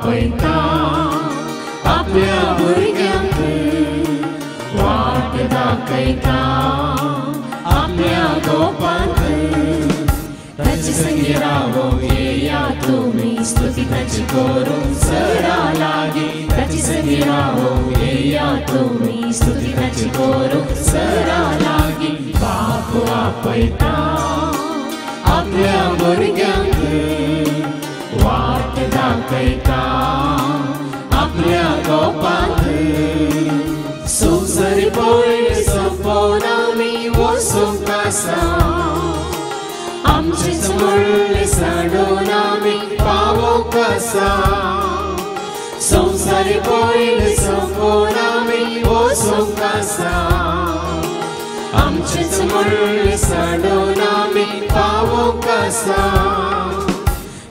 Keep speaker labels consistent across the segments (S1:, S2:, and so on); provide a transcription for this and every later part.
S1: आपयता आपल्या भुरग्यांक वाट दाखयता आपल्या गोपांक ताचे संगी रावो येया तुमी स्तुती ताची करूंक सरा लागी ताचे संगी रावो येया तुमी स्तुती ताची करूंक सरा लागी बाप आपयता आपल्या भुरग्यांक वाट दाखयता आपल्या गोपांक संवसारी पळय सोंपोवन आमी वचूंक आसा आमचेच म्हणले साडून आमी पावोंक आसा संवसारी पळय सोंपोवन आमी वचूंक आसा आमचेच म्हणले साडून आमी पावोंक आसा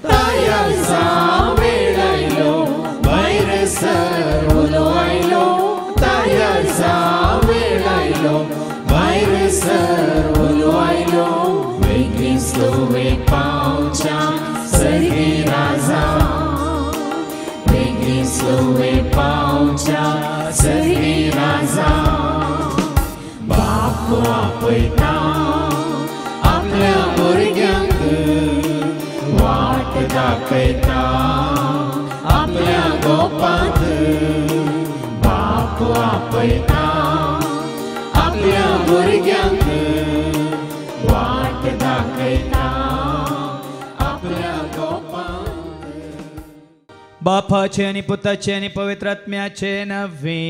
S1: तयार जा वेळ आयलो भायर सर उलो आयलो तयार जा वेळ आयलो भायर सर उलो आयलो वेगळी सोवे पावच्या सर्गी राजा वेगळी सोवे पावच्या सर्गी राजा बाप आपयता आपल्या भुरग्यांक वाट दाखयता आपल्या गोपांक बाप आपयता आपल्या भुरग्यांक वाट दाखयता आपल्या गोपांक
S2: बापाचे आणि पुताचे आणि पवित्र आत्म्याचे नवे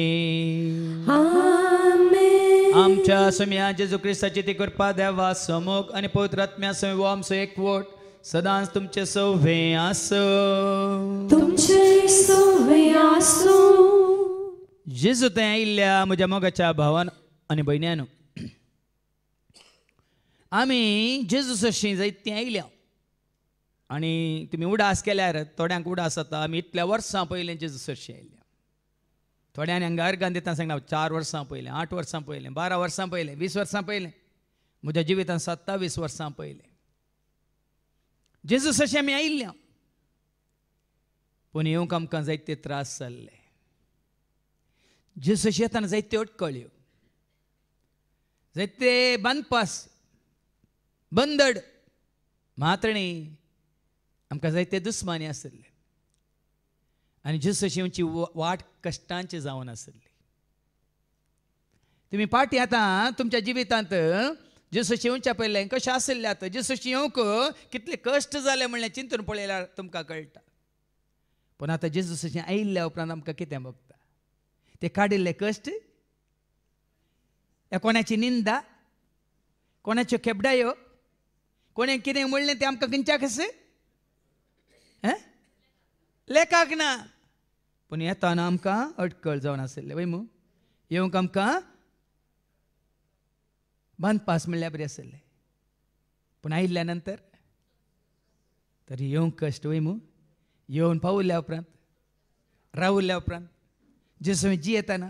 S2: आमच्या सम्या जेजू ख्रिस्ताची ती कृपा देवा समोग आणि पवित्र आत्म्या समी वो आमचो एकवट सदांच तुमचे सवे आसो
S1: तुमचे सवे आसो
S2: जेजू ते आयिल्ल्या म्हज्या मोगाच्या भावान आनी भयण्यानो आमी जेजू सशी जायती आयल्या आनी तुमी उडास केल्यार थोड्यांक उडास जाता आमी इतल्या वर्सां पयलें जेजू सशी आयल्या थोड्यांनी हांगा अर्गान दिता सांगना 4 वर्सां पयलें 8 वर्सां पयलें 12 वर्सां पयलें 20 वर्सां पयलें म्हज्या जिवितांत 27 वर्सां पयलें जेजू सशी आमी आयिल्ल्या पूण येवंक आमकां जायते त्रास जाल्ले जेजू सशी येताना जायत्यो अडकळ्यो जायते बांदपास बंदड मातणी आमकां जायते दुस्मानी आसले आनी जेजू सशीची वाट कश्टांची जावन आसली तुमी पाटी आतां तुमच्या जिवितांत जेजू सशी येवच्या पयलें कशें आसलें आतां जेजू सशी येवंक कितले कश्ट जाले म्हणलें चिंतून पळयल्यार तुमकां कळटा पूण आतां जेजू सशी आयिल्ल्या उपरांत आमकां कितें भोगता ते काडिल्ले कश्ट कोणाची निंदा कोणाच्यो केबडायो कोणे कितें म्हणलें तें आमकां खंयच्या कशें लेखाक ना पूण येताना आमकां अडकळ जावन आसले वय मू येवंक आमकां बांदपास म्हणल्यार बरें आसलें पूण आयिल्ल्या नंतर तरी येवंक कश्ट वय मू येवन पावल्या उपरांत रावल्या उपरांत जेजू जी येताना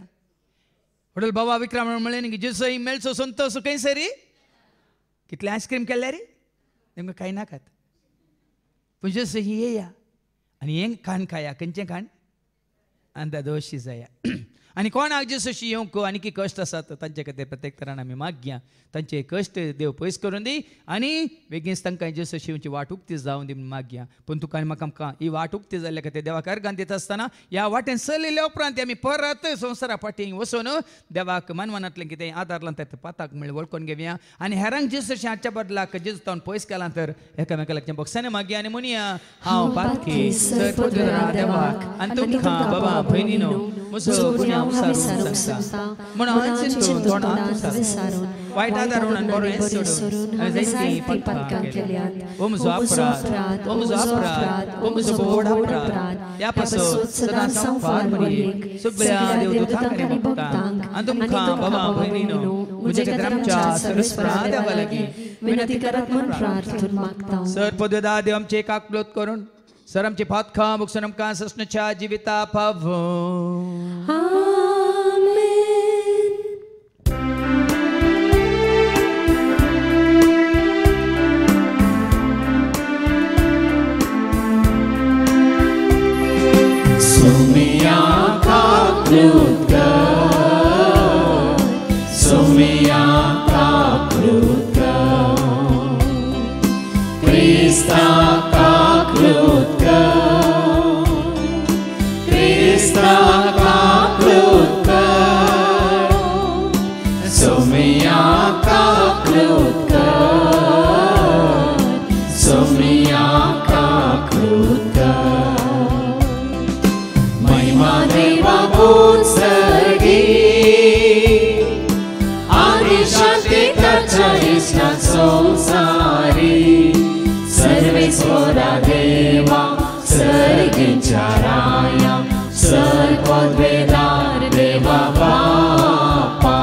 S2: वडील बाबा विक्रम म्हणलें न्ही की जेजू मेळचो संतोश खंय सरी कितले आयस्क्रीम केल्ले रे तेमकां कांय नाकात पूण जेजू ही येया आनी हें खाण खाया खंयचें खाण अंधदोशी जाया आनी कोणाक जेजूशी येवंक आनीक कश्ट आसात तांचे खातीर प्रत्येक तरान आमी मागया तांचे कश्ट देव पयस करून दी आनी बेगीनच तांकां जेजूशी येवची वाट उक्ती जावन दी म्हूण मागया पूण तुका आनी म्हाका आमकां ही वाट उक्ती जाल्ल्या खातीर देवाक अर्गान दिता आसतना ह्या वाटेन चलिल्ल्या उपरांत आमी परत संवसारा फाटीं वचून देवाक मनमनांतलें कितें आदारलां तें पाताक म्हळ्यार वळखून घेवया आनी हेरांक जेजूशी हाडच्या बदलाक जेजू तावन पयस केलां तर एकामेका लागचें बक्षांनी मागया आनी म्हणया हांव पातकी सर्वोच्च देवाक आनी तुमकां बाबा भयणीनो म्हजो गुन्यांव विसारून सांगता म्हणून चिंतून तोंडांत विसारून वायट आदारून आनी बरो हें सोडून हांवें जायतीं पातकां केल्यात ओ म्हजो अपराध ओ म्हजो अपराध ओ म्हजो व्हड अपराध ह्या पासून सदांच संवाद म्हणीक सगळ्या देवदूतांक आनी भक्तांक आनी तुमकां बाबा भयणीनो म्हजे खातीर आमच्या सर्वस्वरा देवा लागीं विनंती करात म्हूण प्रार्थून मागता सर पदवेदा देव आमचे एकाग्रत करून सर आमची पातकां बक्षून आमकां ससणच्या जिविता पावो
S1: Krista kaklutka, Krista kaklutka, Somia kaklutka, Somia kaklutka. महिमा देवा उत्सर्गी आणि शांती त्याच्या इष्टात संसारी सर्वेश्वरा देवा सर्गींच्या राया सर्वोद्वेदार देवा बापा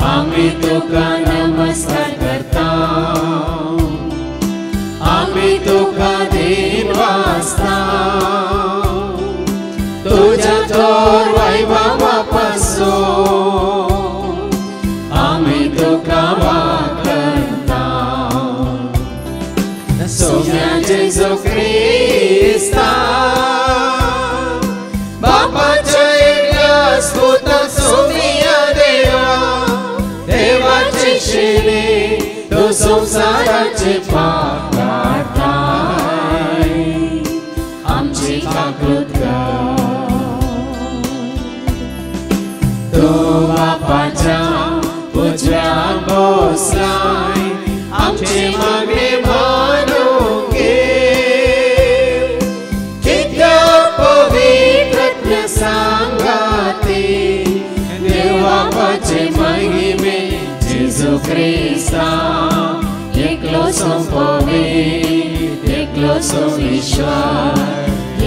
S1: आम्ही तुका नमस्कार करता आम्ही तुका दिन वाजता तुझ्या थोर वैभवापासून आम्ही तुका वाकरता सोम्या जेजू ख्रिस्ता बापाच्या एकस्फूर्त सोम्या देवा देवाची शिणे तो संसाराचे पाप काढताय आमची काकृतगा तो बापाच्या उजव्यात बसलाय आमचे मागणे मानून घे किती पवित्र सांगाते देवाचे महिमे जेजू ख्रिस्ता एकलो संपवित एकलो सो ईश्वर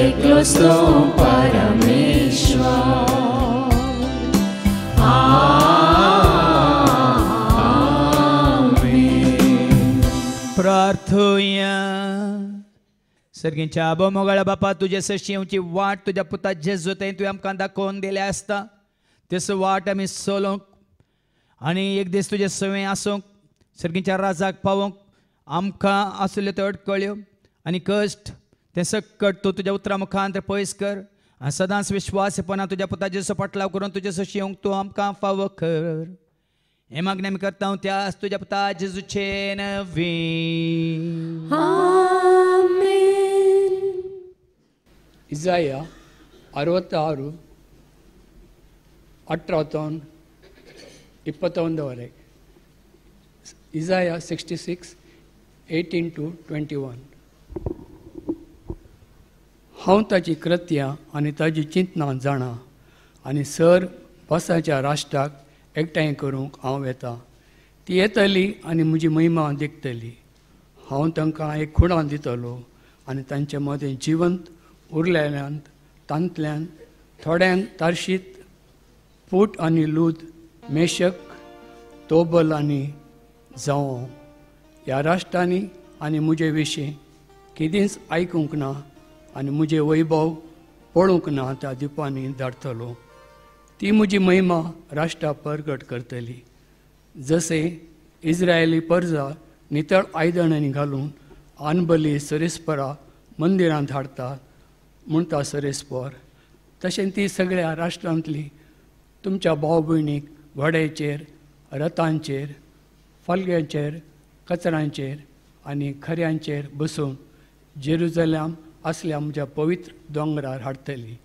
S1: एकलो सो परमेश्वर.
S2: प्रार्थूया. सर्गींच्या आबो मोगळा बापा तुझे सशिवची वाट तुझ्या पुता जेजू ते तुवें आमकां दाखोवन दिले आसता तेस वाट आमी चलोवंक आनी एक दीस तुजे सवय आसूंक सर्गींच्या राजाक पावोवंक आमकां आसल्यो त्यो अडकळ्यो आनी कश्ट ते सकट तूं तुज्या उतरा मुखांत पयस कर आनी सदांच विश्वासपणान तुज्या पुता जेजू पाटलाव करून तुजे सशिवंक तूं आमकां फावो कर. हे मागणें आमी करता त्यास तुज्या पुता जेजूचे नवी.
S3: Isaiah 66:18-21. Isaiah 66:18-21. हांव ताची कृत्यां आनी ताची चिंतनां जाणा आनी सर बसाच्या राष्ट्राक एकठांय करूंक हांव येता. ती येतली आनी म्हजी महिमा देखतली. हांव तांकां एक खुणां दितलो आनी तांचे मदें जिवंत उरलेल्यांत तांतल्यान थोड्यांक तारशीत पूट आनी लूद मेशक तोबल आनी जावं ह्या राष्ट्रांनी आनी म्हजे विशीं कितेंच आयकूंक ना आनी म्हजे वैभव पळोवंक ना त्या दिपांनी धाडटलो. ती म्हजी महिमा राष्ट्रा परगट करतली. जसे इस्रायली परजा नितळ आयदणांनी घालून आनबली सरेस्परा मंदिरांत धाडतात म्हणटा सरेस्पर तशें ती सगळ्या राष्ट्रांतली तुमच्या भाव भयणीक घोड्याचेर रथांचेर फालग्यांचेर कचरांचेर आनी खऱ्यांचेर बसून जेरुजलेम असल्या म्हज्या पवित्र दोंगरार हाडटली.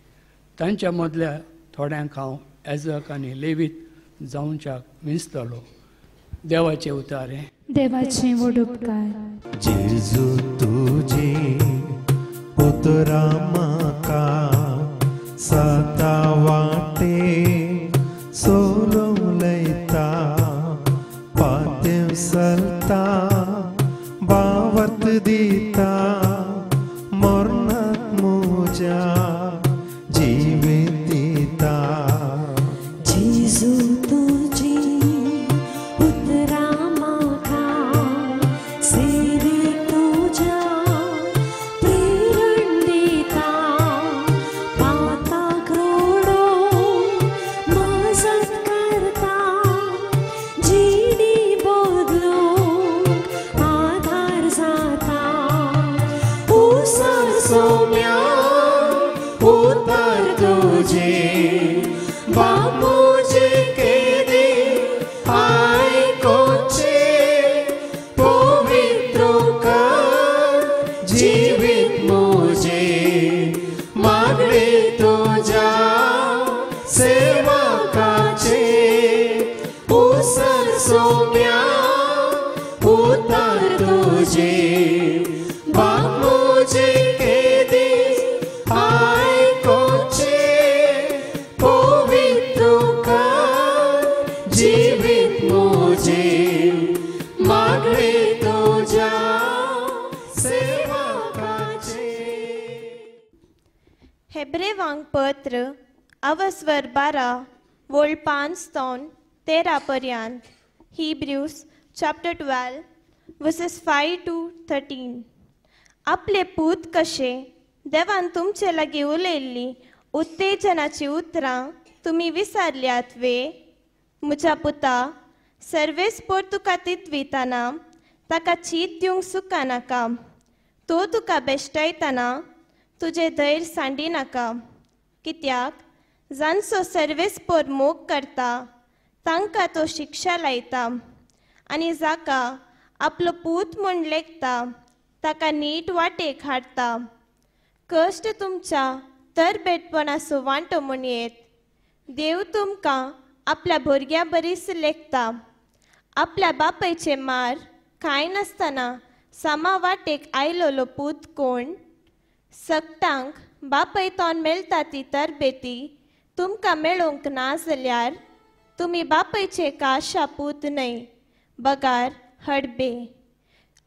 S3: तांच्या मदल्या थोड्यांक हांव एजक आनी लेवीत जावच्याक विंचतलो. देवाचे उतारे.
S4: देवाचे वडुपकार.
S5: जेजू तुझे उतरा म्हाका सदा वाटे सोलूंक लयता पातें चलता बावत दिता मरणांत म्हज्या जिवीत दिता.
S4: जेजू तुझी उतरा म्हाका सेवे तुझ्या प्रेरण दिता पाताक रोडो मजत करता जिणी बदलूंक आधार जाता. उसर
S1: सोम्या उतर तुझे बापूजी केदी आयकोचे पवित्र कर बामुजे के दीस आयकोचे पवित्र कर जीवित मुझे मागणे तुझ्या सेवकाचे.
S6: हेब्रेवांक पत्र अवस्वर 12 वोळ 5 तोन 13 पर्यंत. Hebrews chapter 12 verses 5 to 13. आपले पूत कशे देवान तुमचे लागीं उलयल्ली उत्तेजनाची उतरां तुमी विसारल्यात वे. म्हज्या पुता, सर्वेस्पोर तुका तितविताना ताका चीत दिवंक सुका नाका. तो तुका बेश्टायतना तुजें धैर्य सांडी नाका. कित्याक जांचो सर्वेस्पोर मोग करता तांकां तो शिक्षा लायता आनी जाका आपलो पूत म्हूण लेखता ताका नीट वाटेक हाडटा. कश्ट तुमच्या तरबेटपणाचो वांटो म्हूण येत. देव तुमकां आपल्या भुरग्यां बरीच लेखता. आपल्या बापायचे मार कांय नासतना सामा वाटेक आयलोलो पूत कोण? सक्तांक बापयतोन मेळटा ती तरबेती तुमकां मेळोवंक ना जाल्यार तुमी बापयचे काशा पूत न्हय, बगार हडबे.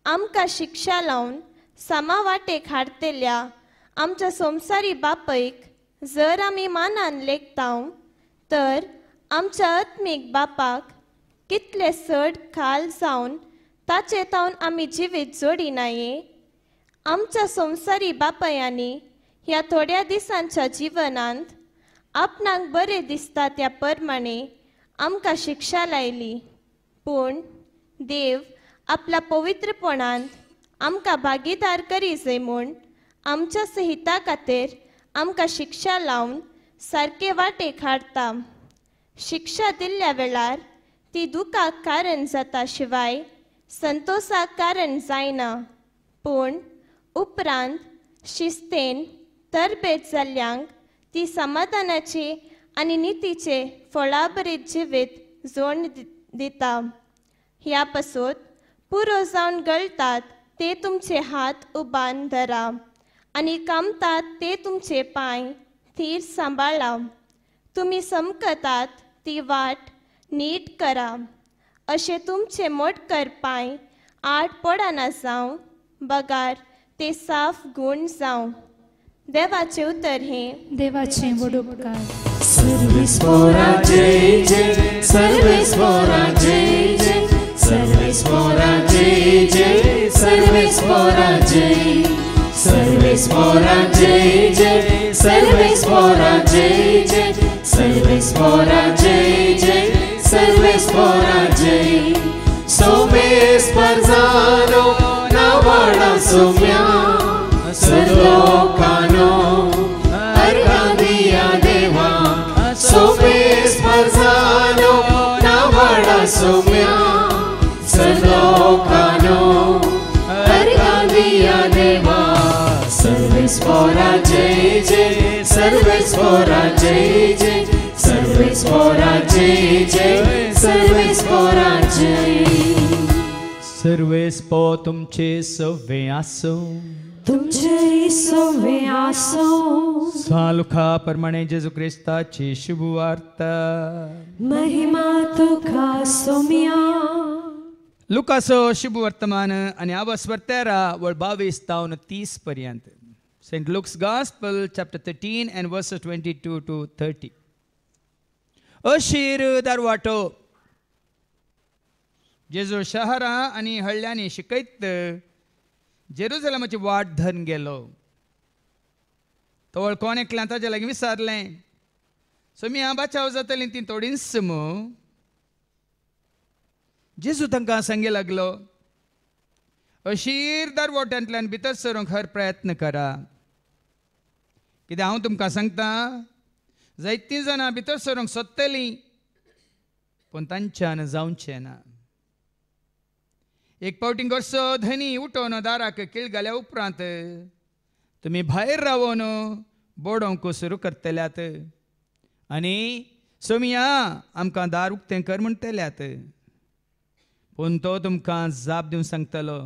S6: आमकां शिक्षा लावन सामा वाटेक हाडतेल्या आमच्या संवसारी बापयक जर आमी मानान लेखताव तर आमच्या आत्मीक बापाक कितले चड खाल जावन ताचे तावन आमी जिवीत जोडिनाये. आमच्या संवसारी बापयांनी ह्या थोड्या दिसांच्या जिवनांत आपणाक बरें दिसता त्या प्रमाणे आमकां शिक्षा लायली. पूण देव आपल्या पवित्रपणांत आमकां भागीदार करी जंय म्हूण आमच्या हिता खातीर आमकां शिक्षा लावन सारके वाटेक हाडटा. शिक्षा दिल्ल्या वेळार ती दुखाक कारण जाता शिवाय संतोशाक कारण जायना. पूण उपरांत शिस्तेन तरबेत जाल्ल्यांक ती समाधानाचे आनी नितीचे फळाबरीत जिवीत जोड दिता. ह्या पासून पुरो जावन गळटात ते तुमचे हात उबान धरा आनी कामतात ते तुमचे पांय थीर सांबाळा. तुमी समकतात ती वाट नीट करा. अशे तुमचे मोटकर पांय आड पडना जावं, बगार ते साफ गुण जावं. देवाचे उतर हे
S4: देवाचे वडोपकार.
S1: सर्वेस्पोरा जय जय, सर्वेस्पोरा जय जय, सर्वेस्पोरा जय जय, सर्वेस्पोरा जय, सर्वेस्पोरा जय जय, सर्वेस्पोरा जय जय, सर्वेस्पोरा जय जय, सर्वेस्पोरा जय. सोमेस्पर जालो नावाडा सोम्या सर्वलोकानो अर्घादिया देवा. सोमेस्पर जालो नावाडा सोम्या सर्वलोकानो अर्घादिया देवा. सर्वेस्पोरा जय जय, सर्वेस्पोरा जय जय, सर्वेस्पोरा जय जय, सर्वेस्पोरा जय.
S2: सर्वेस्पो तुमचे सव्वे आसो.
S4: तुमचे सव्वे आसो.
S2: स्वालुखा प्रमाणे जेजू क्रिस्ताची शुभ वार्ता.
S4: महिमा तुका सोम्या.
S2: लुकासो शुभ वर्तमान आणि अवस्वर 13 वळ 22 तावन 30 पर्यंत. Saint Luke's gospel chapter 13 and verses 22 to 30. अशीर दारवाटो जेजू शहरा आनी हळ्यांनी शिकयत जेरुसलेमाची वाट धरून गेलो. तवळ कोण एकल्यां ताचे लागीं विचारलें, सोमी हांव बाचाव जातलीं ती थोडींच मू. जेजू तांकां सांगे लागलो, अशीर दारवट्यांतल्यान भितर सरूंक हर प्रयत्न करा. कित्याक हांव तुमकां सांगता, जायतीं जाणां भितर सरूंक सोदतलीं पूण तांच्यान जावचें ना. एक पावटी गोरसो धनी उठोवन दाराक खीळ घाल्या उपरांत तुमी भायर रावून बोडोवंक सुरू करतल्यात आनी सोमिया आमकां दार उक्तें कर म्हणटल्यात. पूण तो तुमकां जाप दिवन सांगतलो,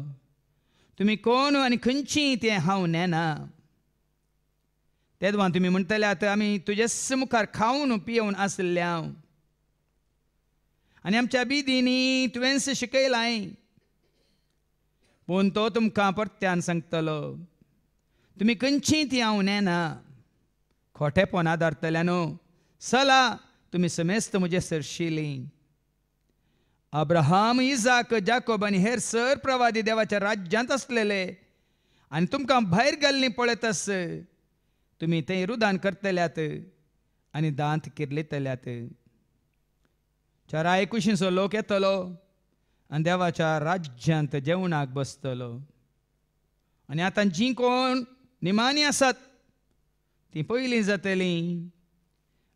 S2: तुम्ही कोण आनी खंयची तें हांव नेना. तेदवा तुम्ही म्हणटले आतां आमी तुजेच मुखार खावन पियेवन आसल्या आनी आमच्या बिदींनी तुवेंच शिकयलां. पूण तो तुमकां परत्यान सांगतलो तुमी खंयची ती हांव नेना. खोटेपण आदारतल्यान चला तुमी समेस्त म्हजे सरशिलीं. अब्राहम, इजाक, जाकोब आनी हेर सर प्रवादी देवाच्या राज्यांत आसलेले आनी तुमकां भायर गेल्लीं पळयतस तुमी थंय रुदान करतल्यात आनी दांत किर्लितल्यात. 421 लोक येतलो आनी देवाच्या राज्यांत जेवणाक बसतलो. आनी आतां जीं कोण निमाणी आसात तीं पयलीं जातलीं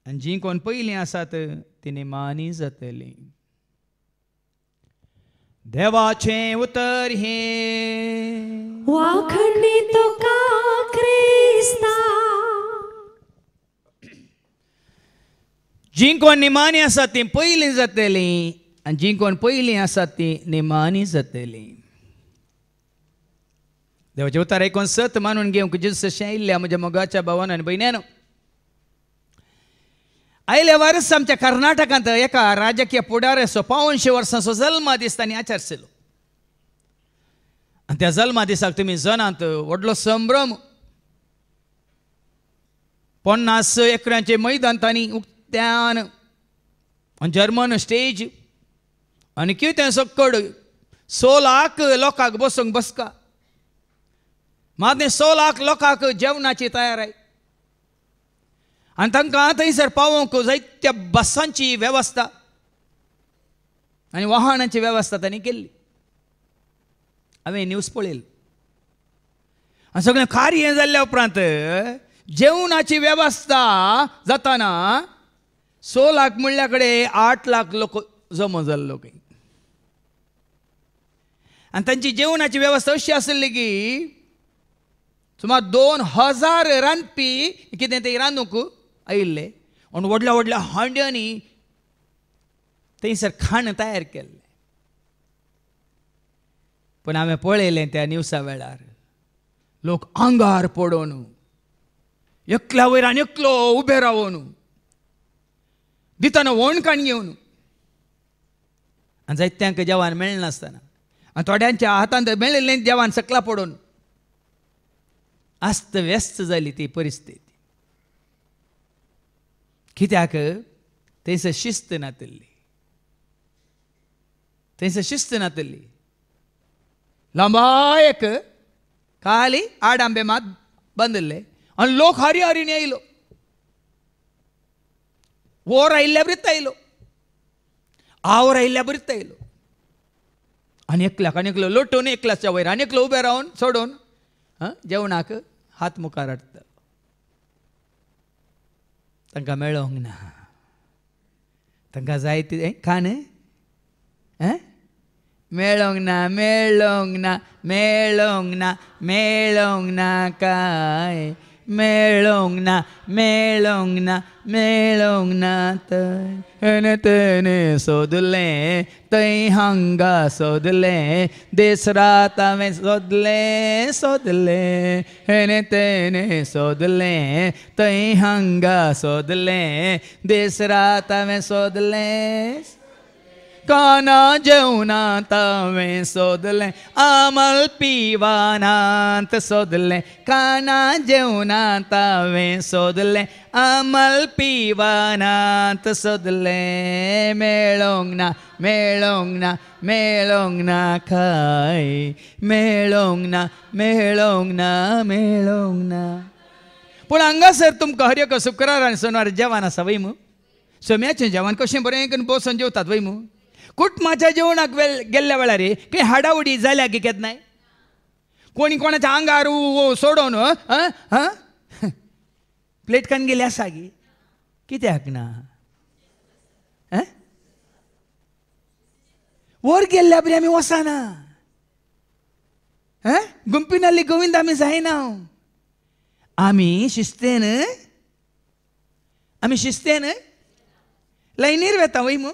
S2: आनी जीं कोण पयलीं आसात तीं निमाणी जातलीं. देवाचें उतर हें
S4: वाखणी तुका क्रिस्ता.
S2: जीं कोण निमाणी आसात तीं पयलीं जातलीं आनी जीं कोण पयलीं आसात तीं निमाणी जातलीं. देवाचें उतर आयकून सत मानून घेवंक जेजूस आयिल्ल्या म्हज्या मोगाच्या भावान आनी भयण्यान, आयल्या वर्स आमच्या कर्नाटकांत एका राजकीय फुडाऱ्याचो 500 वर्सांचो जल्मा दीस तांणी आचरसिल्लो. आनी त्या जल्मा दिसाक तुमी जनांत व्हडलो संभ्रम. 50 एकरांचे मैदान तांणी उक्त्यान आनी जर्मन स्टेज आनी कितें सकड 100 लाख लोकांक बसूंक बसका. मागीर 100 लाख लोकांक जेवणाची तयाराय आनी तांकां थंयसर पावोवंक जायत्या बसांची वेवस्था आनी वाहनांची वेवस्था तांणी केल्ली. हांवें न्यूज पळयली आनी सगळें कार्य जाल्ल्या उपरांत जेवणाची वेवस्था जाताना 100 लाख म्हणल्या कडेन 8 लाख लोक जमा जाल्लो खंय. आनी तांची जेवणाची वेवस्था अशी आसली की सुमार 2000 रांदपी कितें ते रांदूंक आयिल्ले आनी व्हडल्या व्हडल्या हांड्यांनी थंयसर खाण तयार केल्लें. पूण हांवें पळयलें त्या न्यूजा वेळार लोक आंगार पडोवन एकल्या वयर आनी एकलो उबे रावून दिताना वणकाण घेवन आनी जायत्यांक जेवण मेळनासतना आनी थोड्यांच्या हातांत मेळिल्लें जेवण सकला पडोवन अस्त व्यस्त जाली ती परिस्थिती. कित्याक थंयसर शिस्त नातल्ली. थंयसर शिस्त नातल्ली. लंबायक खाली आडांबे मात बांदिल्ले आनी लोक हरी हरीने येयलो. वोर आयिल्ल्या बरीत आयलो, आवर आयिल्ल्या बरीत आयलो आनी एकल्याक आनी एकलो लोटून एकल्याच्या वयर आनी एकलो उबे रावन सोडून जेवणाक हात मुखार हाडटा. तांकां मेळोंक ना. तांकां जाय ती खाण मेळोंक ना, मेळोंक ना, मेळोंक ना, मेळोंक ना काय मेळोंक ना, मेळोंक ना, मेळोंक ना. थंय तेणे सोदलें थंय हांगा सोदलें देस रात हांवें सोदलें सोदलें हेणे तेणे सोदलें थंय हांगा सोदलें देस रात हांवें सोदलें. काना जेवणांत हांवें सोदलें आमल पिवानांत सोदलें. काना जेवणांत हांवें सोदलें आमल पिवानांत सोदलें. मेळोंक ना, मेळोंक ना, मेळोंक ना खाय मेळोंक ना, मेळोंक ना, मेळोंक ना. पूण हांगासर तुमकां हर एक शुक्रार आनी शेनवार जेवण आसा वय मू. सोम्याचें जेवण कशें बरें करून बसून जेवतात वय मू. कुटुंबाच्या जेवणाक गेल्ल्या वेळार खंय हाडावडी जाल्या की केद नाय. कोणी कोणाच्या आंगार सोडून प्लेट खान गेले आसा गी कित्याक ना. वर गेल्ल्या बरी आमी वसाना. गुंपीन आली गोविंद आमी जायना. आमी शिस्तेन लायनीर वेता वय मू.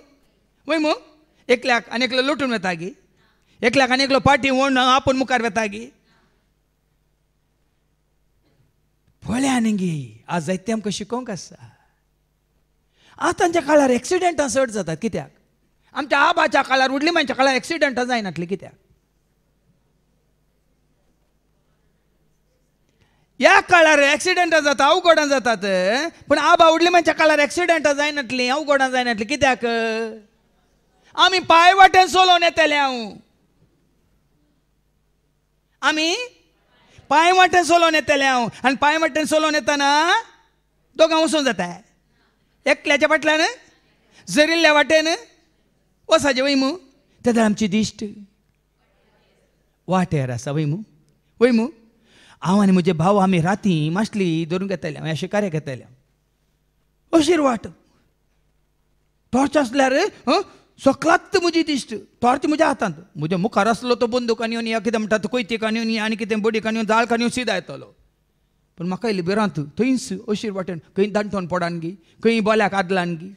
S2: वय मू एकल्याक आनी एकलो लोटून वता गी. एकल्याक आनी एकलो पाटी ओण आपूण मुखार वेता गी पळया न्ही गी आज जायते आमकां शिकोवंक आसा आतांच्या काळार एक्सिडेंटां चड जातात कित्याक आमच्या आबाच्या काळार उडलिमांच्या काळार एक्सिडेंटां जायनातली कित्याक ह्या काळार एक्सिडेंटां जाता अवघडां जातात पूण आबा उडलिमांच्या काळार एक्सिडेंटां जायनातली अवघडां जायनातली कित्याक आमी पांय वाटेन चलोवन येतले आमी पांय वाटेन चलोवन येतले आनी पांय वाटेन चलोवन येतना दोगां वचून जाता एकल्याच्या फाटल्यान जरिल्ल्या वाटेन वसाचें वयमू तेन्ना आमची दिश्ट वाटेर आसा वयमू हांव आनी म्हजे भाव आमी राती मासली धरून घेतले ह्या शिकाऱ्याक घेतले अशीर वाट टॉर्च आसल्यार सकलात म्हजी दिश्ट टॉर्च म्हज्या हातांत म्हज्या मुखार आसलो तो बंदूक आनी या कितें म्हणटा तो कोयतीक आनी आनी कितें बडीक आनी जाळ आनी सीदा येतलो पूण म्हाका इल्ली भिरांत थंयच अशीर वाटेन खंय दांटोन पडान गी खंय बोल्याक आदलान गी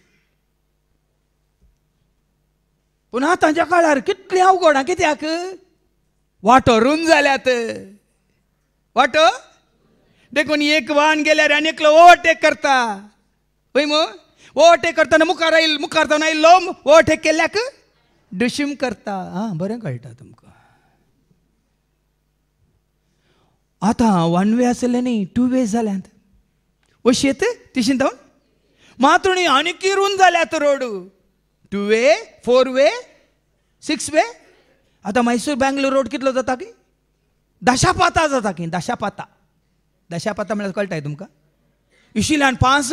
S2: पूण आतांच्या काळार कितलीं अवघडां कित्याक वाटो रूंद जाल्यात वाटो देखून एक वाहन गेल्यार आनी एकलो ओवरटेक करता वय मो ओवरटेक करतना मुखार आयिल्लो ओवरटेक केल्ल्याक डुशीम करता बरें कळटा तुमकां आतां वन वे आसले न्ही 2 वे जाल्यात अशेंत तिशीन जावन मातूण आनीक रूंद जाल्यात रोड 2 वे 4 वे 6 वे आतां मैसूर बेंगलोर रोड कितलो जाता की 10 पाता जाता की 10 पाता म्हळ्यार कळटाय तुमकां 205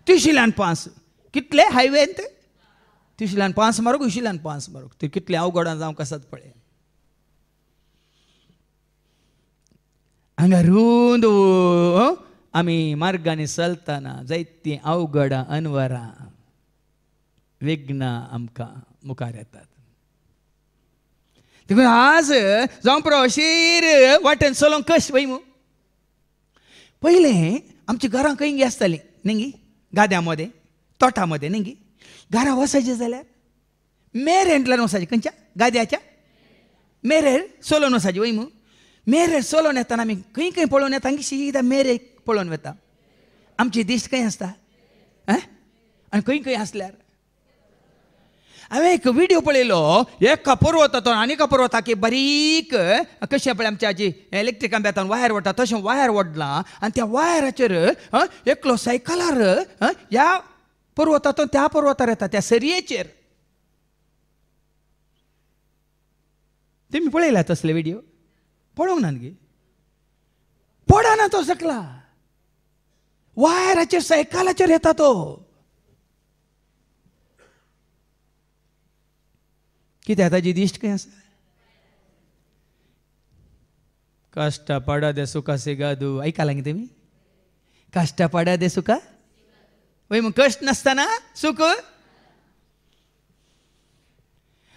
S2: 305 कितले हायवेंत 305 मारूक 205 मारूक ते कितले अवघडां जावंक आसात पळय हांगा रुंद आमी मार्गांनी चलतना जायतीं अवघडां अनवरां विघ्नां आमकां मुखार येतात देखून आज जावं पुरो अशीर वाटेन चलोवंक कशें वयमू पयलें आमची घरां खंय आसतालीं न्ही गाद्या मदें तोटा मदें न्ही घरां वसाचें जाल्यार मेरेंतल्यान वसाचें खंयच्या गाद्याच्या मेरेर चलोवन वसाचें वयमू मेरेर चलोवन येतना आमी खंय खंय पळोवन येता सीदा मेरेक पळोवन वता आमची दिश्ट खंय आसता आनी खंय खंय आसल्यार हांवें एक व्हिडिओ पळयलो एका पर्वतांतून आनी एका पर्वताक बारीक कशें पळय आमच्या जी इलेक्ट्रीक खांब्यातून वायर वता तशें वायर वडलां आनी त्या वायराचेर एकलो सायकलार ह्या पर्वतांतून त्या पर्वतार येता त्या सरयेचेर तुमी पळयला तसले व्हिडिओ पळोवंक ना गे पडना तो सकला वायराचेर सायकलाचेर येता तो कित्याक ताची दिश्ट खंय आसा कश्ट पडदे सुखा सिगादू आयकलां गे तुमी कश्ट पडदे सुखा वय मग कश्ट नासतना सुख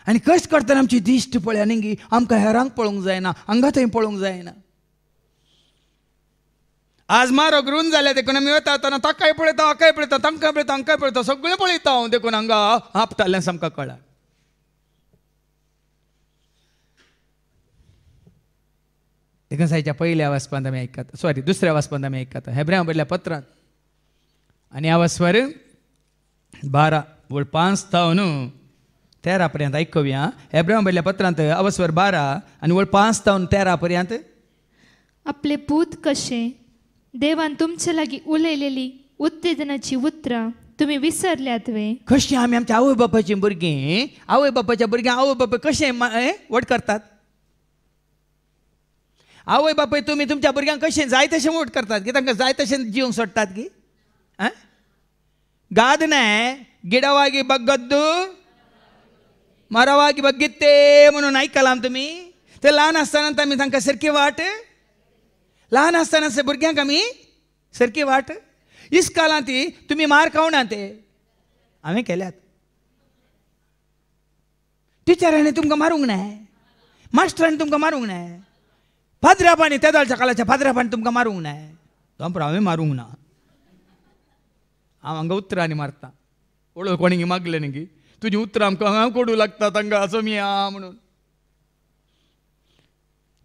S2: आनी कश्ट करतना आमची दिश्ट पळया न्ही आमकां हेरांक पळोवंक जायना हांगा थंय पळोवंक जायना आज म्हारग रूंद जाल्या देखून आमी वता वतना ताकाय पळयता हाकाय पळयता तांकाय पळयता हांकाय पळयता सगळें पळयता हांव देखून हांगा आपटालें सामका कळ्ळां देखून पहिल्या वाचपांत आमी आयकता दुसऱ्या वाचपांत आमी आयकता हेब्रेयां बरयल्ल्या पत्रांत आनी ह्या वाचपार 12:5-13 पर्यंत आयकुया हेब्रेयां बरयल्ल्या पत्रांत अवस्वर 12 आनी 5-13 पर्यंत
S7: आपले पूत कशे देवान तुमचे लागीं उलयलेली उत्तेजनाची उतरां तुमी विसरल्यात वे
S2: कशें आमी आमच्या आवय बापाचीं भुरगीं आवय बापाच्या भुरग्यांक आवय बापाय कशें वट करतात आवय बापाय तुमी तुमच्या भुरग्यांक कशें जाय तशें वट करतात की तांकां जाय तशें जिवंक सोडटात की गादने गिडವಾಗಿ बग्गद्दू मरವಾಗಿ बग्गित्ते म्हणून आयकलां तुमी ते ल्हान आसतना आमी तांकां सारकी वाट ल्हान आसतना भुरग्यांक आमी सारकी वाट इस्कालां ती तुमी मार खावना ते हांवें केल्यात टिचरांनी तुमकां मारूंक ना मास्टरांनी तुमकां मारूंक ना फादरापांनी तेदोळच्या काळाच्या फादरापांनी तुमकां मारूंक ना तो हांवें मारूंक ना हांव हांगा उतरांनी मारता ओळख कोणी मागले न्ही तुजी उतरां आमकां हांगा कोडू लागता तांकां असो मिया म्हणून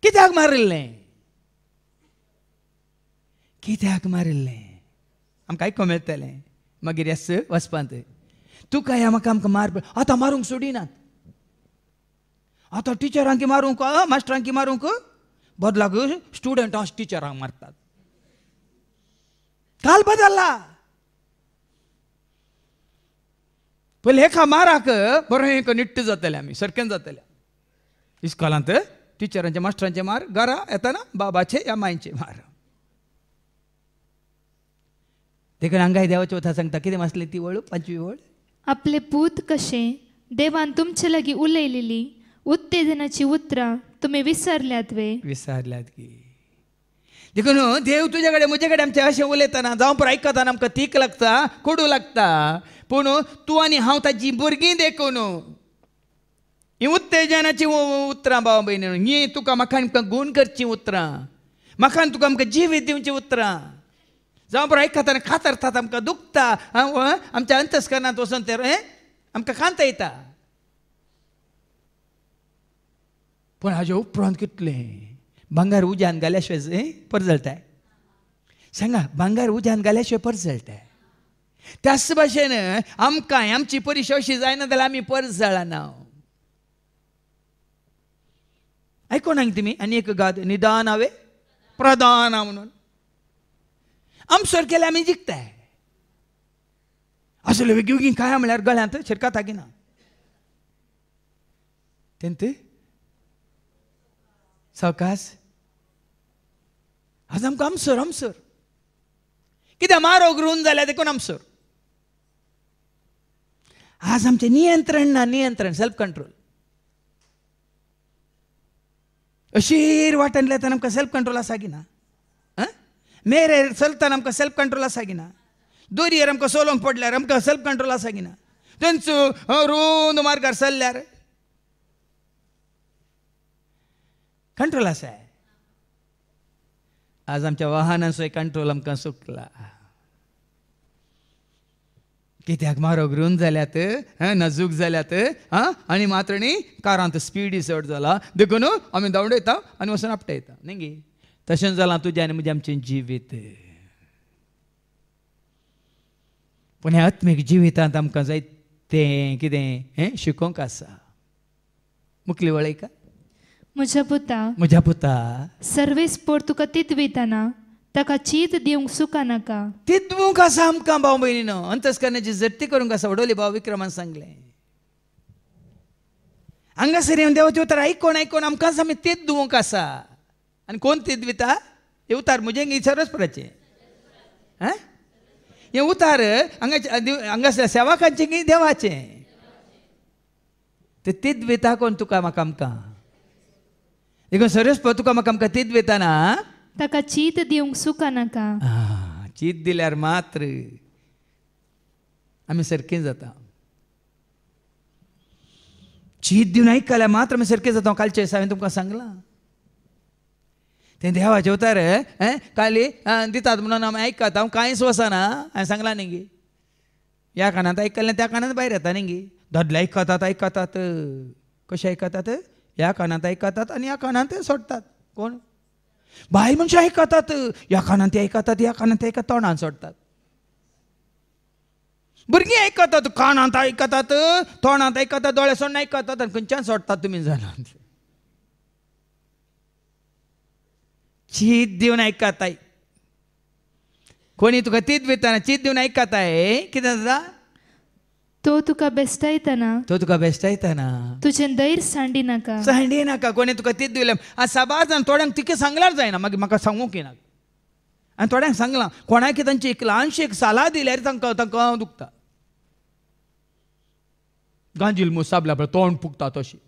S2: कित्याक मारिल्लें कित्याक मारिल्लें आमकां आयको मेळटलें मागीर येस वचपांत तुका ह्या म्हाका आमकां मार आतां मारूंक सोडिनात आतां टिचरांक मारूंक मास्टरांक मारूंक बदलाक स्टुडंटां टिचरांक मारतात काल बदलला पयलीं एका माराक बरें निट्ट जातलें आमी सारकें जातलें इस्कॉलांत टिचरांचे मास्टरांचे मार घरा येताना बाबाचे या मायचे मार देखून हांगाय देवाची कथा सांगता कितें वाचली ती वळ 5वी वळ
S7: आपले पूत कशें देवान तुमचे लागीं उलयलेली उत्तेजनाची उतरां तुमी विसरल्यात
S2: की देखून देव तुजे कडेन म्हजे कडेन आमचें अशें उलयतना जावं पळय आयकतना आमकां तीख लागता कोडू लागता पूण तूं आनी हांव ताची भुरगीं देखून ही उत्तेजनाची उतरां भाव भयणी ही तुका म्हाका आमकां गूण करचीं उतरां म्हाका तुका आमकां जिवीत दिवचीं उतरां जावं पळय आयकतना खातरतात आमकां दुखता आमच्या अंतस्करणांत वचून ते आमकां कांत येता पूण हाजे उपरांत कितलें भांगार उज्यान घाल्या शिवाय परजळटाय सांगा भांगार उज्यान घाल्या शिवाय परजळटाय त्याच भाशेन आमकां आमची परिक्षा अशी जायना जाल्यार आमी परजळना आयकोन हांगा तुमी आनी एक गाद निदान हांवें प्रधान म्हणून आमसोर केल्यार आमी जिखताय असले वेगवेगळी काय म्हळ्यार गळ्यांत शिरकात हागिना तेंत सावकास आज आमकां आमसोर कित्याक मारोग रुन जाल्यार देखून आमसोर आज आमचें नियंत्रण ना नियंत्रण सेल्फ कंट्रोल अशीर वाटेन येताना आमकां सेल्फ कंट्रोल आसा की ना मेरेर चलतना आमकां सेल्फ कंट्रोल आसा की ना दोरयेर आमकां सोलोंक पडल्यार आमकां सेल्फ कंट्रोल आसा की ना थंयच रुंद मार्गार चल्ल्यार कंट्रोल आसा आज आमच्या वाहनांचोय कंट्रोल आमकां सुटला कित्याक मारोग रुंद जाल्यात नजूक जाल्यात आनी मात्र न्ही कारांत स्पीड चड जाला देखून आमी धांवडयता आनी वचून आपटयता न्ही तशेंच जालां तुजें आनी म्हजें आमचें जिवीत पूण ह्या आत्मीक जिवितांत आमकां जायतें कितें शिकोवंक आसा मुखली वळयका म्हज्या पुता
S7: सर्वेस्पोर तुका तितवितना ताका चीत दिवंक सुका नाका
S2: तितवूंक आसा आमकां भाव भयणीनो अंतस्करणाची जट्टी करूंक आसा वडोली भाव विक्रमान सांगलें हांगासर येवन देवाचें उतर आयकोन आमकांच आमी तीत दिवंक आसा आनी कोण तीत दिता हे उतार म्हजें सरस्वराचें हे उतार हांगासर सेवकांचें की देवाचें ते तीत दिता कोण तुका म्हाका आमकां देखून सरस्वत तुका म्हाका आमकां तीत दिताना
S7: ताका चीत दिवंक सुका नाका
S2: चीत दिल्यार मात्र आमी सारकीं जाता चीत दिवन आयकल्यार मात्र आमी सारकीं जाता कालचे हांवें तुमकां सांगलां तें देवाचें उतार काली दितात म्हणून आमी आयकतात हांव कांयच वचना हांवें सांगलां न्ही गे ह्या कानांत आयकल्लें त्या कानांत भायर येता न्ही गे दादले आयकतात कशें आयकतात ह्या कानांत आयकतात आनी ह्या कानांत सोडटात कोण बायल मनशां आयकतात ह्या कानांत ती आयकतात ह्या कानांत ती आयकतात तोंडांत सोडटात भुरगीं आयकतात कानांत आयकतात तोंडांत आयकतात दोळे सोडून आयकतात आनी खंयच्यान सोडटात तुमी जाणात चीत दिवन आयकताय कोणी तुका तीत दिताना चीत दिवन आयकताय कितें जाता
S7: तो तुका बेस्तायतना तुजें दैर सांडी नाका
S2: कोणी तुका तीत दिलें आज साबार जाण थोड्यांक तिका सांगल्यार जायना मागीर म्हाका सांगूंक येना आनी थोड्यांक सांगलां कोणाक तांची एक ल्हानशी एक साला दिल्यार तांकां दुखता गांजील मूस साबल्या पळय तोंड फुगता तशी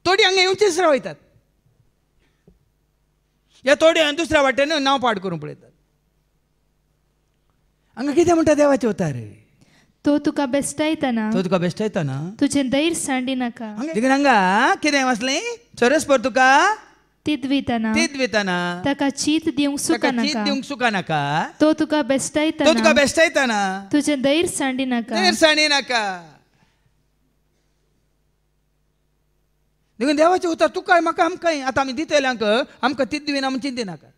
S2: थोडी हांगा येवचीच रावयतात ह्या थोडी दुसऱ्या वाटेन नांव पाड करून पळयतात हांगा कितें म्हणटा देवाचें उतार
S7: तो तुका बेस्तायतना
S2: तुजें
S7: दैर सांडी नाका
S2: हांगा कितें वाचलें सरस्पर तुका
S7: तितवितना ताका चीत दिवंक
S2: सुका नाका
S7: तो तुका बेस्तायतना तुजें दैर सांडी नाका
S2: देखून देवाचें उतर तुका म्हाका आमकां आतां आमी दितल्यांक आमकां तीच दिना म्हूण चिंती नाका.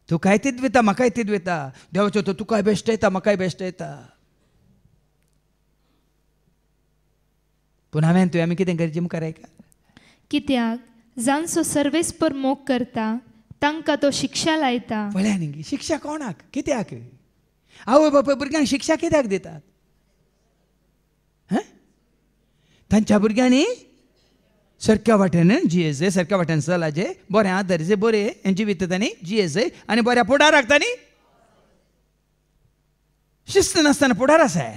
S2: तुकाय तीच दिता म्हाकाय तीच दिता. देवाचें उतर तुकाय बेश्ट येता म्हाकाय बेश्ट येता. पूण हांवें तुवें आमी कितें करचें मुखार आयका.
S7: कित्याक जांचो सर्वेस्पर मोग करता तांकां तो शिक्षा लायता.
S2: पळया न्ही शिक्षा कोणाक कित्याक. आवय बापूय भुरग्यांक शिक्षा कित्याक दितात. तांच्या भुरग्यांनी सारक्या वाटेन जियेजे सारक्या वाटेन चलाजे बरें आदरजे बरें जिवीत तांणी जियेजे आनी बऱ्या फुडाराक तांणी शिस्त नासतना फुडार आसाय.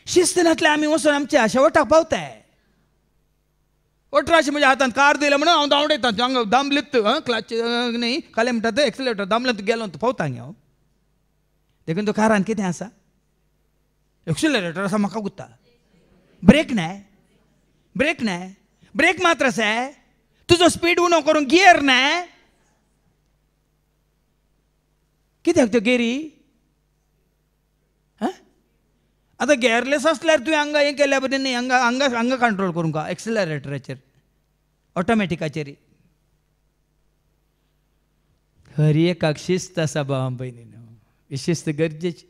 S2: शिस्त नासल्यार आमी वचून आमच्या शेवटाक पावताय. 18 म्हज्या हातांत कार दिले म्हणून हांव धांवडयता हांगा दामलीत क्लाच न्ही काले म्हणटात एक्सिलेटर दामलीत गेलो पावता हांव. देखून तो कारान कितें आसा. एक्सिलेटर आसा म्हाका गुत्ता. ब्रेक नाय ब्रेक मात्र आसा. तुजो स्पीड उणो करूंक गियर नाय. कित्याक त्यो गेरी आतां गियरलेस आसल्यार तुवें हांगा हें केल्या बरें न्ही हांगा कंट्रोल करूंक एक्सिलरेटराचेर ऑटोमॅटिकाचेर. हर एकाक शिस्त आसा भावां भयणीनो. ही शिस्त गरजेची.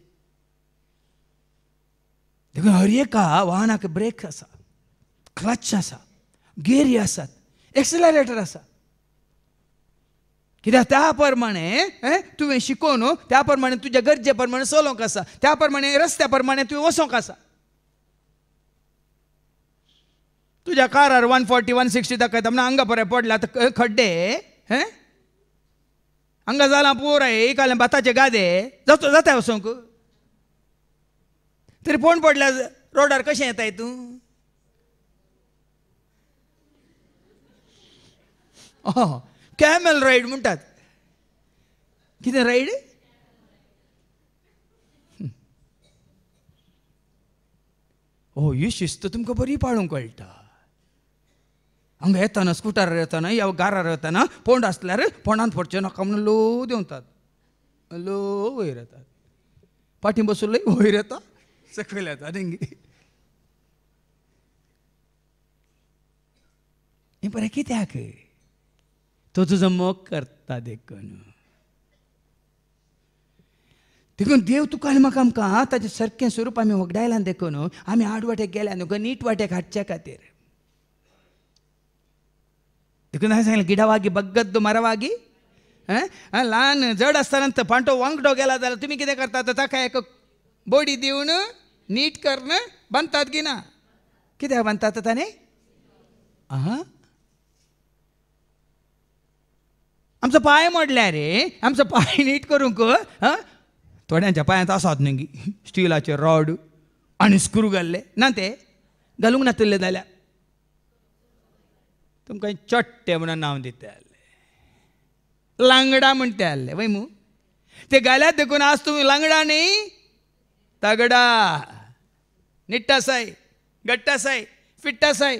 S2: देखून हर एका वाहनाक ब्रेक आसा क्लच आसा गेरी आसात एक्सिलरेटर आसा. कित्याक त्या प्रमाणे तुवें शिकोवन त्या प्रमाणे तुज्या गरजे प्रमाणे चलोवंक आसा. त्या प्रमाणे रस्त्या प्रमाणे तुवें वचोंक आसा. तुज्या कारार 140 160 दाखयता म्हणून हांगा बरें पडला आतां खड्डे हांगा जालां पुराय काले भाताचे गादे जाता वचोंक. तरी फोन पडल्या रोडार कशें येताय तूं. कॅमेल रायड म्हणटात. कितें रायड. ही शिस्त तुमकां बरी पाळूंक कळटा. हांगा येतना स्कुटरार येतना या गारार येतना पोंड आसल्यार पोंडांत पडचें नाका म्हणून लो देंवतात. लो वयर येतात. फाटीं बसून वयर येता सकयल येता डेंगी. हें बरें कित्याक. तो तुजो मोग करता देखून देव तुका आनी म्हाका आमकां ताचें सारकें स्वरूप आमी वगडायलां देखून आमी आड वाटेक गेल्या न्हू नीट वाटेक हाडच्या खातीर. देखून हांवें सांगलें गिडावागी बग्गद्दो मरवागी. ल्हान जड आसतना पांटो वांगडो गेला जाल्यार तुमी कितें करतात ताका एक बोडी दिवन नीट करून बांदतात की ना. कित्याक बांदतात ताणें. आमचो पांय मोडल्या रे आमचो पांय नीट करूंक थोड्यांच्या पांयांत आसात न्ही स्टिलाचे रॉड आनी स्क्रू घाल्ले ना ते घालूंक नासले जाल्यार तुमकां चट्टे म्हणून नांव दिता लांगडा म्हणटा आहले वय मू ते घाल्यात देखून आज तुमी लांगडा न्ही तगडा निट्ट आसाय घट्ट आसाय फिट्ट आसाय.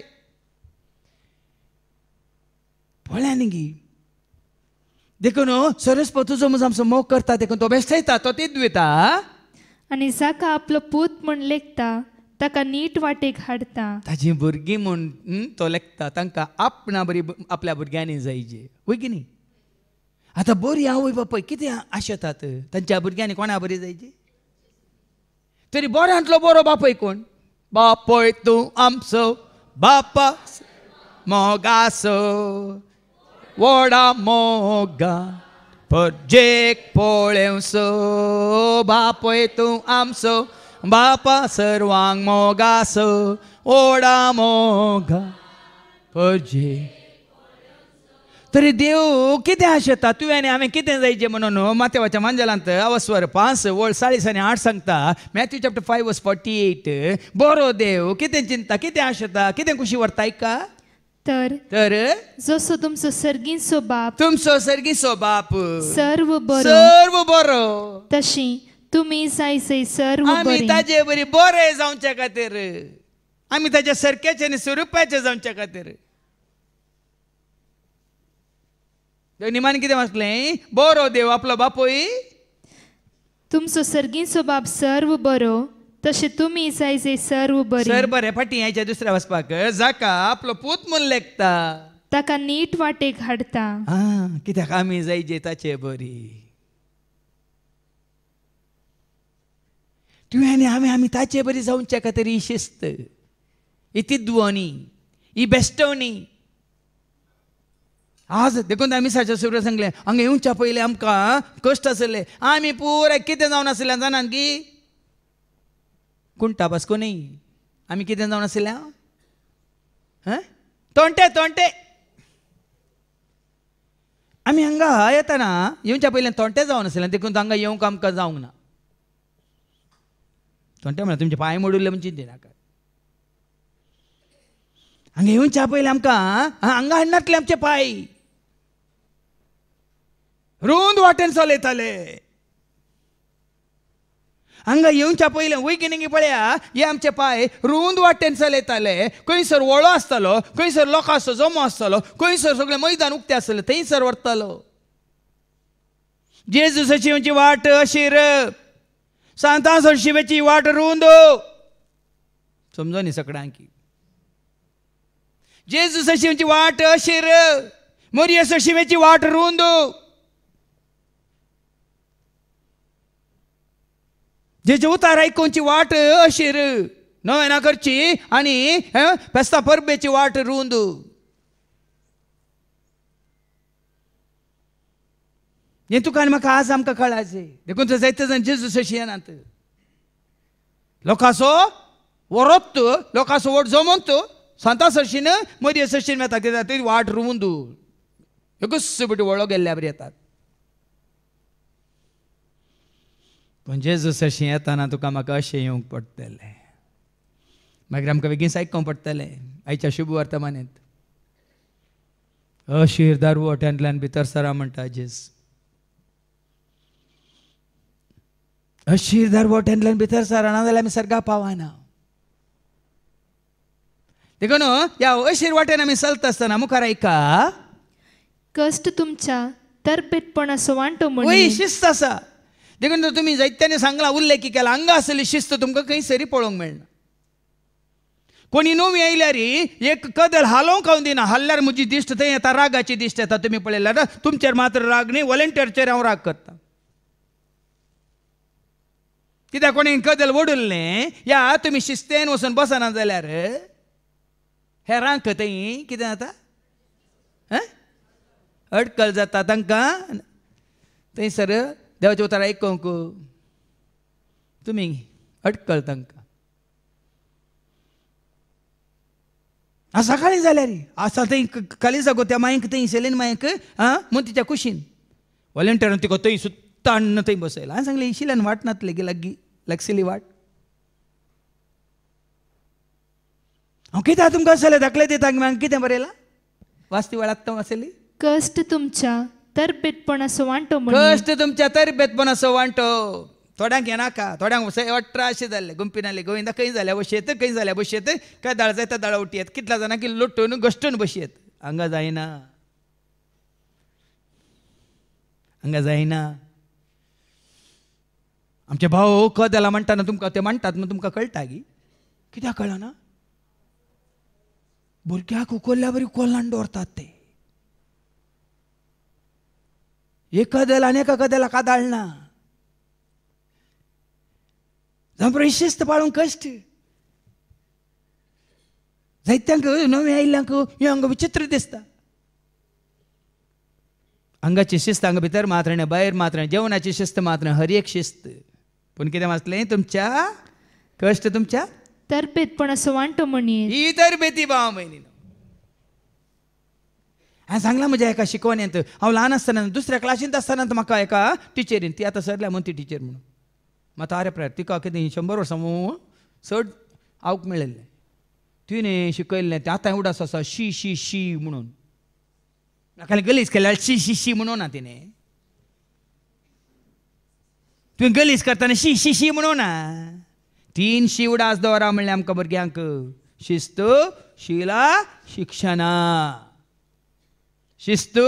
S2: पळया न्ही देखून सरस्वती तुजो म्हजो आमचो मोग करता देखून तो बेश्टयता तो तीच दिता.
S7: आनी जाका आपलो पूत म्हूण लेखता ताका नीट वाटेक हाडता.
S2: ताजी भुरगीं म्हूण तो लेखता तांकां आपणा बरी आपल्या भुरग्यांनी जायचे वय की न्ही. आतां बरी आवय बापूय कितें आशेतात तांच्या भुरग्यांनी कोणा बरी जायची. तरी बऱ्यांतलो बरो बापूय कोण. बापूय तूं आमचो बापा मोगासो वोडा मोगा परजेक पळेवसो बापूय तूं आमचो बापा सर्वांक मोगासो वोडा मोगा परजे. तरी देव कितें आशेता तुवें आनी हांवें कितें जायचें म्हणून माथेवाच्या मांजलांत अवस्वर 5 वळ 40 आनी 8 सांगता. मॅथ्यू चॅप्टर 5 वर्स 48 बरो देव कितें चिंता कितें आशेता कितें खुशी व्हरता ऐका.
S7: तर जसो तुमचो सर्गीचो बाप सर्व
S2: बरो
S7: तशी तुमी जायसय सर्व
S2: आमी ताजे बरी बरे जावचे खातीर आमी ताच्या सारक्याचे आनी स्वरुपाचे जावचे खातीर. निमान कितें वाचलें बरो देव आपलो बापूय
S7: तुमचो सर्गीचो बाप सर्व बरो तसे तुम्ही जायचे सर्व बरे.
S2: सर बरे फाटी यायच्या दुसऱ्या वचपाक जाका आपलो पूत म्हूण लेखता
S7: ताका नीट वाटे घाडता.
S2: कित्याक आमी जायचे ताचे बरी. तुवें आमी ताचे बरी जावचे खातीर ही शिस्त, ही तिद्वणी, ही बेस्टवणी. आज देखून आमी साच्या सुरू सांगले हांगा येवच्या पयलीं आमकां कश्ट आसले. आमी पुराय कितें जावन आसलें जाणात की कुंटा बसको न्ही. आमी कितें जावन आसलें तोंटे तोंटे. आमी हांगा येतना येवच्या पयलीं तोंटे जावन आसलें. देखून हांगा येवंक आमकां जावंक ना. तोंटे म्हळ्यार तुमचे पांय मोडूले म्हणजे चिंते नाका. हांगा येवच्या पयलीं आमकां हांगा हाडनातले आमचे पांय. रुंद वाटेन चलयताले. हांगा येवच्या पयलीं वैगिनिकी पळया हे आमचे पांय रुंद वाटेन चलयताले. खंयसर वळो आसतालो, खंयसर लोकांचो जमो आसतालो, खंयसर सगळें मैदान उक्तें आसतलें थंयसर व्हरतालो. जेजूसाची वाट अशीर, सांता शिवेची वाट रुंद. समजो न्ही सगळ्यांकी. जेजूसाची वाट अशीर, मोरयेसा शिवेची वाट रुंद. जेजे उतार आयकोवची वाट अशीर, नवेना करची आनी फेस्ता परबेची वाट रुंद. हें तुका आनी म्हाका आज आमकां कळाचें. देखून थंय जायते जाण जेजूसाची येनात. लोकांचो वरोत, लोकांचो वोट जमोंत सांता सरशीन मदीं सरशीन येता. कित्याक ती वाट रुंद एकूच बिटी वळो गेल्ल्या बरी येतात. पूण जेजूसाची येताना तुका म्हाका अशें येवंक पडटलें. मागीर आमकां बेगीन आयकूंक पडटलें आयच्या शुभ वर्तमानांत अशीर दारवट्यांतल्यान भितर सरा म्हणटा जेज. अशीर दारवट्यांतल्यान भितर सरा ना जाल्यार आमी सर्गा पावना. देखून ह्या अशीर वाटेन आमी चलता आसतना मुखार ऐका
S7: कष्ट तुमच्या तरबेतपणाचो वांटो
S2: वय
S7: म्हणून
S2: शिस्त आसा. देखून तुमी जायत्यांनी सांगला उल्लेख केला हांगा आसली शिस्त तुमकां खंयसरी पळोवंक मेळना. कोणी नवी आयल्यार एक कदल हालोवंक हांव दिना. हाल्ल्यार म्हजी दिश्ट थंय येता, रागाची दिश्ट येता. तुमी पळयल्यार तुमचेर मात्र राग न्ही, वॉलंटियरचेर हांव राग करता. कित्याक कोणी कदल ओडुल्लें या तुमी शिस्तेन वचून बसना जाल्यार हेरांक थंय कितें जाता अडकल जाता. तांकां थंयसर देवाचें उतर आयकोंक तुमी अडकल तांकां. सकाळीं जाल्यार आसा थंय खाली जागो त्या मायक थंय सेलेन मायक मोतीच्या कुशीन वॉलंटियरान तिका थंय सुत्ता हाडून थंय बसयला. हांवें सांगलें इशिल्यान वाट नातले की लागसिली वाट. हांव कित्याक तुमकां असले दाखले दिता हांवें कितें बरयलां वाचती वेळाक आसली.
S7: कष्ट तुमच्या तरबेतपणाचो वांटो म्हणून.
S2: कश्ट तुमच्या तरबेतपणाचो वांटो. थोड्यांक हे नाका, थोड्यांक 18 जाल्ले गुंपीन आले गोविंदा खंय जाल्या बशयत, खंय जाल्या बशयत, काय दाळ जाय त्या दाळा उटी येत. कितल्या जाणांक लुट्टून घश्टून बशयत. हांगा जायना, हांगा जायना. आमचे भाव कदला म्हणटाना तुमकां ते म्हणटात म्हूण तुमकां कळटा की कित्याक कळना. भुरग्याक उखल्ल्या बरी कोल्लान दवरतात ते. एक कदल आनी एका कदलाक आदाळना. जावं शिस्त पाळूंक कश्ट. जायत्यांक नवे आयिल्ल्यांक हें हांगा विचित्र दिसता. हांगाची शिस्त हांगा भितर मात्र आनी भायर मात्र. जेवणाची शिस्त मात्र हर एक शिस्त. पूण कितें वाचलें तुमच्या कश्ट तुमच्या
S7: तरबेतपणाचो वांटो म्हणून.
S2: ही तरबेती भाव म्हयनी. हांवें सांगलां म्हज्या एका शिकवण्यांत हांव ल्हान आसतना दुसऱ्या क्लासींत आसतना म्हाका एका टिचरीन ती आतां सरल्या म्हणून ती टिचर म्हणून मात आरे प्रायर तिका कितें 100 वर्सां चड आवक मेळिल्लें. तिणें शिकयल्लें तें आतां एवढास आसा शी शी शी म्हणून. म्हाका गलीज केल्यार शी शी शी म्हणूं ना तिणें. तुवें गलीज करतना शी शी शी म्हणूं ना. 3 शी उडास दवरा म्हणलें आमकां भुरग्यांक. शिस्त, शिला, शिक्षणा. शिस्त,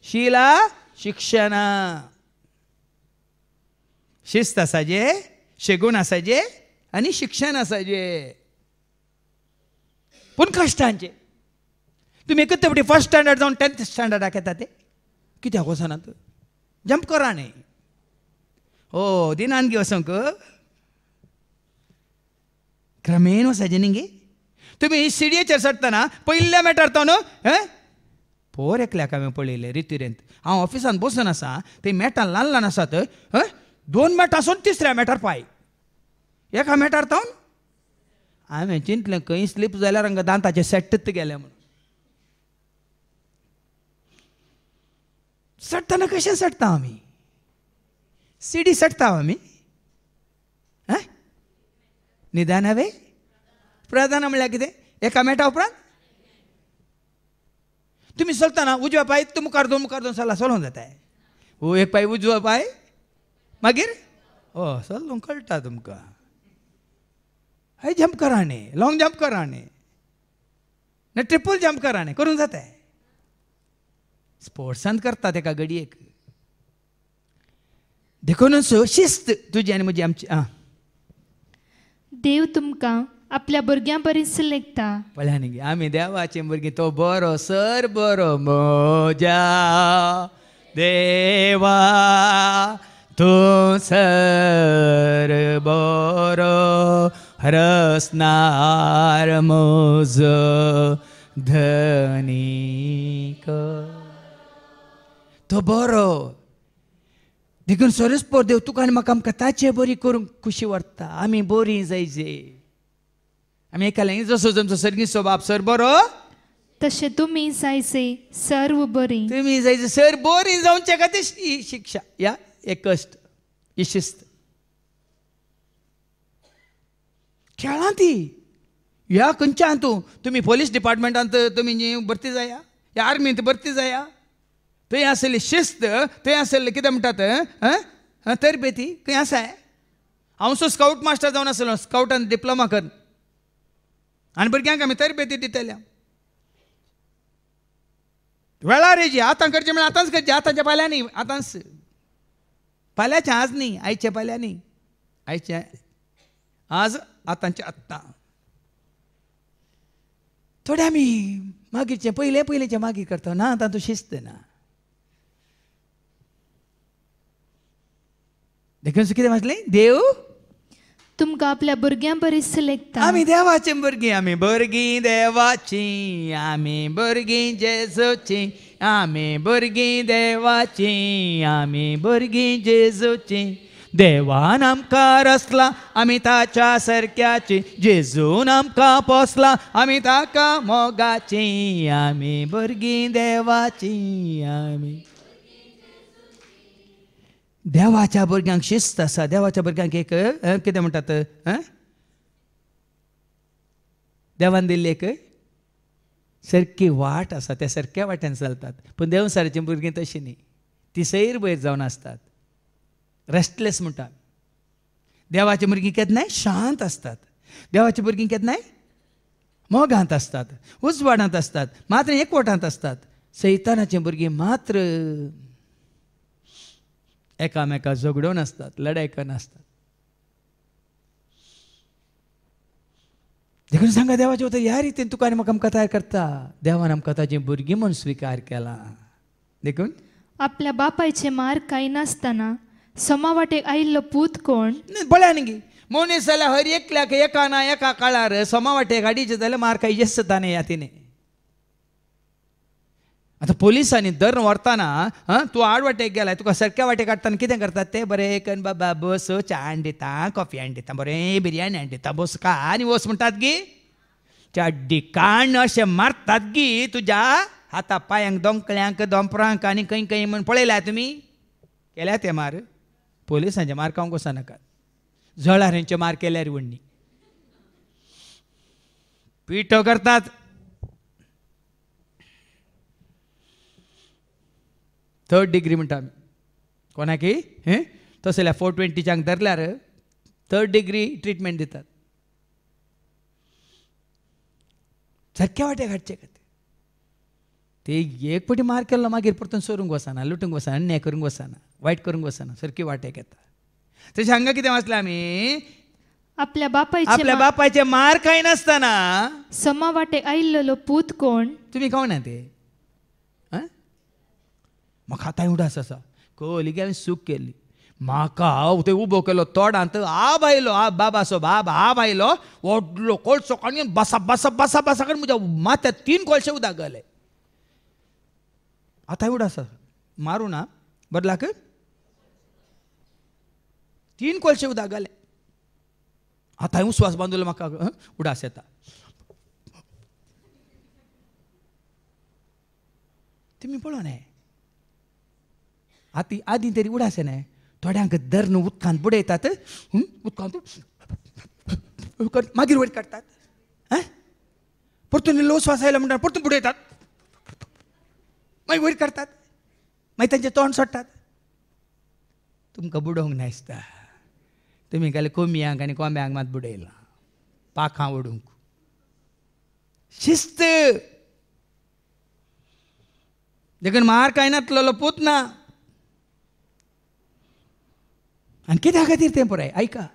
S2: शिला, शिक्षणा. शिस्त आसा जे, शेगून आसा जे आनी शिक्षण आसाचे पूण कश्टांचे. तुमी एकच फावटी फर्स्ट स्टँडर्ड जावन 10th स्टँडर्डाक येता ते कित्याक वचनात? जंप करा न्ही. हो दिनानगी वचोंक क्रमेन वचायचें न्ही गे. तुमी सिडयेचेर चडटना पयल्या मेटार तो न्हू पोर एकल्याक हांवें पळयलें रितीरेंत. हांव ऑफिसान बसून आसा, ते मेटान ल्हान ल्हान आसात, 2 मेटांसून 3ऱ्या मेटार पांय, एका मेटार तावन हांवें चिंतलें खंय स्लीप जाल्यार हांगा दांताचे सेट्टच गेले म्हणून. चडटना कशें चडटा आमी? सिडी चडटा आमी निदान हांवें प्रधान म्हणल्यार कितें एका मेटा उपरांत तुमी चलतना उजव्या पांय तूं मुखार दोन चलोवंक जाता. एक पांय उजवो पांय मागीर चलोवंक कळटा तुमकां. हय जंप करा न्ही, लॉंग जंप करा न्ही, ना ट्रिपल जंप करा न्ही, करूंक जाता. स्पोर्ट्सान करता तेका घडयेक. देखूनच शिस्त तुजी आनी म्हजी आमची.
S7: देव तुमकां आपल्या भुरग्यां बरीच लेखता.
S2: पळया न्ही आमी देवाचे भुरगीं. तो बरो सर बरो म्हज्या देवा, तूं सर बरो रसनार म्हजो धनीक. तो बरो देखून सरस्पोर देव तुका आनी म्हाका आमकां ताचे बरी करूंक खुशी व्हरता. आमी बरीं जायचे. आमी आयकलें जसो तुमचो सर्गीचो बाप सर बरो
S7: तशें तुमी जायचे सर्व बरीं.
S2: तुमी जायचे सर बरीं जावचे खातीर ही शिक्षा, या एक कश्ट, ही शिस्त. खेळां ती ह्या खंयच्या हातूं तुमी पुलीस डिपार्टमेंटांत तुमी भरती जाया, या आर्मींत भरती जाया, थंय आसली शिस्त, थंय आसले कितें म्हणटात तरबेती खंय आसा. हांव सो स्काउट मास्टर जावन आसलो, स्काउटान डिप्लोमा कर आनी भुरग्यांक आमी तरबेती दितल्या. वेळार हेजी आतां करचें म्हळ्यार आतांच करचें. आतांच्या फाल्यां न्ही, आतांच. फाल्यांचें आज न्ही, आयचे फाल्यां न्ही, आयचे आज, आतांचें आत्तां. थोडे आमी मागीरचें पयलेचें मागीर करता. ना तातूंत शिस्त ना. देखून कितें म्हटलें देव
S7: तुमकां आपल्या भुरग्यां बरीच लेखता.
S2: आमी देवाची भुरगीं, आमी भुरगीं देवाची, आमी भुरगीं जेजूची, आमी भुरगीं देवाची, आमी भुरगीं जेजूची. देवान आमकां रचला आमी ताच्या सारक्याची, जेजून आमकां पोसला आमी ताका मोगाची. आमी भुरगीं देवाची, आमी देवाच्या भुरग्यांक शिस्त आसा. देवाच्या भुरग्यांक एक कितें म्हणटात देवान दिल्ली एक सारकी वाट आसा, त्या सारक्या वाट्यान चलतात. पूण देवसाराची भुरगीं तशीं न्ही, ती सैर भयर जावन आसतात, रेस्टलेस म्हणटात. देवाची भुरगीं केन्नाय शांत आसतात. देवाची भुरगीं केन्नाय मोगांत आसतात, उजवाडांत असतात, मात्र एकवटांत असतात. सैतानाची भुरगीं मात्र एकामेका झगडून असतात, लढाई करून असतात. देखून सांगा देवाचे उतर ह्या रितीन तुका आनी म्हाका आमकां तयार करता. देवान आमकां ताची भुरगीं म्हणून स्विकार केला. देखून
S7: आपल्या बापायचे मार कांय नासतना समा वाटेक आयिल्लो पूत कोण?
S2: बळ्या न्ही मनीस जाल्यार हर एकल्याक एका ना एका काळार समा वाटेक हाडीचे जाल्यार मार कांय जाता न्ही. ह्या तिने आतां पुलिसांनी धरून व्हरतना तूं आड वाटेक गेलाय, तुका सारक्या वाटेक काडटाना कितें करतात ते बरें करून बाबा बस च्या हाड दिता, कॉफी हाड दिता, बरें बिरयानी हाड दिता, बस का आनी वस म्हणटात गी चाड्डी काण अशें मारतात गी तुज्या हाता पांयांक दोंकल्यांक दोंपरांक आनी खंय खंय म्हण पळयल्या तुमी केल्या ते मार. पुलिसांचे मार खावंक वचनाकात, जळारांचे मार केल्यार वण्णी पिठो करतात. थर्ड डिग्री म्हणटा आमी कोणाकी तसो जाल्यार 420च्यांक धरल्यार थर्ड डिग्री ट्रिटमेंट दितात. सारक्या वाटेक हाडचे खातीर ते एक फावटी मार केल्लो मागीर परतून सोरूंक वचना, लुटूंक वचना, अन्याय करूंक वचना, वायट करूंक वचना, सारकी वाटेक येता. तशें हांगा कितें वाचलें आमी
S7: आपल्या
S2: आपल्या बापाचे मार काय नसताना
S7: समा वाटे आयिल्लो पूत कोण?
S2: तुम्ही कोण आहे ते? म्हाका आतां उडास आसा कोली गे हांवें चूक केली म्हाका ते उबो केलो तोडांत आप आयलो आप बाबासो बाब आप आयलो व्हडलो कोळसो काडून बसा बसा बसा बसा करून म्हज्या माथ्यात 3 कोळशे उदक घाले. आतां उडास आसा मारू ना बदलाक 3 कोळशे उदक घाले. आतां उस्वास बांदलो म्हाका उडास येता. तुम्ही पळोवन आदीं तरी उडास न्हय थोड्यांक धरून उदकांत बुडयतात उदकांत मागीर वयर काडटात परतून लो स्वास आयलो म्हणटा परतून बुडयतात मागीर वयर काडटात मागीर तांचें तोंड सोडटात. तुमकां बुडोवंक नासता तुमी गेले कोंबयांक आनी कोंब्यांक मात बुडयलां पाखां ओडूंक. शिस्त देखून मार काय नातलो पूत ना. आनी कित्या खातीर तें पळय आयका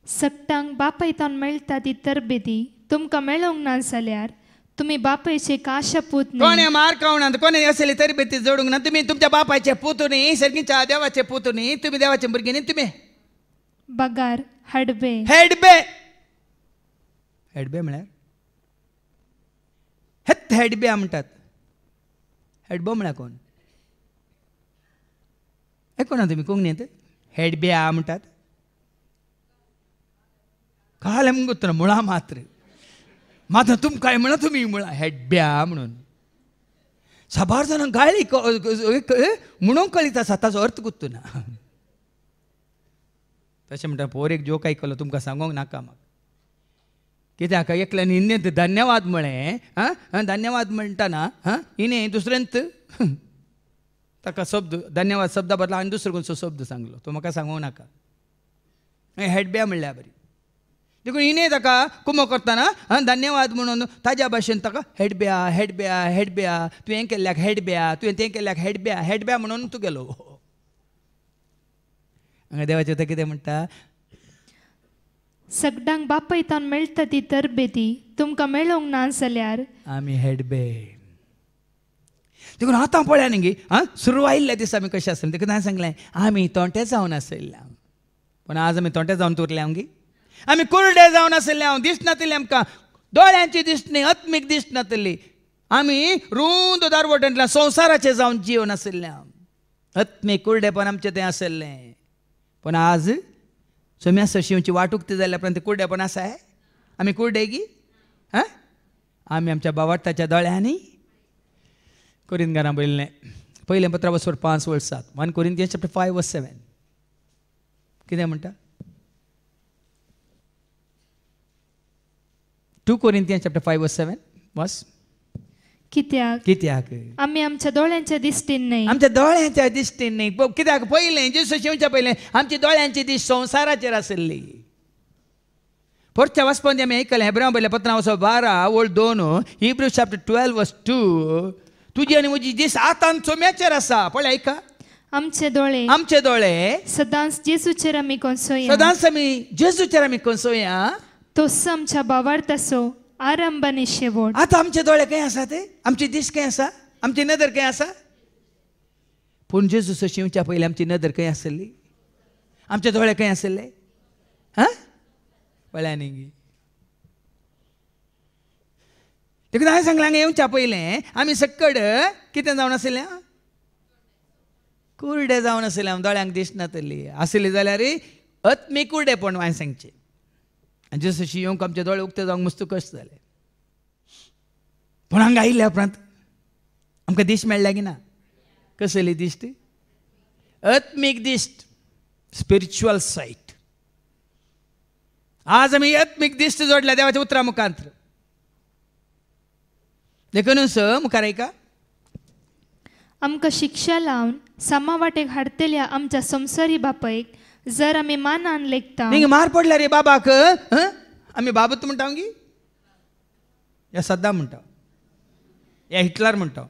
S7: सट्टांक बापायतान मेळटा ती तरबेती तुमकां मेळोंक ना जाल्यार तुमी बापायचे काशा पूत न्ही.
S2: कोणे मार खावना कोणे असले तरबेती जोडूंक ना. तुमी तुमच्या बापायचे पूत न्ही सर्गीच्या देवाचे पूत न्ही तुमी देवाचे भुरगे न्ही. तुमी
S7: बगार हडबे
S2: हेडबे म्हळ्यार हेत हेडबे म्हणटात. हेडबो म्हळ्यार कोण आयकोना तुमी कोंकणींत हेडबे म्हणटात. काल आमकां गोत्तना मुळा मात्र मात्र तुमकां म्हणा तुमी मुळा हेडब्या म्हणून साबार जाणांक गाळी म्हणून कळीत आसा ताचो अर्थ गुत्तुना. तशें म्हणटा पोर एक जोक आयकलो तुमकां सांगूंक नाका म्हाका कित्याक एकल्यान हिंदींत धन्यवाद म्हळें धन्यवाद म्हणटाना हिणें दुसऱ्यांत ताका शब्द धन्यवाद शब्दा बदला आनी दुसरो खंयचो शब्द सांगलो तो म्हाका सांगूंक नाका. हेडब्या म्हणल्यार बरी देखून हिणें ताका कुमो करतना धन्यवाद म्हणून ताज्या भाशेन ताका हेडब्या हेडब्या हेडब्या तुवें केल्ल्याक हेडब्या तुवें तें केल्ल्याक हेडब्या हेडब्या म्हणून तूं गेलो. हांगा देवाचें तें कितें म्हणटा
S7: सगळ्यांक बापायतान मेळटा ती तरबेती तुमकां मेळोंक ना जाल्यार
S2: आमी हेडबे. देखून आतां पळया न्ही सुरू आयिल्ल्या दिसा आमी कशें आसलें देखून हांवें सांगलें आमी तोंटे जावन आसल्या पूण आज आमी तोंटे जावन उरल्या गी. आमी कुरडे जावन आसले दिसनातली आमकां दोळ्यांची दिसणी आत्मीक दिसनातली. आमी रुंद दारवटांतल्या संवसाराचे जावन जिवन आसल्या आत्मीक कुरडेपण आमचें तें आसलें. पूण आज सोम्या सशिवची वाट उक्ती जाल्या उपरांत कुरडेपण आसा आमी कुरडे गी आमी आमच्या बावार्थाच्या दोळ्यांनी कोरिंथांकारां बरयल्लें पयलें पत्र 5:7 1 Corinthians chapter 5:7 कितें म्हणटा 2 Corinthians chapter 5:7 बस कित्याक
S7: आमी आमच्या दोळ्यांच्या दिश्टीन न्ही
S2: आमच्या दोळ्यांच्या दिश्टीन न्ही. कित्याक पयलें जेजू शिवच्या पयलें आमची दोळ्यांची दिश्ट संवसाराचेर आसली. परच्या वाचपान आमी आयकलें हेब्रांव बरयलें पत्रां 12:2 Hebrews chapter 12:2 तुजी आनी म्हजी दिस आतां सोम्याचेर आसा. पळय आयका
S7: आमचे दोळे सदांच जेजूचेर आमी कोंसोया तोच आमच्या भावार्थाचो आरंभ आनी शेवट.
S2: आतां आमचे दोळे खंय आसा ते आमची दिस खंय आसा आमची नदर खंय आसा. पूण जेजू शिवच्या पयलीं आमची नदर खंय आसली आमचे दोळे खंय आसले पळया न्ही. देखून हांवें सांगलां हांगा येवच्या पयलें आमी सक्कड कितें जावन आसलें कुरडे जावन आसलें दोळ्यांक दिसनातली आसली जाल्यार आत्मी कुरडेपण हांवें सांगचें. आनी जशी येवंक आमचे दोळे उक्ते जावंक मस्त कश्ट जाले. पूण हांगा आयिल्ल्या उपरांत आमकां दिश्ट मेळ्ळ्या की ना. कसली दिश्ट आत्मीक दिश्ट स्पिरिच्युअल सायट. आज आमी आत्मीक दिश्ट जोडल्या देवाच्या उतरा मुखांतर. देखूनच मुखार आयका
S7: आमकां शिक्षा लावन समा वाटेक हाडटल्या आमच्या संवसारी बापायक जर आमी मानान लेखता
S2: मार पडल्या रे बाबाक आमी बाबत म्हणटा गी या सद्दाम म्हणटा या हिटलर म्हणटा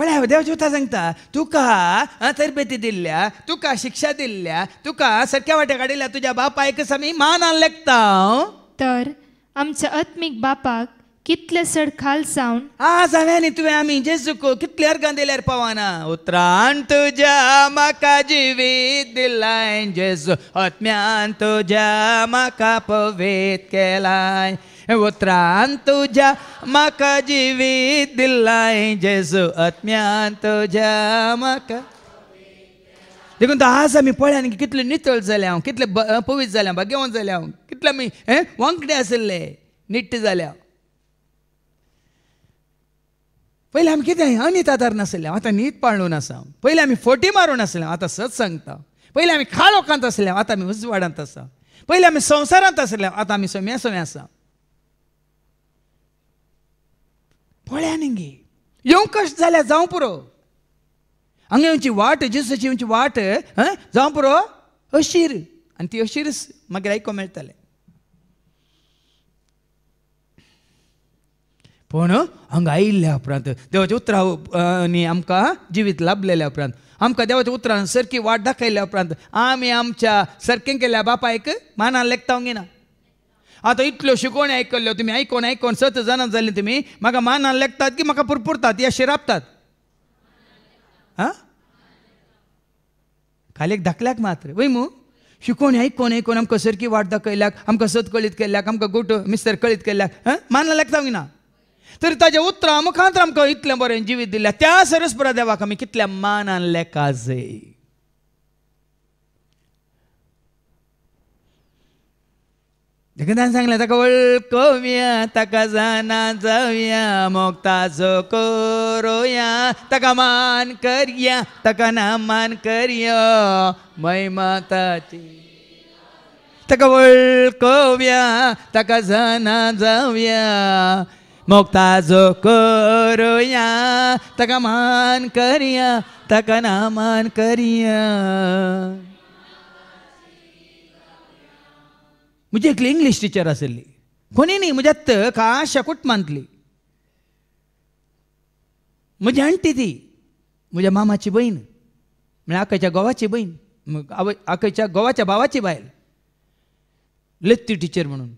S2: पळय देवाची उतर सांगता तुका तरबेती दिल्ल्या, तुका शिक्षा दिल्ल्या, तुका सारक्या वाट्या काडिल्ल्या तुज्या बापायक आमी मानान लेखता.
S7: तर आमच्या आत्मीक बापाक कितले चड खाल सावन
S2: जाल्यार तुवें आमी जेजूक कितले अर्गां दिल्यार पावना. उतरान तुज्या म्हाका जिवीत दिलाय जेजू, आत्म्यान तुज्या म्हाका पवित्र केलाय. उतरान तुज्या म्हाका जिवीत दिलाय जेजू, आत्म्यान तुज्या म्हाका. देखून आज आमी पळया कितले नितळ जाले हांव, कितले पवित्र जाले, भाग्यवान जाले हांव, कितले आमी वांकडे आसले, निट्ट जाल्या. पयलीं आमी कितें अनित आदार नासले, आतां नीत पाळून आसा. पयलीं आमी फोटी मारून आसले, आतां सत सांगता. पयलीं आमी खालोकांत आसले, आतां आमी उजवाडांत आसा. पयलीं आमी संवसारांत आसले, आतां आमी सोम्या सोम्या आसा. पळया न्ही येवंक कश्ट जाल्या जावं पुरो. हांगा येवची वाट जेजूची येवची वाट जावं पुरो अशीर, आनी ती अशीरच मागीर आयको मेळटलें. पूण हांगा आयिल्ल्या उपरांत देवाच्या उतरांनी आमकां जिवीत लाभलेल्या उपरांत, आमकां देवाच्या उतरान सारकी वाट दाखयल्या उपरांत आमी आमच्या सारकें केल्ल्या बापायक मानान लेखता ना. आतां इतल्यो शिकोवणी आयकल्ल्यो तुमी, आयकोन आयकोन 7 जाणां जाल्ली तुमी, म्हाका मानान लेखतात की म्हाका पुरपुरतात या शिरापतात? खाली एक धाकल्याक मात्र वय मू शिकोवणी आयकोन आयकोन आमकां सारकी वाट दाखयल्याक, आमकां सत कळीत केल्ल्याक, आमकां गोट मिस्तर कळीत केल्ल्याक मानान लेखता ना. तरी ताच्या उतरां मुखांतर आमकां इतलें बरें जिवीत दिल्या, त्या सरस्परा देवाक आमी कितल्या मानान लेखा जाय. देखून सांगलें ताका वळखुया, ताका जाणा जावया, मोग ताजो करुया, ताका मान करया, ताका नामान करया, महिमा ताची. ताका वळखुया, ताका जाणा जावया, मोग ताजो करुया, ताका मान करया, ताका नामान करया. म्हजी एकली इंग्लीश टिचर आसली, कोणी न्ही, म्हज्यात खाशा कुटुंबांतली. म्हजी आंटी ती म्हज्या मामाची बहीण, म्हणजे आखयच्या गोवाची बहीण, आखयच्या गोवाच्या भावाची बायल, लेत्ती टिचर म्हणून.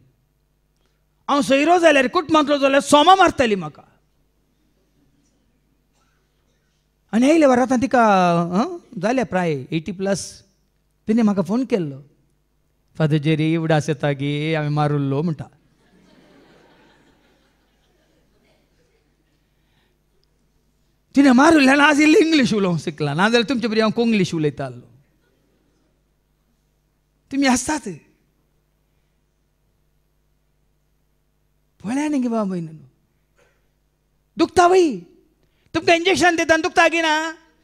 S2: हांव सोयरो जाल्यार कुटुंबांतलो जाल्यार सोमा मारताली म्हाका. आनी आयले वर आतां तिका जाल्या प्राय 80+. तिणें म्हाका फोन केल्लो, फादर जेरी उडास येता गे, आमी मारुल्लो म्हणटा. तिणें मारुल्ल्यान आज इल्ली इंग्लीश उलोवंक शिकला, नाजाल्यार तुमचे बरी हांव कोंग्लीश उलयतालो. तुमी आसतात पळया न्ही गे बाबा, दुखता वय, तुमकां इंजेक्शन दिता दुखता गे ना,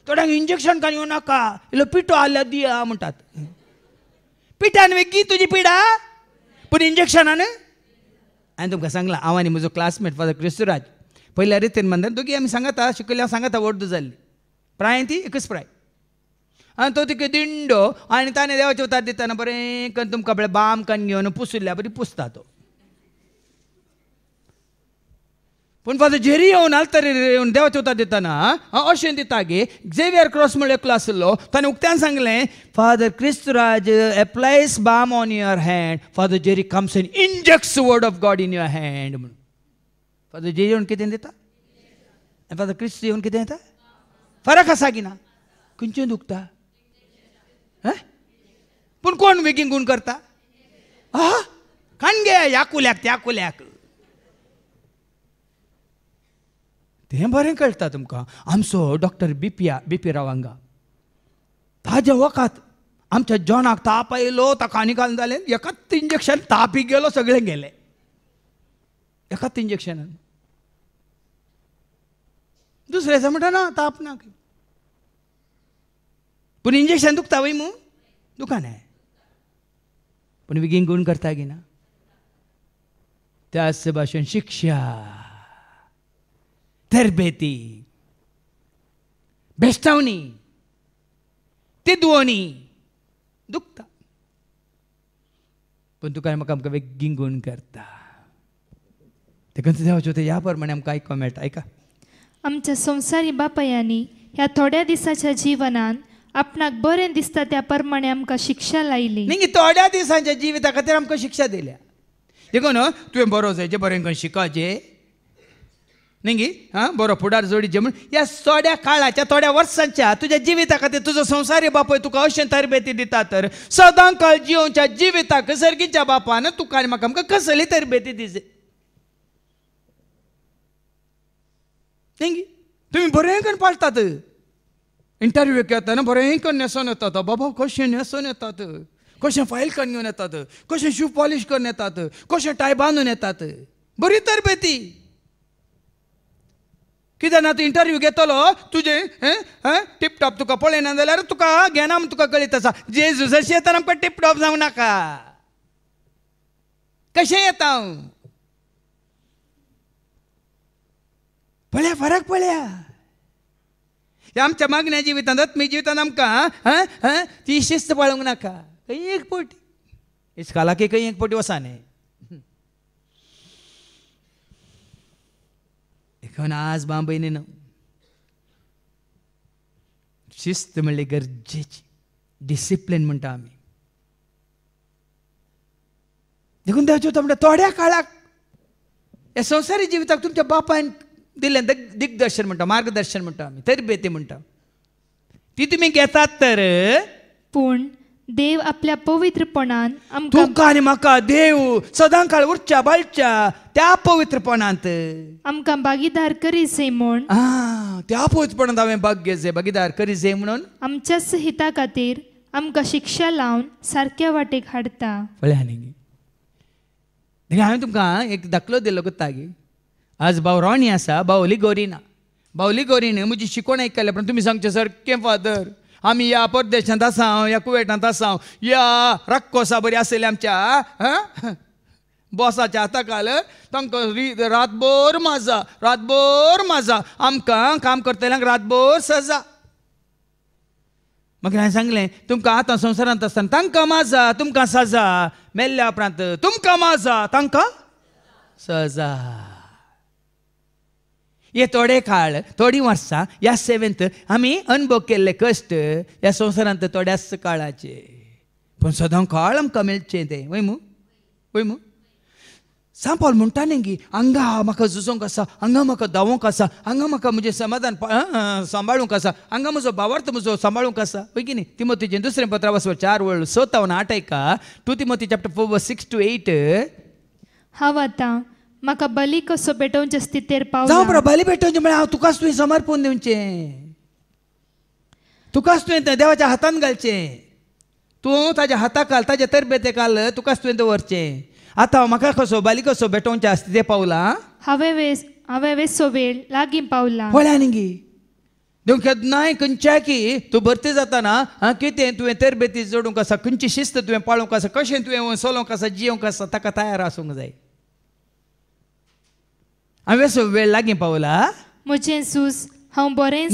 S2: थोड्यांक इंजेक्शन कांय येवं नाका, इल्लो पिठो आल्या दिया म्हणटात. पिठान वेगळी तुजी पिडा, पूण इंजेक्शनान. हांवें तुमकां सांगलां, हांव आनी म्हजो क्लासमेट फादर क्रिस्तूराज पयल्या रितीन मंदर दोगी आमी सांगाता शिकयली, हांव सांगाता वर्द जाल्ली, प्राय ती एकच प्राय. आनी तो तिका दिंडो आनी ताणें देवाचे उतार दितना बरें करून तुमकां आपल्या बाम करून घेवन पुसुल्ल्या बरी पुसता तो. पूण फादर जेरी येवन आलतारी येवन देवाचे उतार दितना अशें दिता गे, झेवियर क्रॉस म्हणून एकलो आसलो, ताणें उक्त्यान सांगलें, Father Kristuraj applies balm on your hand, Father Jerry comes and injects word of God in your hand म्हणून. फादर जेरी येवन कितें दिता, फादर क्रिस्त येवन कितें दिता, फरक आसा की ना? खंयचें दुखता पूण कोण बेगीन गुण करता? खाण गे ह्या कुल्याक त्या कुल्याक. तें बरें कळटा तुमकां. आमचो डॉक्टर बीपी राव हांगा, ताज्या वखात आमच्या जॉनाक ताप आयलो, ताका आनी काल जालें, एकाच इंजेक्शन तापी गेलो, सगळें गेलें एकाच इंजेक्शनान. दुसऱ्याचो म्हणटा ना ताप ना, पूण इंजेक्शन दुखता वय मू, दुखाना, पूण बेगीन गुण करता गे ना. त्याच भाशेन शिक्षा, तरबेती, बेश्टावणी, तिदवणी दुखता, पूण तुका म्हाका आमकां बेगीन गुण करता. देखून देवाचे ह्या प्रमाणे आमकां आयको मेळटा. ऐका,
S7: आमच्या संवसारी बापायांनी ह्या थोड्या दिसाच्या जिवनान आपणाक बरें दिसता त्या प्रमाणे आमकां शिक्षा लायली.
S2: निंगी थोड्या दिसांच्या जिविता खातीर आमकां शिक्षा दिल्या. देखून तुवें बरो जायचें बरें करून शिकचें निंगी बरो फुडार जोडीचें म्हण ह्या थोड्या काळाच्या थोड्या वर्सांच्या तुज्या जिविता खातीर तुजो संवसारी बापूय तुका अशें तरबेती दिता तर सदां काळ जिवोवच्या जिविताक सर्गीच्या बापान तुका आनी म्हाका आमकां कसली तरबेती दिजे. निंगी तुमी बरें करून पाळटात. इंटरव्यू घेतना बरें करून न्हेसोन येतात. बाबा कशें न्हेसोन येतात, कशें फायल करून घेवन येतात, कशें शू पॉलिश करून येतात, कशें टाय बांदून येतात. बरी तरबेती. कित्याक ना तूं इंटरव्यू घेतलो तुजें टिपटॉप तुका पळयना जाल्यार तुका घेना म्हूण तुका कळीत आसा. जेजूस अशें येतना आमकां टिपटॉप जावं नाका. कशें येता हांव पळया फरक पळया. आमच्या मागण्या जिवितांत आत्मीक जिवितांत आमकां ती शिस्त पाळूंक नाका. खंय एक पटी इस्कालाक खंय एक पटी वसाने. देखून आज बां भयणीनो शिस्त म्हणली गरजेची. डिसिप्लीन म्हणटा आमी. देखून देवचो म्हणटा थोड्या काळाक ह्या संवसारी जिविताक तुमच्या बापायन दिल्लें दिग्दर्शन म्हणटा, मार्गदर्शन म्हणटा आमी, तरबेती म्हणटा ती तुमी घेतात तर.
S7: पूण देव आपल्या पवित्रपणान आमकां
S2: तुका आनी म्हाका देव सदां काळ उरच्या बाळच्या त्या पवित्रपणांत
S7: आमकां भागीदार करीसे म्हूण
S2: त्या पवित्रपणांत हांवें भाग घेवचें, भागीदार करीचे म्हणून
S7: आमच्याच हिता खातीर आमकां शिक्षा लावन सारक्या वाटेक हाडटा.
S2: पळया न्ही हांवें तुमकां एक दाखलो दिल्लो गे. आज भाऊ रॉनी आसा, बावली गोरीना. बावली गोरीन म्हजी शिकवण आयकल्या पण तुमी सांगचे सारकें फादर आमी या परदेशांत आसा, या कुवेटांत आसा, या राक्कोसा बरी आसली आमच्या बॉसाच्या हाताखाल तांकां रातभर माजा आमकां काम करतल्यांक रातभर सजा. म्हाका हांवें सांगलें तुमकां आतां संवसारांत आसतना तांकां माजा तुमकां सजा, मेल्ल्या उपरांत तुमकां माजा तांकां सजा. हे थोडे काळ थोडी वर्सां ह्या सेवेंत आमी अनुभव केल्ले कश्ट ह्या संवसारांत थोड्याच काळाचे. पूण सदां काळ आमकां मेळचें तें वय मू सान पावल म्हणटा न्ही हांगा म्हाका झुजोवंक आसा, हांगा म्हाका धांवोंक आसा, हांगा म्हाका म्हजें समाधान सांबाळूंक आसा, हांगा म्हजो भावार्थ म्हजो सांबाळूंक आसा. वय की न्ही. तिमोथीचें दुसरें पत्र 4:7-8 ऐका. 2 Timothy 4:6-8.
S7: हांव आतां म्हाका बली कसो पेटोवच्या स्थितीर पावला.
S2: जावं बरो बली पेटोवचें म्हळ्यार हांव तुकाच तुवें समर्पण दिवचें, तुकाच तुवें देवाच्या हातान घालचें, तूं ताज्या हाताक घाल, ताज्या तरबेते घाल, तुकाच तुवें दवरचें. आतां म्हाका कसो बाली कसो पेटोवच्या स्थितीर पावला.
S7: हांवें वेसो वेळ लागीं पावला.
S2: पळया न्ही देव केन्नाय खंयच्या की तूं भरती जाताना कितें तुवें तरबेती जोडूंक आसा, खंयची शिस्त तुवें पाळूंक आसा, कशें तुवें चलोवंक आसा, जियोंक आसा, ताका तयार आसूंक जाय. हांवें वेळ लागीं पावला.
S7: म्हजें झूज हांव बरें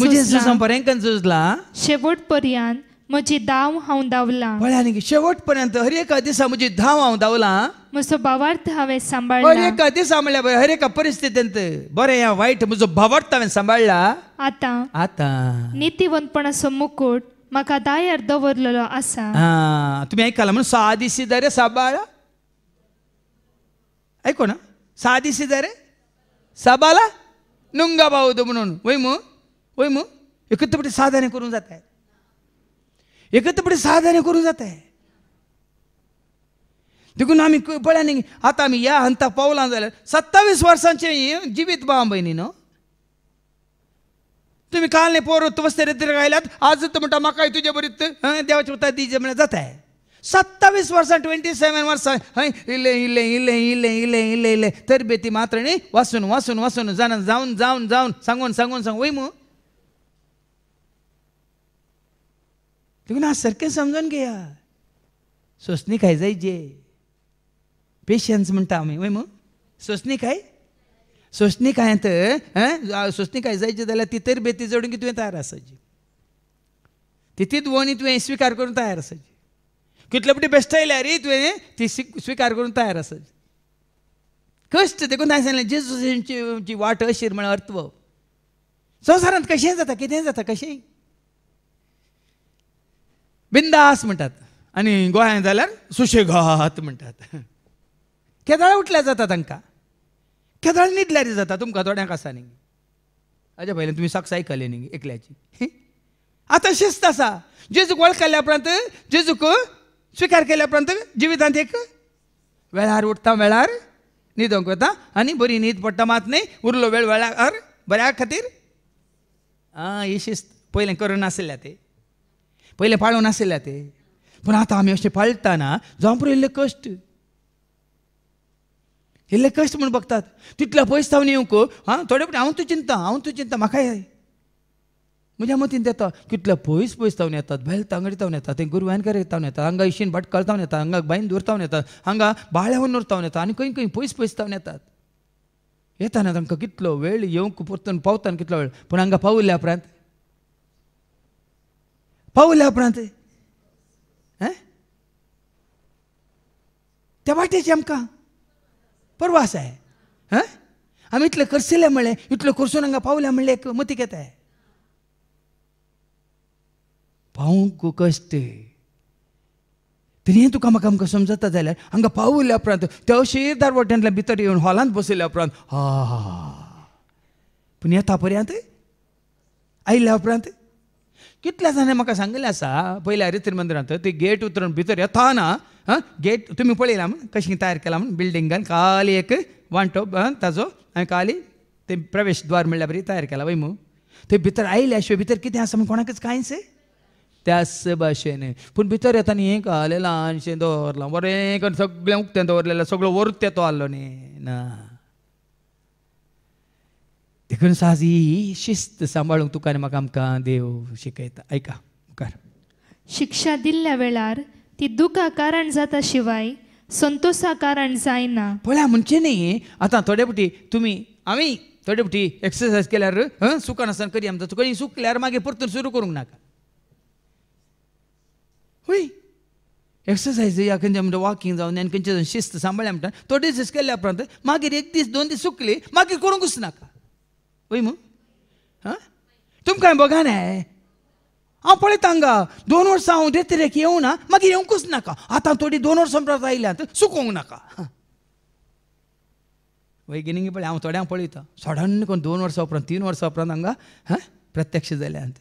S2: बरें करून झुजला.
S7: शेवट पर्यंत म्हजी धांव हांव धांवला.
S2: पळया न्ही शेवट पर्यंत हर एका दिसा म्हजी धांव हांव धांवला.
S7: म्हजो भावार्थ हांवें सांबाळला.
S2: हर एका दिसा म्हणल्यार हर एका परिस्थितींत बरें या वायट म्हजो भावार्थ हांवें सांबाळला. आतां
S7: नितीवंतपणाचो मुकुट म्हाका दायार दवरलेलो आसा.
S2: तुमी आयकलां म्हणून 6 दीस रे सांबाळा. आयको ना 6 दीस रे साबाला नुंगा बावदो म्हणून. वय मू एकत्र साधने करूंक जाताय, एकत्र साधने करूंक जाताय. देखून आमी पळया न्ही आतां आमी ह्या हंताक पावलां जाल्यार 27 वर्सांचें जिवीत भाव भयणी न्हू. तुमी काल पोर वस्ते रितीर गायल्यात, आज म्हणटा म्हाकाय तुजे बरीत देवाचे उतर दिजे म्हळ्यार जाताय. 27 वर्सां 27 वर्सां इल्ले इल्ले इल्ले इल्ले इल्ले इल्ले इल्ले तरबेती मात्र न्ही वाचून वाचून वाचून जावन जावन जावन जावन सांगून सांगून सांग वय मू. देखून आज सारकें समजून घेया. सोंसणी खाय जायचे, पेशन्स म्हणटा आमी वय मू. सोंसणी खाय सोंसणी खाय जायचे जाल्यार ती तरबेती जोडून तुवें तयार आसाची, तितूंत वणी तुवें स्विकार करून तयार आसाची. कितले पटी बेश्ट आयल्यार तुवें ती स्विकार करून तयार आसाची. कश्ट देखून हांवें सांगलें जेजूची वाट अशीर म्हळ्यार अर्थव. संवसारांत कशेंय जाता, कितेंय जाता, कशेंय बिंदास म्हणटात आनी गोंयांत जाल्यार सुशेगाद म्हणटात. केदाळ उठल्यार जाता तांकां, केदाळ न्हिदल्यार जाता तुमकां थोड्यांक आसा न्ही. हाज्या पयलीं तुमी सक्स आयकले न्ही एकल्याची. आतां शिस्त आसा. जेजूक वळखल्या उपरांत, जेजूक स्विकार केल्या उपरांत जिवितांत एक वेळार उठता, वेळार न्हिदोंक वता आनी बरी न्हीद पडटा. मात न्ही उरलो वेळ वेळार बऱ्या खातीर. ही शिस्त पयलें करून नाशिल्ल्या ते, पयलें पाळूं नाशिल्ल्या ते. पूण आतां आमी अशें पाळटाना जावं पुरो इल्ले कश्ट, इल्ले कश्ट म्हूण बघतात. तितल्या पयस जावन येवंक थोडे फावटी हांव तूं चिंता म्हाकाय म्हज्या मतीन येता. कितल्या पयस पयस जावन येतात, बेलतांगडी जावन येतात, ते गुरवानकर जावन येतात, हांगा इशीन भटकाळ जावन येतात, हांगा बांयंदूर जावन येतात, हांगा बाळ्यावन्नूर जावन येतात आनी खंय खंय पयस पयस जावन येतात. येताना तांकां कितलो वेळ येवंक परतून पावताना कितलो वेळ. पूण हांगा पावल्या उपरांत त्या वाटेची आमकां परवास आहे. आमी इतलें करसिल्लें म्हणलें, इतलें करसून हांगा पावल्या म्हणलें एक मतीक येता. पावूंक कश्ट तरी तुका म्हाका आमकां समजता जाल्यार हांगा पावल्या उपरांत त्या अशीर दारवट्यांतल्यान भितर येवन हॉलांत बसयल्या उपरांत पूण येता पर्यंत आयिल्ल्या उपरांत कितल्या जाणांनी म्हाका सांगिल्लें आसा. पयल्या रितीर मंदिरांत ते गेट उतरून भितर येताना गेट तुमी पळयला म्हण कशें तयार केला म्हण बिल्डिंगान खाली एक वांटो ताजो आनी खाली ते प्रवेश द्वार म्हणल्यार बरी तयार केला वय. थंय भितर आयल्या शिवाय भितर कितें आसा म्हण कोणाकच कांयच त्याच भाशेन. पूण भितर येताना हें घालें ल्हानशें दवरलां, बरें करून सगळें उक्तें दवरलेलें, सगळो वरूच तेतो आहलो न्ही ना. देखून साज ही शिस्त सांबाळूंक तुका आनी म्हाका आमकां देव शिकयता. ऐका मुखार.
S7: शिक्षा दिल्ल्या वेळार ती दुखा कारण जाता शिवाय संतोषा कारण जायना.
S2: पळया म्हणचे न्ही आतां थोडे फावटी तुमी आमी थोडे फावटी एक्सरसायज केल्यार सुखान आसतना करी आमकां तुका सुकल्यार मागीर परतून सुरू करूंक नाका. हुय एक्सरसायज या खंयचे म्हणजे वॉकिंग जावन आनी खंयचे शिस्त सांबाळ्या म्हणटा थोडे दीस केल्या उपरांत मागीर एक दीस दोन दीस सुकली मागीर करूंकच नाका. वय मू तुमकां बघा न्हय हांव पळयता हांगा 2 वर्सां हांव रेतीरेक येवना मागीर येवंकूच नाका. आतां थोडी 2 वर्सां परत आयल्यात सुकोवंक नाका. वैगिनिकी पळय हांव थोड्यांक पळयता सडन करून 2 वर्सां उपरांत 3 वर्सां उपरांत हांगा प्रत्यक्ष जाल्यात.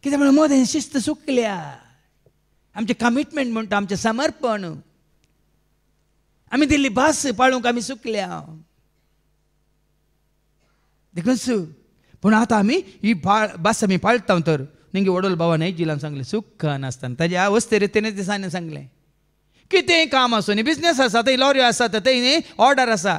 S2: कित्याक म्हळ्यार मोदें शिस्त सुकल्या. आमचें कमिटमेंट म्हणटा आमचें समर्पण आमी दिल्ली भास पाळूंक आमी सुकल्या. देखून पूण आतां आमी ही भास आमी पाळटा तर नेंगे वडोल भावान जिलान सांगलें सुखान आसतना ताज्या अवस्थे रितीन दिसांनी सांगलें कितेंय काम आसूं न्ही बिजनेस आसा थंय लॉरी आसा थंय ऑर्डर आसा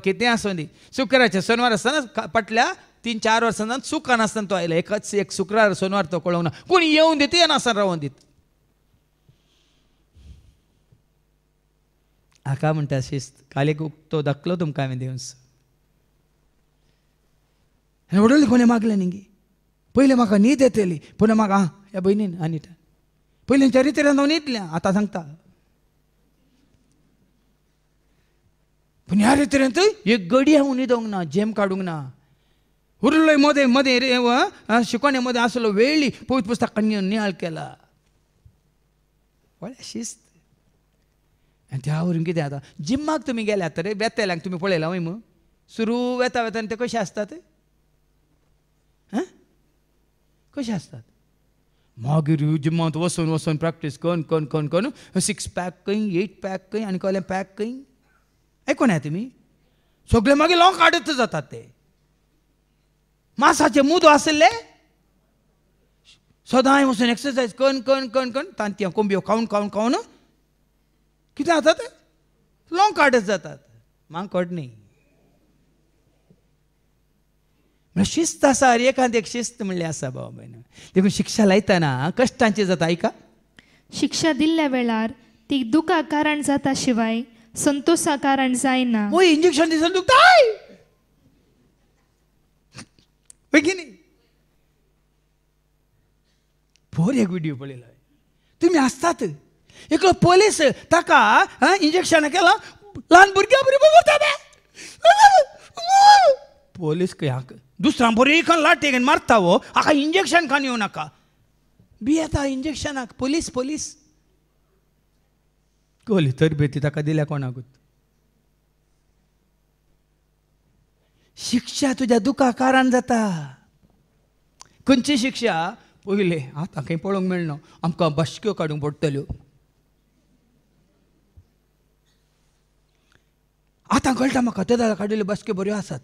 S2: कितेंय आसूं न्ही शुक्रारचे शेनवार आसतना फाटल्या 3-4 वर्सां सुखान आसतना तो आयलो. एकच एक शुक्रार शेनवार तो कळोवंक ना. कोण येवन दित येनासतना रावून दित. हाका म्हणटा शिस्त. काल एक तो दाखलो तुमकां हांवें दिवंस आनी वडोले कोणें मागलें न्ही. पयलें म्हाका न्हीद येतली पूण म्हाका ह्या भयणीन आनी पयलींच्या रितीन हांव न्हिदलें आतां सांगता. पूण ह्या रितीन एक घडी हांव न्हिदोंक ना जेम काडूंक ना. उरलोय मदें मदें शिकोणे मदें आसलो वेळी पवित्र पुस्तकांनी नियाळ केला. व्हडलें शिस्त. आनी त्या वरून कितें जाता जिम्माक तुमी गेल्यात तर बेतेल्यांक तुमी पळयलां वय मू सुरू वेता वेतान ते कशे आसतात कशे आसतात. मागीर जिम्मांत वचून वचून प्रॅक्टीस करून 6 पॅक खंय 8 पॅक खंय आनी कसलें पॅक खंय आयकून येता तुमी सगळे मागीर लॉंग काडत जातात. ते मांसाचे मुदो आसले सदांय वचून एक्सरसायज करून तांतयां कोंबयो खावन कितें जातात लॉंग काडत जातात. मांकड न्ही. शिस्त आसा एकांत एक शिस्त म्हणले आसा भाव भयण. देखून शिक्षा लायतना कश्टांची जाता. ऐका
S7: शिक्षा दिल्ल्या वेळार ती दुखा कारण जाता शिवाय संतोषा कारण जायना.
S2: वय इंजेक्शन दिसन दुखताय बेगिनी. पोर एक व्हिडिओ पळयलो तुमी आसतात एकलो पोलीस ताका इंजेक्शन केला ल्हान भुरग्या बरोबर पोलीस दुसरा बरी खन लाटी घेवन मारता वो हाका इंजेक्शन खान येवं नाका बी येता इंजेक्शनाक पोलीस पोलीस कोली तरबेती ताका दिल्या कोणाकूच शिक्षा तुज्या दुखा कारण जाता खंयची शिक्षा पयले आतां खंय पळोवंक मेळना आमकां बसक्यो काडूंक पडटल्यो आतां कळटा म्हाका ते दादा काडिल्ल्यो बसक्यो बऱ्यो आसात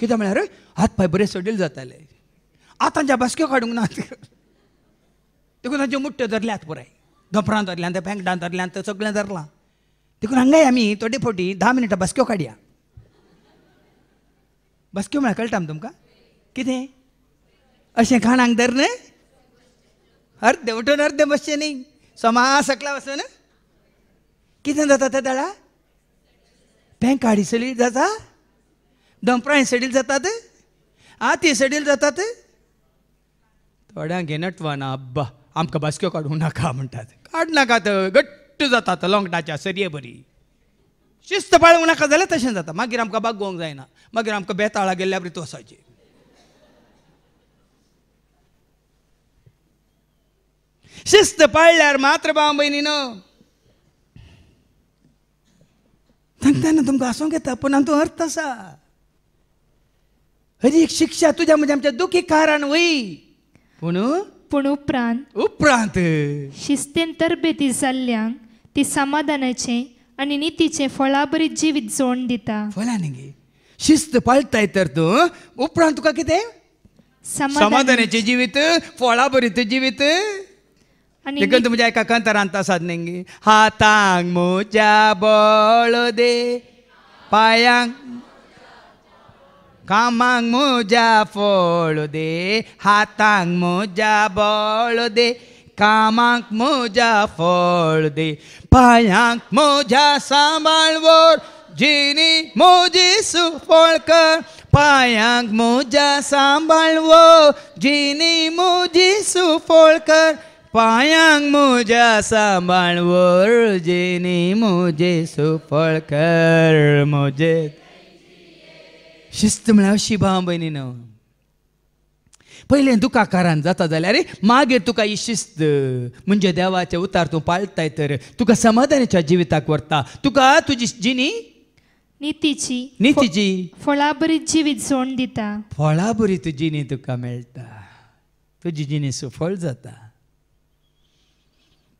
S2: कित्याक म्हळ्यार हात पांय बरे सडील जाताले आतां ज्या बसक्यो काडूंक ना देखून तांच्यो मुठ्ठ्यो धरल्यात पुराय धोपरां धरल्यान ते पेंगटां धरल्यान तें सगळें धरलां देखून हांगाय आमी थोडे फावटी 10 मिनटां बसक्यो काडया बसक्यो म्हळ्यार कळटा तुमकां कितें अशें खाणांक धर न्हय अर्दे उठून अर्दे बसचें न्ही सोमा सकला वचून कितें जाता त्या दाळा पेंकाडी सडील जाता दंपरां सडील जातात आती सडील जातात थोड्यांक नटवाना अब्बा आमकां बसक्यो काडूंक नाका म्हणटात काडनाकात गट्ट जातात लोंगटाच्या सरये बरी शिस्त पाळूंक नाका जाल्यार तशें जाता मागीर आमकां बागोवंक जायना मागीर आमकां बेताळा गेल्ल्या बरी तोसाची शिस्त पाळल्यार मात्र भाव भयणीनो सांगतना तुमकां आसूंक येता पूण हातूंत अर्थ आसा हरी एक शिक्षा तुज्या म्हणजे आमच्या दुखी कारण वय पूण उपरांत
S7: शिस्तेन तरबेती जाल्ल्यांक ती समाधानाचें आनी नितीचें फळाबरीत जिवीत जोड दिता
S2: फळां न्ही शिस्त पाळटाय तर तूं उपरांत तुका कितें समाधानाचें जिवीत फळाबरीत जिवीत देखून तुमच्या एका कंतरांत आसात न्ही हातांक मोज्या बळ दे पांयांक कामांक मोज्या फळ दे हातांक मोज्या बळ दे कामांक मोज्या फळ दे पांयांक मोज्या सांबाळवोर जिणी मोजी सुफळ कर पांयांक मोज्या सांबाळवो जिणी मोजी सुफळ कर पांयांक मोज्या सांबाळवोर जिणी मोजे सुफळ कर मोजे शिस्त म्हळ्यार अशी भाव भयणीनो पयलें दुखा कारण जाता जाल्यार मागीर तुका ही शिस्त म्हणजे देवाचे उतार तूं पाळटाय तर तुका समाधानाच्या जिविताक व्हरता तुका तुजी जिणी नितीची
S7: फळाबरीत जिवीत जोड दिता
S2: फळाबरीत जिणी तुका मेळटा तुजी जिणी सुफळ जाता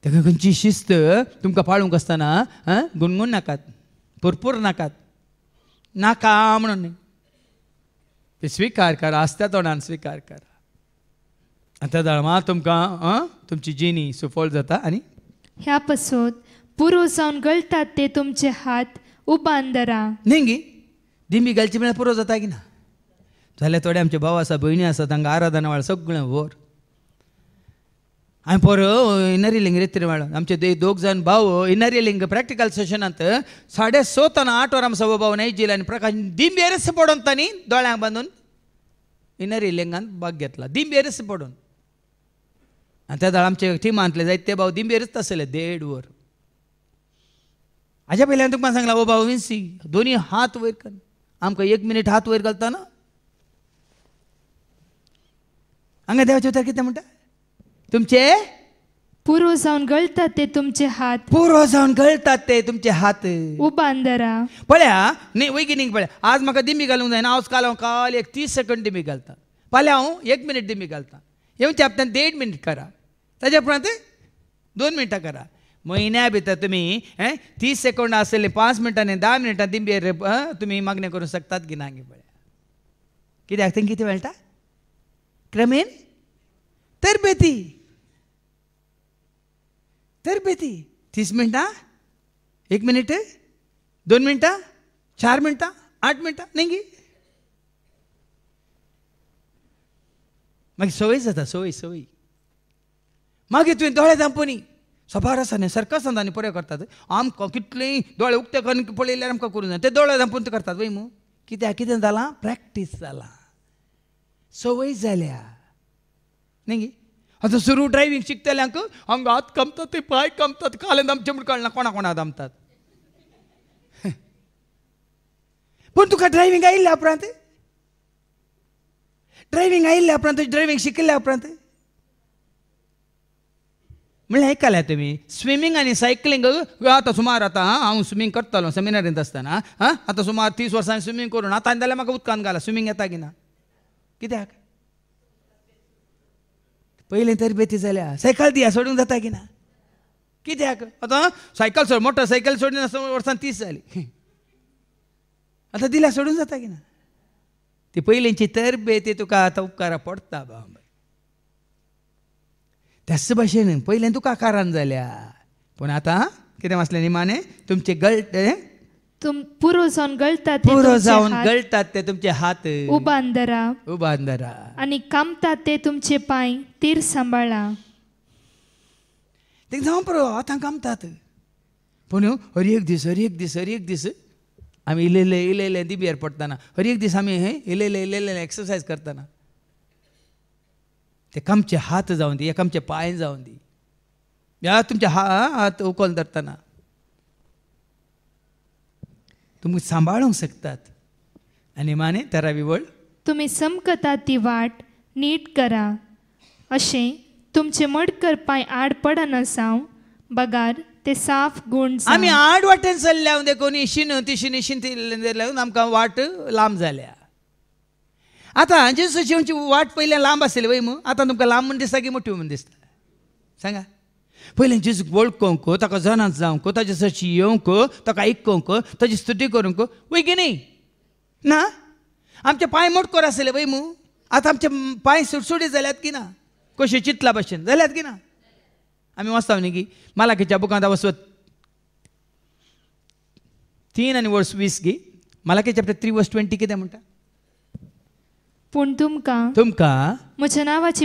S2: ताका खंयची शिस्त तुमकां पाळूंक आसतना गुणगूण नाकात पुरपूर नाकात नाका म्हणून ते स्विकार करा आसत्या तोंडान स्विकार करा आतां दळमा तुमकां तुमची जिणी सुफळ जाता आनी
S7: ह्या पासून पुरो जावन गळटात ते तुमचे हात उबान धरा
S2: न्ही दिंबी घालची म्हळ्यार पुरो जाता की ना जाल्यार थोडे आमचे भाव आसा भयणी आसा तांकां आराधना वेळार सगळें वर हांवें पर इनरी लिंग रेत्री वेळार आमचे 2 जाण भाव इनरी लिंग प्रॅक्टिकल सेशनांत 6:30 ताना 8 वरां सवा भाव येयले आनी प्रकाश दिंबी एरस पडोवन तांणी दोळ्यांक बांदून इनरी लिंगांत भाग घेतला दिंबी एरस पडोवन आनी त्या दाळ आमचे टिमांतले जायते भाव दिंबी एरस आसले 1.5 वर हाज्या पयल्यान तुका सांगला ओ भाव विंसी दोनी हात वयर कर आमकां 1 मिनीट हात वयर घालता ना हांगा देवाचे उतर कितें म्हणटा तुमचे
S7: पुरो जावन गळटात ते तुमचे हात
S2: पुरो जावन गळटात ते तुमचे हात
S7: उबान धरा
S2: पळया न्ही वैगिनीक पळया आज म्हाका दिमी घालूंक जायना हांव काल एक 30 सेकंड दिमी घालता फाल्यां हांव 1 मिनीट दिमी घालता येवच्या हप्त्यान 1.5 मिनीट करा ताच्या उपरांत 2 मिनटां करा म्हयन्या भितर तुमी 30 सेकंड आसले 5 मिनटांनी 10 मिनटां दिंबेर तुमी मागणें करूंक शकतात की ना गे पळया कित्याक तें कितें मेळटा क्रमेन तरबेती 30 मिनटां 1 मिनीट 2 मिनटां 4 मिनटां 8 मिनटां न्ही मागीर संवय जाता संवय मागीर तुवें दोळे धांपूनी सभार आसा न्ही सर्कसांनी पळय करतात आमकां कितलेंय दोळे उक्ते करून पळयल्यार आमकां करूं जाय ते दोळे धांपून करतात वय मू कित्याक कितें जालां प्रॅक्टीस जालां संवय जाल्या न्ही आतां सुरू ड्रायव्हिंग शिकतल्यांक हांगा हात कामतात ते पांय कामतात काले दामचे म्हूण कळना कोणा दामतात पूण तुका ड्रायव्हिंग आयिल्ल्या उपरांत ड्रायव्हिंग आयिल्ल्या उपरांत ड्रायव्हिंग शिकिल्ल्या उपरांत म्हणल्यार आयकल्या तुमी स्विमींग आनी सायकलींग आतां सुमार आतां हांव स्विमींग करतालो सेमिनारींत आसतना आतां सुमार 30 वर्सांनी स्विमींग करून आतां जाल्यार म्हाका उदकान घाला स्विमींग येता की ना कित्याक पयलीं तरबेती जाल्या सायकल दिया सोडूंक जाता की ना कित्याक आतां सायकल सोड मोटरसायकल सोडून वर्सां 30 जाली आतां दिल्या सोडूंक जाता की ना ती पयलींची तरबेती तुका आतां उपकारा पडटा बाबा त्याच भाशेन पयलें तुका कारण जाल्या पूण आतां कितें वाचलें निमाणें तुमचे
S7: पुरो जावन गळटात
S2: पुरो जावन गळटात ते तुमचे हात
S7: उबान धरा आनी कामतात ते तुमचे पांय तीर सांबाळा
S2: ते जावं पुरो आतां कामतात पूण हर एक दीस आमी इल्ले दिब्यार पडटना हर एक दीस आमी इल्ले एक्सरसायज करतना ते कामचे हात जावन दी कामचे पांय जावन दी या तुमचे हात उखोल धरतना तुमी सांबाळूंक शकतात आनी माने तेरावी वळ
S7: तुमी समकता ती वाट नीट करा अशें तुमचे मडकर पांय आड पडना जावं बगार ते साफ गुण
S2: आमी आड वाटेन चल्ल्या देखून इशिन तिशिन आमकां वाट लांब जाल्या आतां जेजूची वाट पयलें लांब आसली वय मू आतां तुमकां लांब म्हूण दिसता की मोठी म्हूण दिसता सांगा पयलें जेजूक वळखूंक ताका जनांत जावंक ताचे सरची येवंक ताका आयकूंक ताची स्तुती करूंक वय की न्ही ना आमचे पांय मोटकोर आसले वय मू आतां आमचे पांय सुटसुटीत जाल्यात की ना कशें चिंतला भशेन जाल्यात की ना आमी वाचता न्ही की मालाकीच्या बुकांत वचत 3 आनी वर्स 20 गी मालाकी चॅप्टर 3 वर्स 20 कितें म्हणटा
S7: पूण तुमकां म्हज्या नांवाची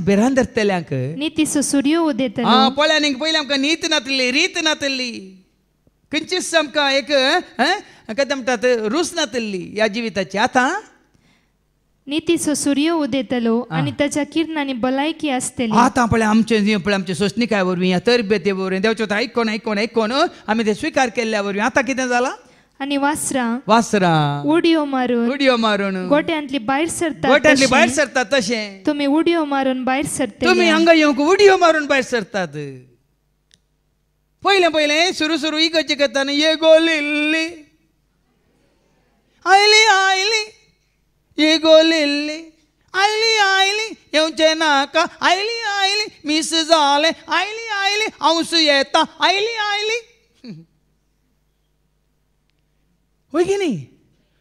S7: बिरान धरतल्यांक नितीचो सूर्य उदेतलो
S2: पळया न्ही पयलीं आमकां नीत नातली रीत नातली खंयचीच आमकां एक कितें म्हणटात रूच नातली ह्या जिविताची आतां
S7: नितीचो सूर्य उदेतलो आनी ताच्या किरणांनी भलायकी आसतली
S2: आतां पळय आमचे सोंसणिकाय वरवीं ह्या तरबेती वरवीं देवचें आयकोन आमी ते स्विकार केल्ल्या वरवीं आतां कितें जालां
S7: आनी वासरां उडयो मारून गोट्यांतली भायर सरतात
S2: तशें
S7: तुमी उडयो मारून भायर सरता
S2: तुमी हांगा येवंक उडयो मारून भायर सरतात पयलें सुरू इगर्जे करताना येगोलिल्ली आयली येगोलिल्ली आयली येवचें नाका आयली मिस जालें आयली हांवस येता आयली होय की न्ही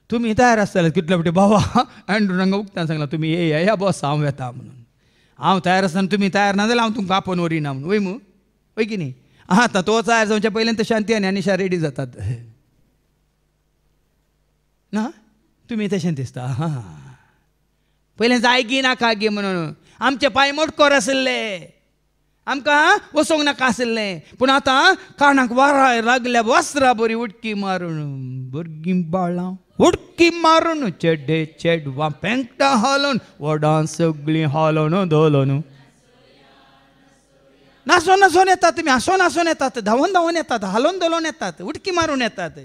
S2: तुमी तयार आसतले कितले फावटी बाबा अँड्रूंक उगताना सांगला तुमी या बॉस हांव येता म्हणून हांव तयार आसतना तुमी तयार ना जाल्यार हांव तुमकां आपोवन वरिना म्हणून वय मू वय की न्ही आतां तो तयार जावचे पयलें शांती आनी आनिशा रेडी जातात ना तुमी तशें दिसता पयलें जाय गी नाका गी म्हणून आमचे पांय मोटकोर आसले आमकां वचोंक नाका आसलें पूण आतां कानाक वाराय लागल्या वस्त्रां बरी उडकी मारून भुरगीं बाळां उडकी मारून चेडवां पेंकटां हालोवन वडां सगळीं हालोवन धोलोवन नाचोन येतात तुमी हांसोन येतात धांवन येतात हालोवन धोलोवन येतात उडकी मारून येतात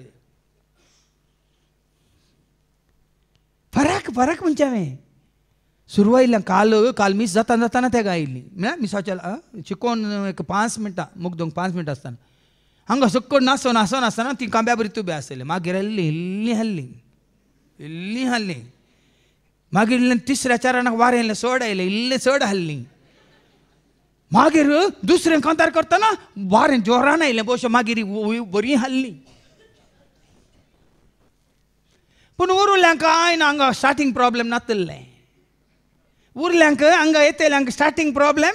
S2: फरक म्हणजे हांवें सुरू आयिल्लें काल मीस जाताना तेका आयिल्ली मिसाच्या शिकोवन एक 5 मिनटां मुग्दोंक 5 मिनटां आसतना हांगा सक्कड नाचोन आसतना ती कांब्या बरी तुबी आसली मागीर इल्ली हाल्ली मागीर तिसऱ्या चारांक वारें येयलें चड आयलें इल्लें चड हाल्ली मागीर दुसरें कांतार करतना वारें जोरान आयलें पळय मागीर बरी हाल्ली पूण उरल्यांक आयन हांगा स्टार्टींग प्रॉब्लेम नातलें उरल्यांक हांगा येतल्यांक स्टार्टींग प्रॉब्लेम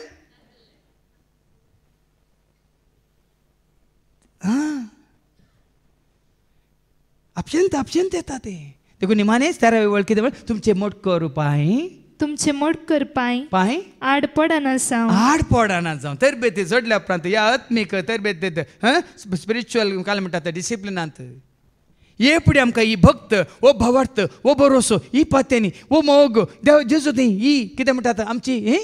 S2: अपशेंत येता ते देखून निमाणेच तेरावे वळ कितें तुमचे मोटकर पांय
S7: आड पडना
S2: जावं तरबेती चडल्या उपरांत ह्या आत्मीक तरबेतीत स्पिरिच्युअल काय म्हणटात डिसिप्लिनांत एपुडी आमकां ही भक्त वो भवार्थ वो भरोसो ही पात्यांनी वो मोग देव जेजू ही कितें म्हणटात आमची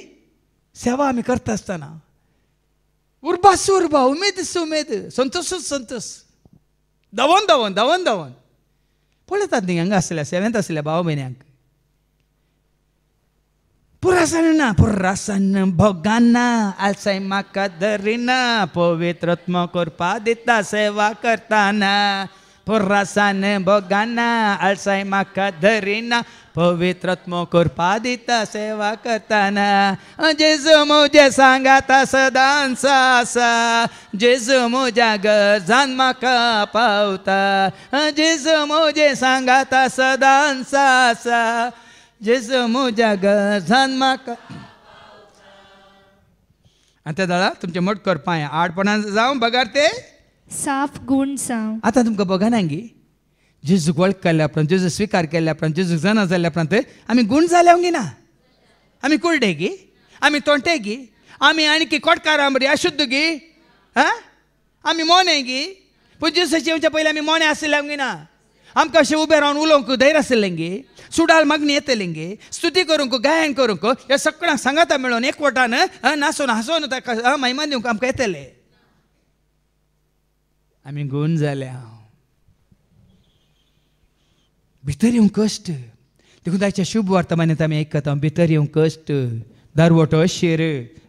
S2: सेवा आमी करता आसतना उर्बा उमेद संतोश धांवन पळयतात न्ही हांगा आसल्या सेवेंत आसल्या भाव भयण्यांक पुरासन भोगाना आलसाय म्हाका धरिना पवित्रत्म करपा दिता सेवा करताना पुरासान भोगाना आलसाय म्हाका धरिना पवित्रत्म करपा दिता सेवा करताना जेजू म्हजे सांगाता सदांच आसा जेजू म्हज्या गरजान म्हाका पावता जेजू म्हजे सांगाता सदांच आसा जेजू म्हज्या गरजान म्हाका आतां दादा तुमचे मठ करपाय आडपणान जावं बगार ते
S7: साफ गुण जावं
S2: आतां तुमकां बघा नांगी जेजूक वळख केल्या उपरांत जेजू स्विकार केल्या उपरांत जेजूक जाणा जाल्या उपरांत आमी गुण जाल्या गी ना आमी कुर्डे गी आमी तोंटे गी आमी आणखी कोटकारांबरी अशुद्ध गी आमी मोने गी पूण जेजूचे येवच्या पयलीं आमी मोने आसलें गी ना आमकां अशें उबें रावन उलोवंक धैर्य आसलें गी सुडाल मागणी येतलें गी स्तुती करूंक गायन करूंक ह्या सगळ्यांक सांगाता मेळोन एकवटान नाचोन हांसोन ताका महिमा दिवंक आमकां येतलें आमी गुण जाल्या भितर येवंक कश्ट देखून आयच्या शुभ वर्तमानांत आमी आयकता भितर येवंक कश्ट दारवटो अशीर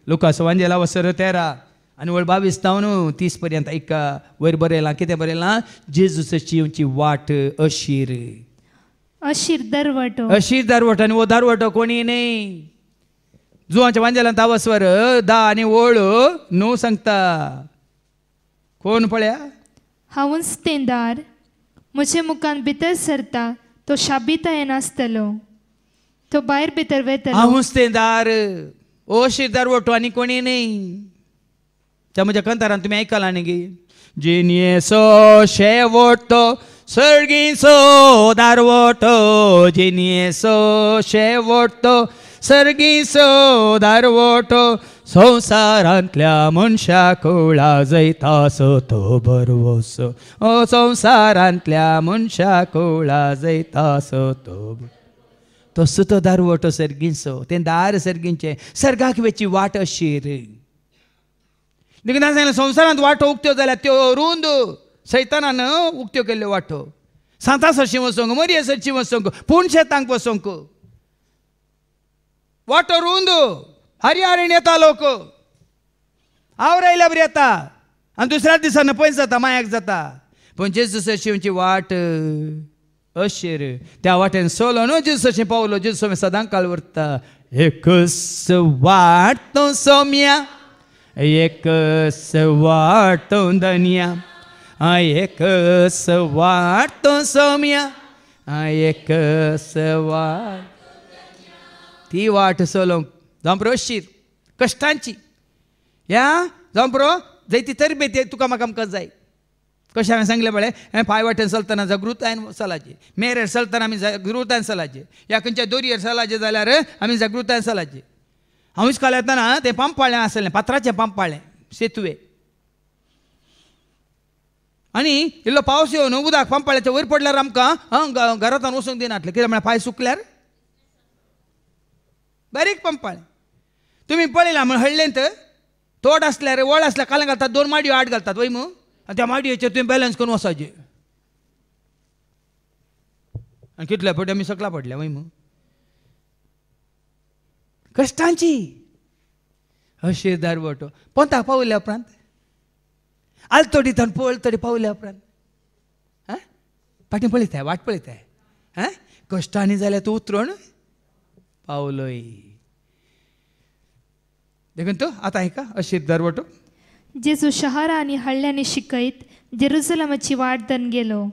S2: लुकास वांजेला वसर 13 आनी वळ 22 तावन 30 पर्यंत ऐका वयर बरयलां कितें बरयलां जेजूची येवची वाट अशीर
S7: अशीर दरवटो
S2: अशीर दारवटो आनी वो दारवटो कोणी न्ही जुवांच्या वांजेलांत तावस्वर 10 आनी वळ 9 सांगता कोण पळया
S7: हांव तेंदार म्हजे मुखान भितर सरता तो शाबितायेन आसतलो तो भायर भितर वेतलो
S2: हांव तेंदार ओ शिरदार वटो आनी कोणी न्ही त्या म्हज्या कंतारान तुमी आयकलां न्ही गी जिनियेसो शेवटो सर्गीचो दारवटो जिनियेसो शेवटो सर्गीचो दारवटो संवसारांतल्या मनशाक कुळा जैतासो तो बरवसो ओ संवसारांतल्या मनशाक कुळा जैतासो तो सुतो दारवटो सर्गीचो तें दार सर्गींचें सर्गाक वेची वाट अशीर देखून सांगलें संवसारांत वाटो उक्त्यो जाल्यार त्यो रुंद सैतानान उक्त्यो केल्ल्यो वाटो सांता सरची वचोंक मरये सरची वचोंक पूण शेतांक वचोंक वाटो रुंद हरियारीण येता लोक आवरायल्या बरी येता आनी दुसऱ्या दिसांनी पयस जाता मायाक जाता पूण जेजूस शिवची वाट अशीर त्या वाटेन सोलो न्हू जेजूस पावलो जेजूस सदां काळ उरता एकच वाट तो सोम्या एकच वाट तो धन्या एकच वाट तो सोम्या एकच वाट ती वाट सोलोंक जांपरो अशीर कश्टांची ह्या जांपरो जायती तरबेती तुका म्हाका आमकां जाय कशें हांवें सांगलें पळय पांय वाटेन चलतना जागृतायेन चलाचे मेरेर चलतना आमी जागृतायेन चलाचे ह्या खंयच्या दोरयेर चलाचे जाल्यार आमी जागृतायेन चलाचे हांव इस्काल येतना तें पंपाळें आसलें फातराचें पंपाळें सेतुवे आनी इल्लो पावस येवन उदक पंपाळ्याच्या वयर पडल्यार आमकां घरांतल्यान वचूंक दिनातलें कित्याक म्हळ्यार पांय सुकल्यार बारीक पंपाळें तुमी पळयलां म्हण हळ्ळेंत तोड आसल्यार वळ आसल्यार कालां घालतात 2 माडयो आड घालतात वय मू आनी त्या माडयेचेर तुवें बॅलन्स करून वचाचें आनी कितल्या फावटी आमी सकला पडल्या वय मू कश्टांची अशीर दारवटो पोंताक पावल्या उपरांत आलतोडीतान पळतडी पावल्या उपरांत फाटीं पळयताय वाट पळयताय कश्टांनी जाल्यार तूं उतरोण पावलोय देखून तूं आतां आयका अशीर दारवटो
S7: जेजू शहरां आनी हळ्यांनी शिकयत जेरुसलमाची वाट धन गेलो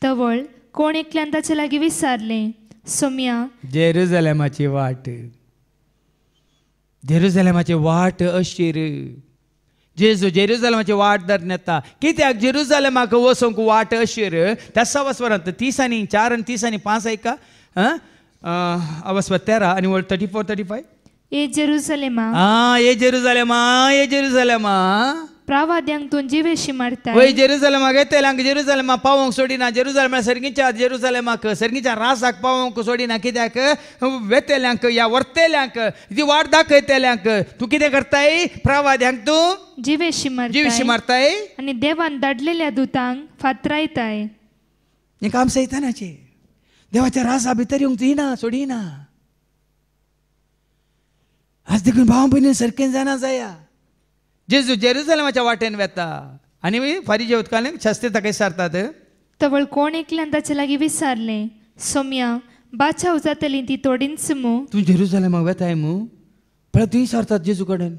S7: तवळ कोण एकल्यान ताचे लागीं विचारलें सोम्या
S2: जेरुसलेमाची वाट जेरुसलेमाची वाट अशीर जेजू जेरुसलेमाची वाट धरून येता कित्याक जेरुसलेमाक वचोंक वाट अशीर त्या सवास्वरांत 30 आनी 4 आनी 30 आनी 5 आयका अवस्वर 13 आनी वळ 34 35
S7: ए जेरुसलेमा
S2: ये जेरुसलेमा ये जेरुसलेमा
S7: प्रवाद्यांक तूं जिवेशी मारता
S2: वय जेरुसलेमाक येतल्यांक जेरुसलेमा पावोंक सोडिना जेरुसलेमा सर्गीच्या जेरुसलेमाक सर्गीच्या रासाक पावोंक सोडिना कित्याक वेतेल्यांक या वर्तेल्यांक ती वाट दाखयतेल्यांक तूं कितें करताय प्रवाद्यांक तूं
S7: जिवेशी
S2: मारताय
S7: आनी देवान धाडलेल्या दुतांक फातरायताय
S2: हें काम सैतानाचें देवाच्या रासा भितर येवंक दिना सोडिना आज देखून भाव भयणी सारकें जाणा जाया जेजू जेरुसलेमाच्या वाटेन वेता आनी फारीजे उदकान शास्त्री ताका विचारतात
S7: तवळ कोण एकल्यान ताचे लागीं विचारलें, सोम्या बाचाव जातली ती तोडींच मू.
S2: तूं जेरुसलेमाक वेताय मू पण तुवें विचारतात जेजू कडेन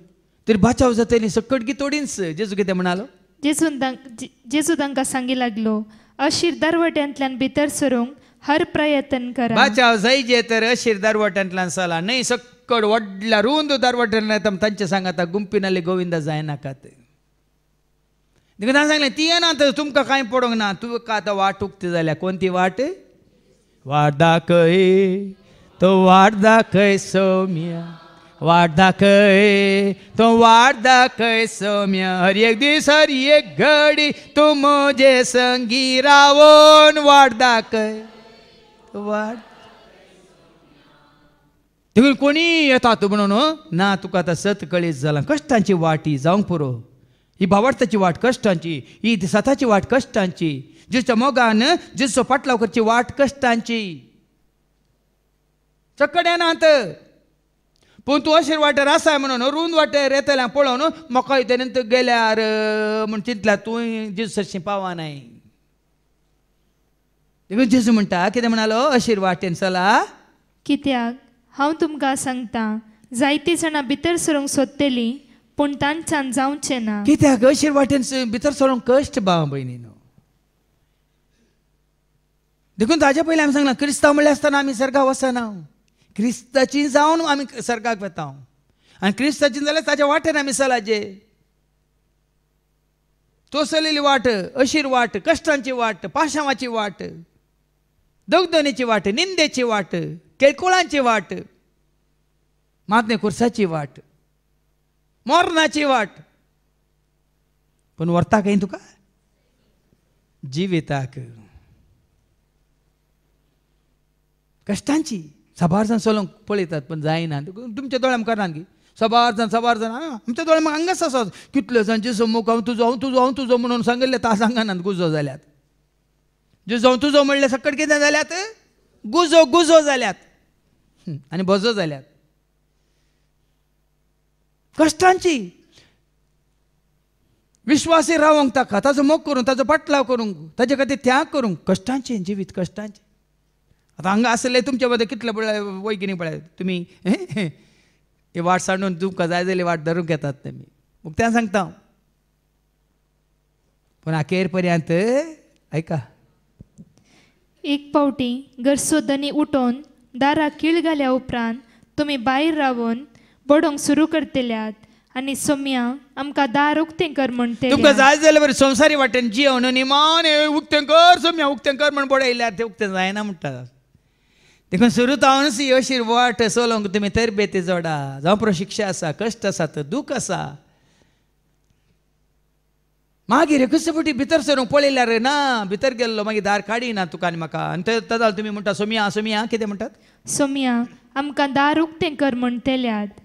S2: तरी बाचाव जातली सकट की तोडींच. जेजू कितें म्हणालो?
S7: जेजू तांकां सांगी लागलो, अशीर दारवट्यांतल्यान भितर सरूंक हर प्रयत्न करा.
S2: बाचाव जायचे तर अशीर दारवट्यांतल्यान चला न्हय सकट व्हडल्या रुंद दारवट्यांतल्यान तांचे सांगाता गुंपिनाले गोविंदा जायनाकात. देखून ताणें सांगलें ती येना तर तुमकां कांय पडोंक ना. तुका आतां वाट उक्ती जाल्या. कोणती वाट? वाट दाखय तो वाट दाखय सौम्या, वाट दाखय तो वाट दाखय सौम्या. हर एक दीस हर एक घडी तू म्हजे संगी रावून वाट दाखय वाट. देखून कोणी येतात म्हणून ना तुका आतां सत कळीत जाला. कश्टांची वाट ही जावंक पुरो. ही भावार्थाची वाट कश्टांची, ही सताची वाट कश्टांची, जिच्या मोगान जिचो पाटलाव करची वाट कश्टांची. चकड येनात पूण तूं अशें वाटेर आसाय म्हणून रुंद वाटेर येतल्या पळोवन म्हाका तेणें गेल्यार म्हूण चिंतल्यार तूं जेजूची पावनाय. देखून जेजू म्हणटा कितें म्हणालो? अशीर वाटेन चला.
S7: कित्याक हांव तुमकां सांगता, जायतीं जाणां भितर सरूंक सोदतलीं पूण तांच्यान जावचें ना.
S2: कित्याक अशीर वाटेन भितर सरूंक कश्ट भाव भयणीनो. देखून ताच्या पयलीं आमी सांगलां क्रिस्तांव म्हणल्यार आसतना आमी सर्गाक वचना. क्रिस्ताची जावन आमी सर्गाक वेता आनी क्रिस्ताची जाल्यार ताच्या वाटेन आमी चलाजे. तो चलिल्ली वाट अशीर वाट, कश्टांची वाट, पाशांवाची वाट, दगदणेची वाट, निंदेची वाट, केळकुळांची वाट, मातने खुर्साची वाट, मोरनाची वाट. पण व्हरता खंय तुका? जिविताक. कश्टांची सबार जाण चलोवंक पळयतात पण जायना. तुमच्या दोळ्यां मुखार गी सबार जाण आमच्या दोळ्यां म्हाका हांगाच आसात. कितले जाण जेजू मोग हांव तुजो म्हणून सांगले ता सांगनात गुजो जाल्यात. जेजू हांव तुजो म्हणले सकट कितें जाल्यात? गुजो जाल्यात आनी बजो जाल्यात. कश्टांची विश्वासी रावंक ताका, ताजो मोग करूंक, ताजो पाटलाव करूंक, ताजे खातीर त्याग करूंक. कश्टांचें जिवीत कश्टांचें. आतां हांगा आसले तुमचे बद्दल कितले पळय वैगिनी पळय तुमी ही वाट सांडून तुमकां जाय जाली वाट धरूंक येतात तेमी. उक्त्यान सांगता पूण अखेर पर्यंत ऐका.
S7: एक पावटी घर सोदनी उठोवन दाराक खीळ घाल्या उपरांत तुमी भायर रावून बडोवंक सुरू करतल्यात आनी सोम्या आमकां दार उक्तें कर म्हणटे.
S2: तुमकां जाय जाल्यार बरें संवसारी वाटेन जियोन निमान उक्तें कर सोम्या उक्तें कर म्हण पळयल्यार तें उक्तें जायना म्हणटात. देखून सुरू जावनच ही अशीर वाट चलोवंक तुमी तरबेती जोडा. जावं प्रशिक्षा आसा, कश्ट आसात, दूख आसा. मागीर कसो फावटी भितर सरूंक पळयल्यार ना भितर गेल्लो मागीर दार काडिना तुका आनी म्हाका आनी ताका तुमी म्हणटा सोम्या सोम्या कितें म्हणटात?
S7: सोम्या आमकां दार उक्तें कर म्हणटल्यात.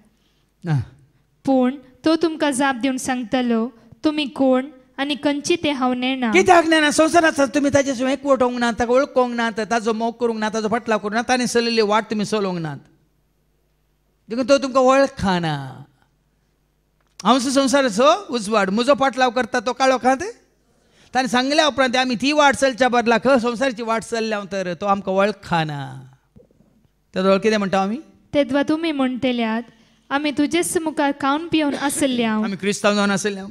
S7: पूण तो तुमकां जाप दिवन सांगतलो, तुमी कोण आनी खंयची तें हांव नेना.
S2: कित्याक नेना? संवसारांत तुमी ताचे शिवाय एकवटोवंक नात, ताका वळखोवंक नात, ताजो मोग करूंक ना, ताजो फाटलाव करूंक ना, ताणें चलिल्ली वाट तुमी चलोवंक नात. देखून तो तुमकां वळखाना. हांव संवसाराचो उजवाड, म्हजो पाटलाव करता तो काळोखांत. ताणें सांगल्या उपरांत आमी ती वाट चलच्या बदला संवसाराची वाट चल्ल्या तर तो आमकां वळखाना. तेदो कितें म्हणटा आमी?
S7: तेदवा तुमी म्हणटल्यात, आमी तुजेच मुखार खावन पिवन आसल्या,
S2: आमी क्रिस्तांव जावन आसल्या,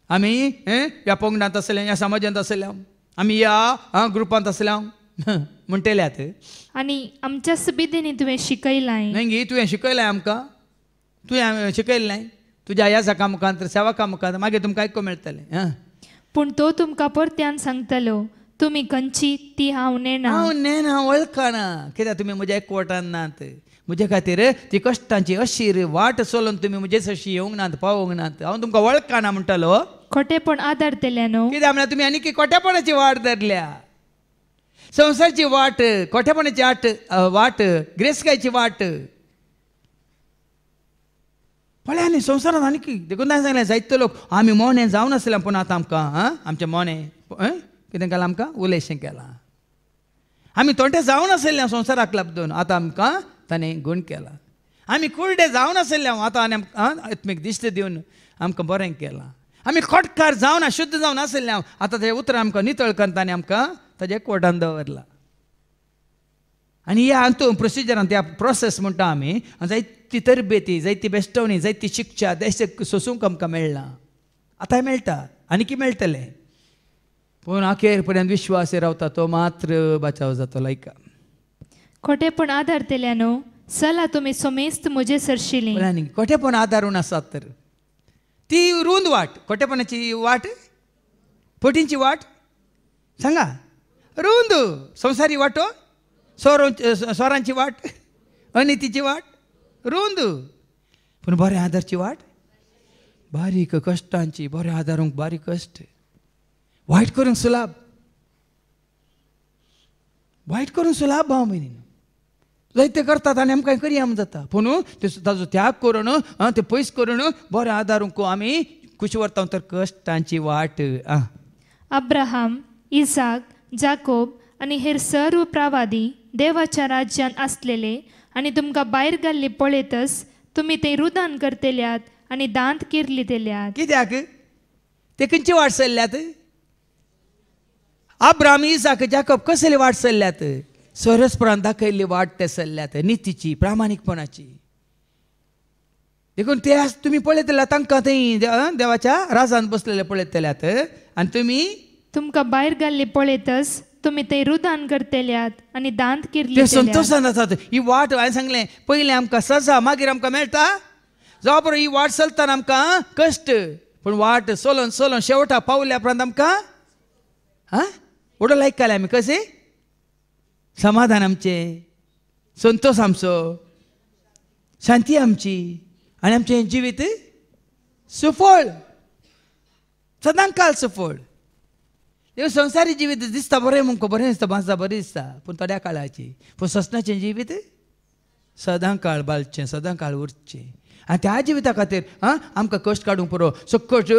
S2: आमी ह्या पंगडांत आसल्या, ह्या समाजांत आसल्या, आमी ह्या ग्रुपांत आसल्या म्हणटल्यात.
S7: आनी आमच्याच बिदेनी तुवें शिकयलाय.
S2: न्ही तुवें शिकयलाय आमकां, तुवें शिकयलें नाय तुज्या ह्या सका मुखांत सेवका मुखांत मागीर तुमकां आयकूंक मेळटलें.
S7: पूण तो तुमकां परत्यान सांगतलो, तुमी खंयची ती हांव नेना.
S2: हांव नेना, वळखना. कित्याक तुमी म्हज्या एकवटान नात. म्हजे खातीर ती कश्टांची अशीर वाट चलोवन तुमी म्हजेच अशी येवंक नात, पावोंक नात. हांव तुमकां वळखना म्हणटलो.
S7: खोटेपण आदारतल्या न्हू.
S2: कित्याक म्हळ्यार तुमी आनी खोटेपणाची वाट धरल्या. संवसारची वाट, खोटेपणाची वाट, ग्रेसकायची वाट पळय. न्ही संवसारांत आनी देखून ताणें सांगलें जायते लोक आमी मोने जावन आसल्या पूण आतां आमकां आमचें मोने कितें केलां? आमकां उलयशें केलां. आमी तोंडे जावन आसल्या संवसाराक लागून आतां आमकां ताणें गूण केला. आमी कुर्डे जावन आसले आतां आनी आत्मीक दिश्ट दिवन आमकां बरें केलां. आमी खोटकार जावन शुद्ध जावन आसले आतां तें उतर आमकां नितळ करता आनी आमकां ताजे एकवटान दवरला. आनी ह्या हातूंत प्रोसिजरान त्या प्रोसेस म्हणटा आमी जायती तरबेती, जायती बेश्टवणी, जायती शिक्षा देश सोसूंक आमकां मेळना. आतां मेळटा आनीक मेळटलें, पूण अखेर पर्यंत विश्वास रावता तो मात्र बचाव जातलो. ऐका,
S7: खोटेपण आदारतेल्यानो चला तुम्ही सोमेस्त म्हजे सरशिली.
S2: खोटेपण आदारून आसात तर ती रुंद वाट, खोटेपणाची वाट, फटींची वाट सांगा. रुंद संवसारी वाटो, स्वरांची वाट, अनितीची वाट रुंद, पूण बरें आदारची वाट बारीक कश्टांची. बरें आदारूंक बारीक कश्ट, वायट करूंक सुलाभ, वायट करूंक सुलाभ. भाव भयणी जायते करतात आनी आमकां करी आम जाता, पूण ताजो त्याग करून ते पयस करून बरें आदारूंक आमी खुशी व्हरता तर कश्टांची वाट.
S7: अब्राहाम, इसाक, जाकोब आनी हेर सर्व प्रवादी देवाच्या राज्यान आसलेले आनी तुमकां भायर घाल्ले पळयतच तुमी ते रुदान करतेल्यात आनी दांत किरली तेल्यात.
S2: कित्याक ते खंयची वाट चल्ल्यात? अब्राहाम, इसाक, जाकोब कसली वाट चल्ल्यात? सरस्परान दाखयल्ली वाट ते चल्ल्यात, नितीची, प्रामाणिकपणाची. देखून ते तुमी पळयतल्या तांकां थंय देवाच्या राजान बसलेले पळयतल्यात आनी तुमी
S7: तुमकां भायर घाल्ले पळयतच तुमी ते रुदान करतेल्यात आनी दांत किरली
S2: ते
S7: तेल्यात.
S2: संतोशान आसात. ही वाट हांवें सांगलें पयलें आमकां सजा, मागीर आमकां मेळटा जावं बरो. ही वाट चलतना आमकां कश्ट, पूण वाट चलोवन चलोवन शेवटा पावल्या उपरांत आमकां उडो लायक आमी कशें समाधान आमचें, संतोष आमचो, शांती आमची आनी आमचें जिवीत सुफळ, सदांच काल सुफळ. संवसारी जिवीत दिसता बरें म्हणून बरें दिसता, भासा बरें दिसता, पूण थोड्या काळाची. पूण ससनाचें जिवीत सदां काळ बालचें, सदां काळ उरचें. आनी त्या जिविता खातीर आमकां कश्ट काडूंक पुरो. सकट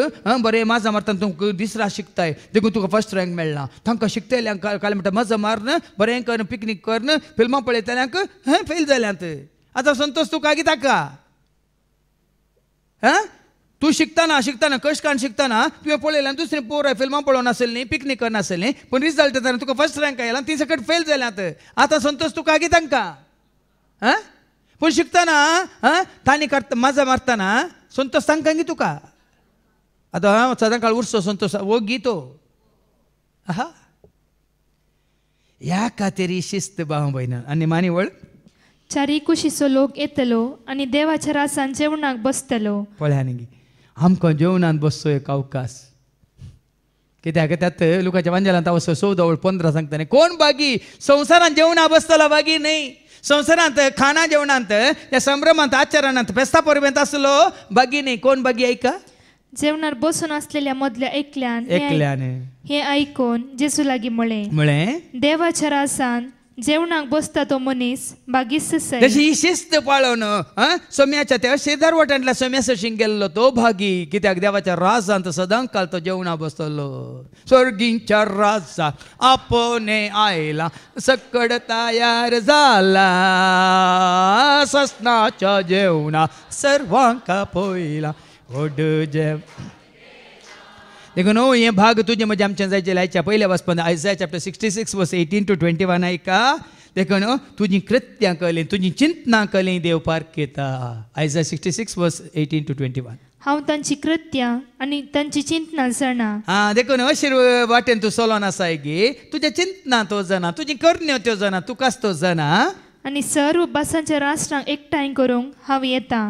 S2: बरें मजा मारतना तुमकां दिसरा शिकताय, देखून तुका फर्स्ट रँक मेळना. तांकां शिकतल्यांक काल म्हणटा मजा मारन, बरें कर, पिकनीक करन, फिल्मां पळयतल्यांक फेल जाल्यांत. आतां संतोश तुका कित्याक? तूं शिकतना कश्ट काडून शिकतना तुवें पळयलें दुसरें पोर फिल्मां पळोवन नासलीं, पिकनीक करनासलीं, पूण रिजल्ट येताना तुका फर्स्ट रँक आयला, ती सकट फेल जाल्यांत. आतां संतोश तुका कित्याक? पूण शिकतना तांणी काडटा मजा मारतना संतोश तांकां गी तुका. आतां सदां काळ उरचो संतोश ओगी तो. ह्या खातीर ही शिस्त भाव भयणां. आनी मानी वळ
S7: चारी कुशीचो लोक येतलो आनी देवाच्या रासान जेवणाक बसतलो.
S2: पळय आनी आमकां जेवणान बसचो एक अवकाश. कित्याक त्यात लुकाच्या वांजेलांत हांव 14:15 सांगताले कोण बागी संवसारान जेवणा बसतलो बागी न्हय. संवसारांत खाणा जेवणांत या संभ्रमांत आचारांत फेस्ता परबेंत आसलो बागी न्हय. कोण बागी ऐका?
S7: जेवणार बसून असलेल्या मदल्या एकल्यान हे ऐकून जेसू लागीं म्हळें देवाच्या रासान जेवणाक बसता तो मनीस बागीस जाय.
S2: जशी ही शिस्त पाळोवन सोम्याच्या त्या शेजार वाटांतल्या सोम्या सशीं गेल्लो तो भागी. कित्याक देवाच्या राजांत सदां काल तो जेवणा बसतलो. स्वर्गींच्या राजा आपोने आयला, सकड तयार जाला, ससनाच्या जेवणा सर्वांक पयला व्हड जेव. देखून हे भाग तुझे म्हणजे आमच्या जायचे लायच्या पयल्या वचपान आयझाया चॅप्टर 66 वर्स 18 to 21 ऐका. देखून तुझी कृत्यां कळली, तुझी चिंतना कळली देव पारखेता. आयझाया 66 वर्स 18 to 21.
S7: हांव तांची कृत्यां आनी तांची चिंतना जाणा.
S2: देखून अशी वाटेन तूं चलोन आसाय गे, तुज्या चिंतना तो जाणा, तुजी करण्यो त्यो जाणा, तुकाच तो जाणा.
S7: आनी सर्व भासांच्या राष्ट्रांक एकठांय करूंक हांव येता.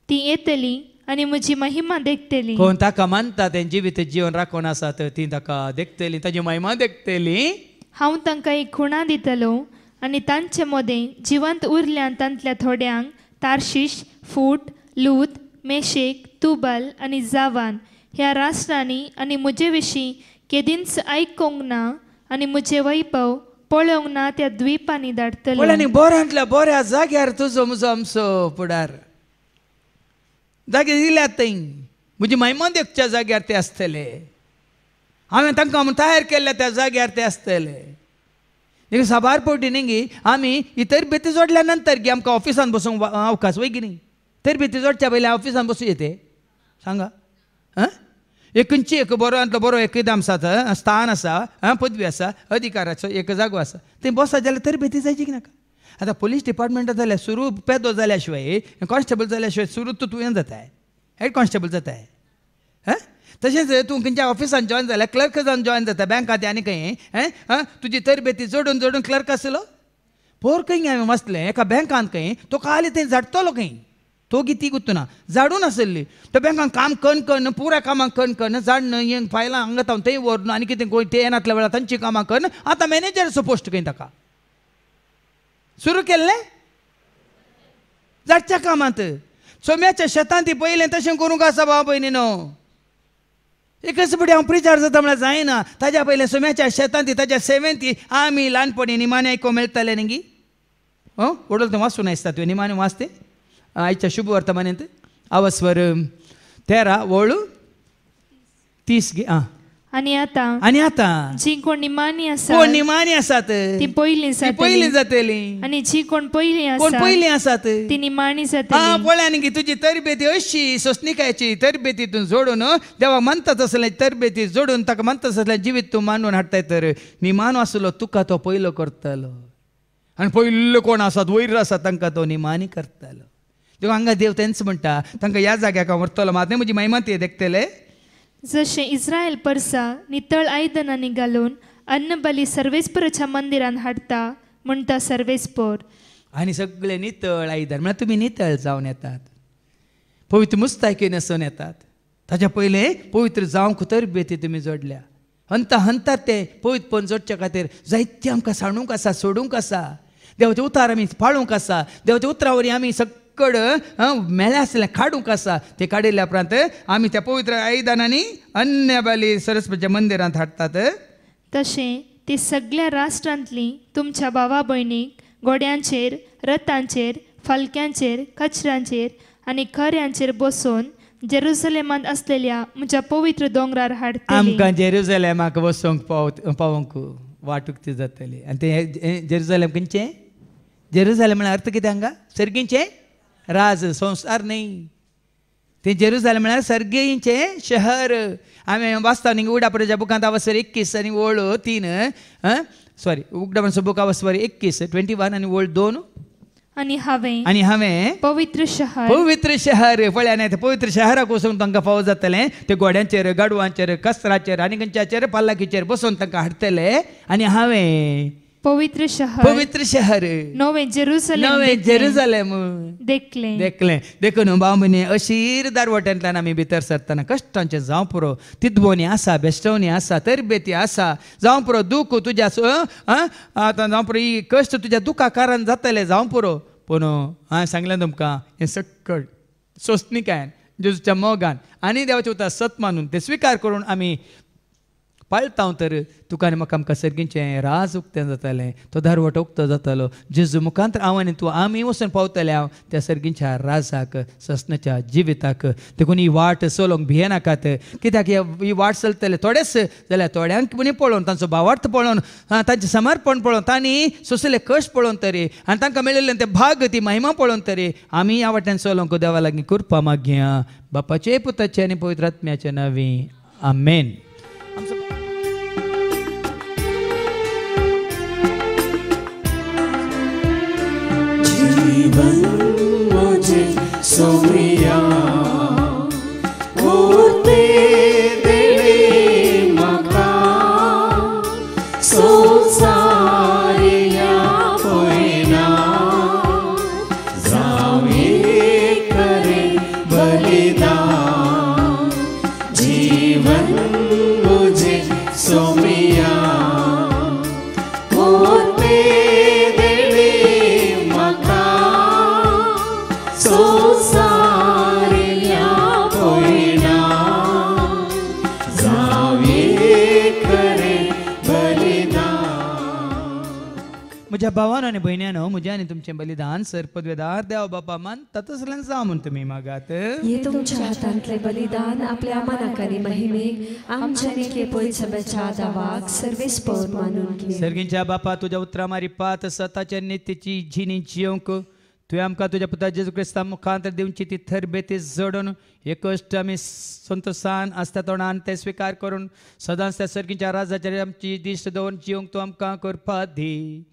S7: ती येतली आनी म्हजी महिमा देखतली.
S2: कोण ताका मानता तें जिवीत जीवन राखून आसात ती ताका देखतली, ताजी महिमा देखतली.
S7: हांव तांकां एक खुणा दितलो आनी तांचे मदें जिवंत उरल्यान तांतल्या थोड्यांक तार्शीश, फूट, लूत, मेशेक, तुबल आनी जावान ह्या राष्ट्रांनी आनी म्हजे विशीं केदींच आयकूंक ना आनी म्हजे वैभव पळोवंक ना त्या द्वीपांनी धाडटलो.
S2: बऱ्यांतल्या बऱ्या जाग्यार तुजो म्हजो आमचो फुडार जागे दिल्यात थंय. म्हजी महिमा देखच्या जाग्यार ते आसतले. हांवें तांकां तयार केल्ल्या त्या जाग्यार ते आसतले. देखीक साबार पवटी न्ही आमी ही तरबेती जोडल्या नंतर की आमकां ऑफिसान बसूंक अवकाश वय की न्ही तरबेती जोडच्या पयलीं ऑफिसान बसूं येते सांगा हां एकूंची एक बरो एकदम आसा स्थान आसा पदवी आसा अधिकाराचो एक जागो आसा थंय बसत जाल्यार तरबेती जायची की नाका आतां पुलीस डिपार्टमेंटात जाल्यार सुरू पेदो जाल्या शिवाय कॉन्स्टेबल जाल्या शिवाय सुरू तूं यें जाताय हेड कॉन्स्टेबल जाताय हां तशेंच तूं खंयच्या ऑफिसान जॉयन जाल्यार क्लर्क जावन जॉयन जाता बँकात आनी खंय तुजी तरबेती जोडून जोडून क्लर्क आसलो पोर खंय हांवें वचलें एका बँकांत खंय तो खाली थंय झाडटलो खंय तो ती गुत्तुना झाडून आसली तो बँकान काम कन्न पुऱ्या कामाक कन्न झाडन हें फायलां हांगा थावन थंय व्हरून आनी कितें ते येनातल्या वेळार तांची कामां कन्न आतां मॅनेजराचो पोस्ट खंय ताका सुरू केल्लें झाडच्या कामांत सोम्याच्या शेतांत ती पयलें तशें करूंक आसा भाव भयणीनो एकच फुडें हांव प्रिचार जाता म्हळ्यार जायना ताज्या पयलें सोम्याच्या शेतांत ताज्या सेवेंत आमी ल्हानपणी निमाणे आयको मेळटले न्ही वडोल तें वाचून आसता तुवें निमाणे वाचते आयच्या शुभ वर्तमानांत अवस्वर 13 वळू 30 आं
S7: आणि आता जी कोण निमाणी
S2: आसात
S7: ती पयलीं
S2: जातली
S7: आणि जी कोण पयलीं
S2: आसात
S7: ती निमाणी जातली
S2: पळय न्ही तुजी तरबेती अशी सोसनिकायची तरबेतीतून जोडून देवा म्हणताच असले तरबेती जोडून ताका म्हणताच असलें जिवीत तूं मांडून हाडटाय तर निमाणो आसलो तुका तो पयलो करतलो आनी पयलो कोण आसात वयर आसा तांकां तो निमाणी करतलो देखून हांगा देव तेंच म्हणटा तांकां ह्या जाग्याक हांव व्हरतलो मात म्हजी महिमा ती देखतले
S7: जशें इस्रायल परसा नितळ आयदनांनी घालून अन्नबली सर्वेस्पराच्या मंदिरान हाडटा म्हणटा सर्वेस्पर
S2: आनी सगळे नितळ आयदन म्हळ्यार तुमी नितळ जावन येतात पवित्र मुस्तायकी न्हेसून येतात ताच्या पयलें पवित्र जावंक तरबेती तुमी जोडल्या हंतात ते पवित्रपण जोडच्या खातीर जायते आमकां सांडूंक आसा सोडूंक आसा देवाचें उतार आमी पाळूंक आसा देवाच्या उतरा वरी आमी कड मेळ्ळें आसलें काडूंक आसा ते काडिल्ल्या उपरांत आमी त्या पवित्र आयदनांनी अन्य बली सरस्वतीच्या मंदिरांत हाडटात
S7: तशें ते सगळ्या राष्ट्रांतलीं तुमच्या भावा भयणीक घोड्यांचेर रथांचेर फालक्यांचेर कचऱ्यांचेर आनी खऱ्यांचेर बसोवन जेरुसलेमांत असलेल्या म्हज्या पवित्र दोंगरार हाडटलीं
S2: आमकां जेरुसलेमाक वचोंक पावोंक वाटूक ती जातली आनी ते जेरुसलेम खंयचें जेरुसलेम म्हळ्यार अर्थ कितें हांगा सर्गींचें राज संसार न्ही ते जेरुसलेम म्हळ्यार सर्गींचें शहर आमी वाचता न्ही उगडापणाच्या बुकांत अवस्वर 21 आनी ओळ 3 उगडापणाचो बूक अवस्वर 21 21 आनी ओळ 2
S7: आनी हांवें पवित्र
S2: शहर पळय नाही पवित्र शहराक वचून तांकां फावो जातलें ते घोड्यांचेर गाडवांचेर कस्त्राचेर आनी खंयच्याचेर पल्लाकीचेर बसून तांकां हाडटले आनी हांवें
S7: पवित्र शहर नवे जेरुसलेम देखलें
S2: देखून भाव भयणी अशीर दारवट्यांतल्यान आमी भितर सरतना कश्टांचे जावं पुरो तिदवणी आसा बेश्टवणी आसा तरबेती आसा जावं पुरो दूख तुज्या आतां जावं पुरो ही कश्ट तुज्या दुखा कारण जातले जावं पुरो पूण हांवें सांगलें तुमकां हें सक्कळ सोसनिकायन जेजूच्या मोगान आनी देवाचें उतर सत मानून ते स्विकार करून आमी पाळटाव तर तुका आनी म्हाका आमकां सर्गींचें राज उक्तें जातालें तो दारवटो उक्तो जातालो जेजू मुखांतर हांव आनी तूं आमी वचून पावतले हांव त्या सर्गींच्या राजाक ससनाच्या जिविताक देखून ही वाट चलोवंक भियेनाकात कित्याक ही वाट चलतले थोडेच जाल्यार थोड्यांक पुणी पळोवन तांचो भावार्थ पळोवन तांचें समर्पण पळोवन तांणी सोंसले कश्ट पळोवन तरी आनी तांकां मेळिल्लें ते भाग ती महिमा पळोवन तरी आमी ह्या वाट्यान चलोवंक देवा लागीं कृपा मागया बापाचे पुताचे आनी पवित्र आत्म्याचे नांवी आमेन.
S1: जीवन मुझे सोमिया उरते देवे म्हाका संवसारिया पयना जावे करे बलिदान जीवन मुझे सोमिया उरते
S2: म्हज्या भावानो आनी भयण्यानो म्हजें आनी तुमचें बलिदान सर पदवेदार देव बापा मानता तसलें जावं म्हूण तुमी मागात.
S4: हे तुमच्या हातांतले बलिदान आपल्या मनाकानी महिमेक आमच्या निकेपय सभेच्या दावाक सर्वेस्पर मानून घे.
S2: सर्गींच्या बापा तुज्या उतरां मारी पात सताच्या नित्यची जिणी जियोंक तुवें आमकां तुज्या पुता जेजू क्रिस्ता मुखांतर दिवची ती थरबेती जोडून हे कश्ट आमी संतोषान आसता तोंडान ते स्विकार करून सदांच त्या सर्गींच्या राजाचेर आमची दिश्ट दवरून जियोंक तूं आमकां करपा दी.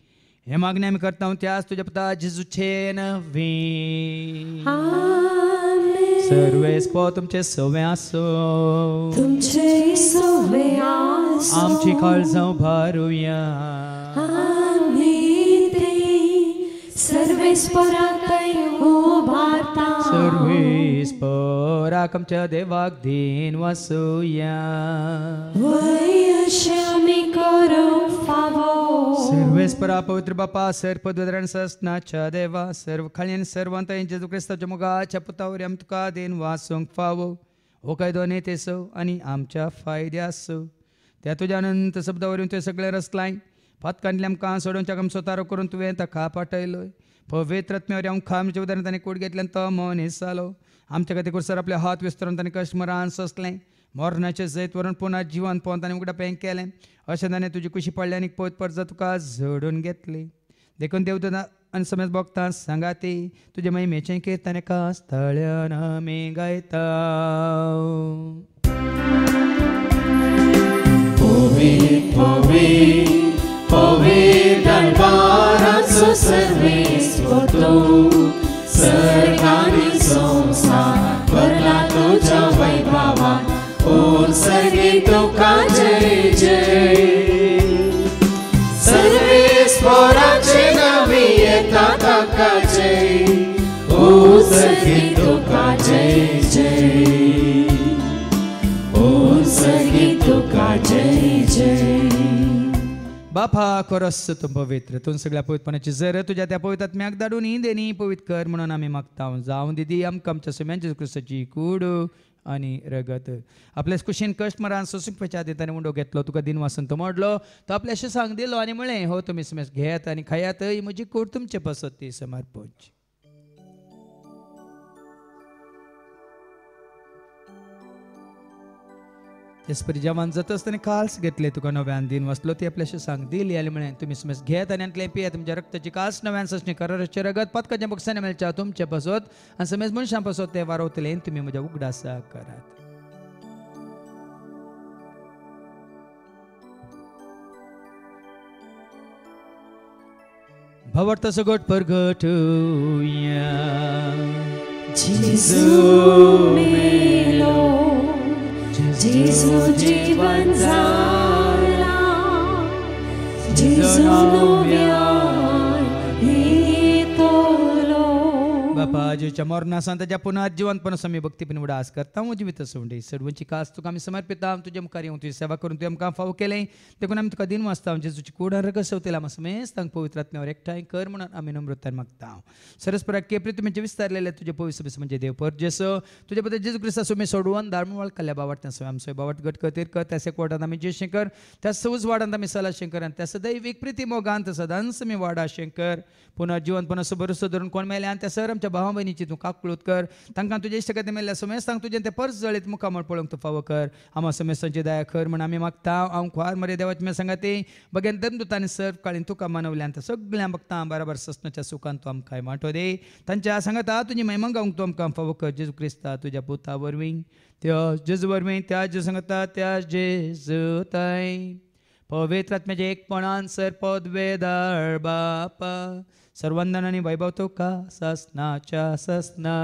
S2: हे मागणी आमी करता त्याच तुज्या पुता जेजूचे नवी. सर्वेस्पो तुमचे सवे आसो.
S4: तुमचे सवे आसो.
S2: आमची काळजां भारुया.
S4: सर्वेस्पराकय उबारता.
S2: सर्वेस्पराक आमच्या देवाक दिन वासुया.
S4: वयशे आमी करूंक फावो.
S2: सर्वेस्परा पवित्र बापा सर पदवेदारान ससनाच्या देवा सर्व खाली आनी सर्वांत जेजू क्रिस्ताच्या मुगाच्या पुतावरी आमी तुका दिन वासूंक फावो. हो कायदो नेतेसो आनी आमच्या फायद्यासो. त्या तुज्या अनंत शब्दावरून तुवें सगळे रचलाय. फातकांतले आमकां सोडोवच्याक आमचो तारो करून तुवें ताका पाठयलोय. पवित्र आत्म्यावरी आमकां आमच्या उदारण ताणें कूड घेतल्यान तो मनीस जालो. आमच्या खातीर कुसर आपले हात विस्तरून ताणें कश्मरान सोंसलें. मोरणाचें जैत व्हरून पुना जिवन पोवन ताणें उगडा पेंग केलें. अशें ताणें तुजी कुशी पडली आनी पयत परजा तुका जोडून घेतली. देखून देवदूत आनी समेत भक्तां सांगाती तुजे महिमेचें कीर्तन एका स्थळ्यान आमी गायता.
S1: पवित्र दरबाराचो सर्वेस्पो तूं सर्गानी संसार भरला तुज्या वैभवान. ओ सर्गे तुका जय जय. सर्वेस्पराचे नावी येता ताका जय. ओ सर्गे तुका जय जय. ओ सर्गे तुका जय जय.
S2: बापा कोरस तूं पवित्र तूं सगळ्या पवित्रपणाची जर तुज्या त्या पवित्र आत्म्याक धाडून ही देणी पवित्र कर म्हणून आमी मागता. जावं दिदी आमकां आमच्या समेच्या क्रिस्ताची कूड आनी रगत. आपल्या कुशीन कश्ट मरान सोसूंक पेच्या ताणें उंडो घेतलो तुका दिन वासून तो मोडलो तो आपल्याशी सांग दिलो आनी म्हळें हो तुमी समेज घेयात आनी खायात ही म्हजी कूड तुमचे पसत ती समर्पण. तेसपरी जेवण जाता आसतना काल्स घेतले तुका नव्यान दिन वाचलो ती आपल्याशी सांग दिली आली म्हळें तुमी समेज घेयात आनी आंतले पियात तुमच्या रक्ताची कास नव्यान ससणी कराराचे रगत पदकाच्या बक्षाने मेळच्या तुमचे पसत आनी समेज मनशां पसत ते वारोवतले तुमी म्हज्या उगडासा करात. भवत सगट परगटुया.
S4: जेजू मेलो. जेजू जीवन जाला. जेजू नव्यान येतलो.
S2: बापा जेच्या मरणासान ताच्या पुन्हा जिवंतपणास आमी भक्तीपण उडास करता. हांव जिवीत सोंडी सडवची कास तुका आमी समर्पिता. तुज्या मुखार येवन तुजी सेवा करून तुवें आमकां फावो केलें देखून आमी तुका दिन वाचता. जेजूची कूड आनी रगत सवतेला आमी समेज तांकां पवित्र आत्म्यावर एकठांय कर म्हणून आमी नम्रतान मागता. सरस्पराक केप्री तुमी विस्तारलेले तुजे पवित्र सभेस म्हणजे देव पर जेसो तुजे बद्दल जेजू क्रिस्ता सुमी सोडवून दाळमूळ काल्या बावट त्या आमचो बावट गट कतीर कर त्या कोटांत आमी जे शेंकर त्या सौज वाडांत आमी सला शेंकर आनी त्या दैवीक प्रिती मोगांत सदांच आमी वाडा शेंकर. पुन्हा जिवंतपणाचो भरोसो धरून कोण मेले आनी त्या सर आमच्या भावा भयणीची तूं काकुळूत कर. तांकां तुजे इश्ट खातीर मेल्ल्या समेज तांकां तुजें तें परस जळीत मुखामळ पळोवंक तूं फावो कर. आमा समेसांची दया कर म्हण आमी मागता. हांव खुवार मरे देवाची मे सांगाती बगेन दमदुतांनी सर्व काळीन तुका मानवल्यान त्या सगळ्या भक्तां बराबर ससनाच्या सुखान तूं आमकां माठो दे. तांच्या सांगाता तुजी महिमा गावंक तूं आमकां फावो कर. जेजू क्रिस्ता तुज्या पुता वरवीं त्या जेजू वरवीं त्या जेजू सांगता त्या जेजू ताई पवित्र आत्म्याचे एकपणान सर पदवेदार बापा सर्वंदन आनी वैभव तुका ससनाच्या ससना.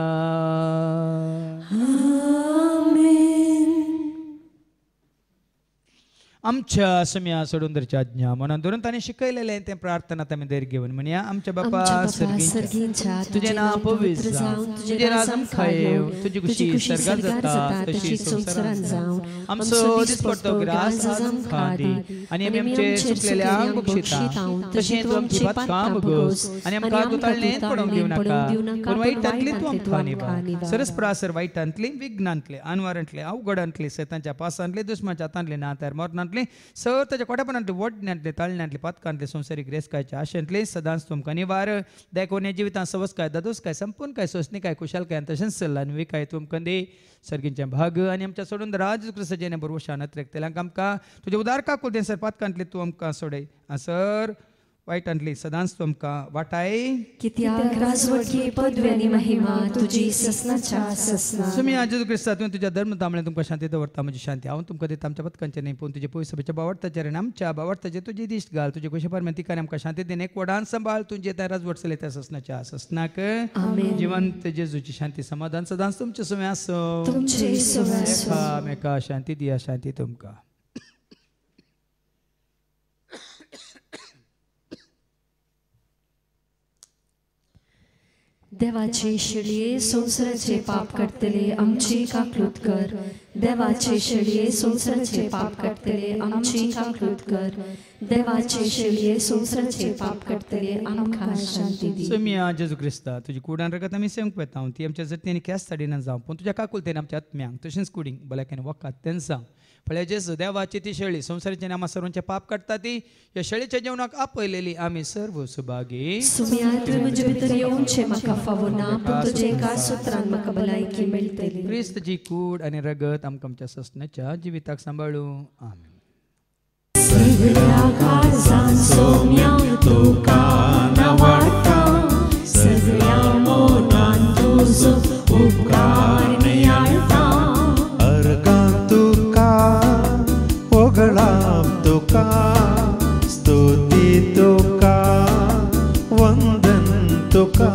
S2: आमच्या समिया सोडून धरच्या आज्ञा मनान धरून ताणें शिकयलेलें तें प्रार्थना आमी दर घेवन म्हणया. आमच्या बापा सर्गींच्या तुजें नांव पवित्र जावं. तुजें राज आमकां येवं. तुजी खुशी स्वर्गांत जाता तशी संवसारांत जावं. आमचो दिसपडटो ग्रास आज आमकां दी आनी आमी आमचे चुकलेल्यांक बक्षिता तशें तूं आमची पातकां बगोस आनी आमकां दुताळणेंत पडोवंक दिवं नाका पूण वायटांतली तूं आमकां निवार. सरस्परासर वायटांतली विघ्नांतले अनवारांतले अवघडांतले सैतांच्या पासांतले दुश्मनाच्या हातांतले नात्यार मरणांतले पातकांतले सर ताच्या कोट्यापणांतले वडण्यांतले ताळण्यांतले पातकांतले संवसारीक रेस्कायच्या आशेंतले सदांच तुमकां निवार देखोन जिवितांत सवस काय दादोस काय संपूर्ण काय सोसणी काय कुशालकाय तशेंच सल्लान विकाय तुमकां दे सर्गींचे भाग आनी आमच्या सोडून राज क्रिस्ताचे बरोबर शानत रेखतल्यांक आमकां तुजे उदार काकूल तें सर पातकांतले तूं आमकां सोडय सर वायटांतली सदांच तुमकां वाटाय
S4: कित्याक राजवटकी पदवी आनी महिमा तुजी ससनाच्या ससना
S2: सुमी आज जेजू क्रिस्ता तुवें तुज्या धर्म तांबळे तुमकां शांती दवरता म्हजी शांती हांव तुमकां दिता आमच्या पतकांचे न्ही पूण तुजे पयस सभेच्या बावडताचेर आनी आमच्या बावडताचेर तुजी दिश्ट घाल तुजे कशे परमेन तिकान आमकां शांती दिन एक वडान सांबाळ तुजे त्या राजवट चलय त्या ससनाच्या ससनाक जिवंत जेजूची शांती समाधान सदांच तुमचे सुमे आसो
S4: तुमचे सुमे आसो
S2: मेका शांती दिया शांती तुमकां
S4: देवाचे शेळये संवसाराचे पाप काडटले आमची काकलूत कर देवाचे शेळये संवसाराचे पाप काडटले आमची काकलूत कर देवाचे शेळये संवसाराचे पाप काडटले आमकां शांती दी
S2: सुमिया जेजू क्रिस्ता तुजी कुडान रगत आमी सेवंक वेता ती आमच्या जतनेनी केस ताडिना जावं पूण तुज्या काकुलतेन आमच्या आत्म्यांक तशेंच कुडींक बल्याकेन वकात तें सांग फळे जेजू देवाची ती शेळी संवसाराचे आमा सर्वांचे पाप काडटा ती ह्या शेळीच्या जेवणाक आपयलेली आमी सर्व सुभागी
S4: सुमिया तुवें म्हजे भितर येवचे म्हाका फावो ना पूण तुजे एका सुत्रान म्हाका भलायकी मेळटली
S2: क्रिस्तची कूड आनी रगत आमकां आमच्या ससनाच्या जिविताक सांबाळूं आमीन
S4: सगळ्या काळजान सोम्या तुका नावाडटा सगळ्या मोनान तुजो उपकार नियाळटा
S5: वगळाम तुका स्तुती तुका वंदन तुका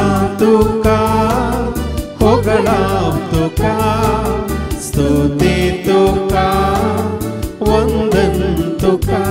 S4: तुका वगळाम तुका स्तुती तुका वंदन तुका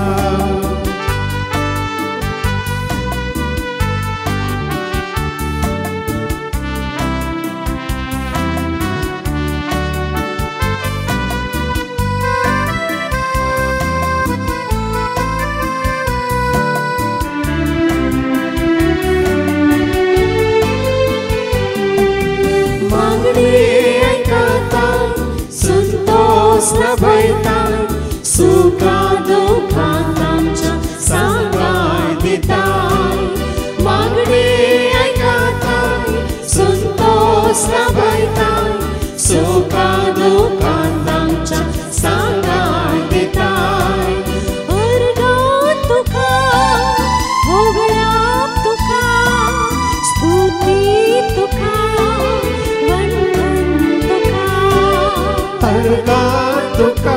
S5: तुका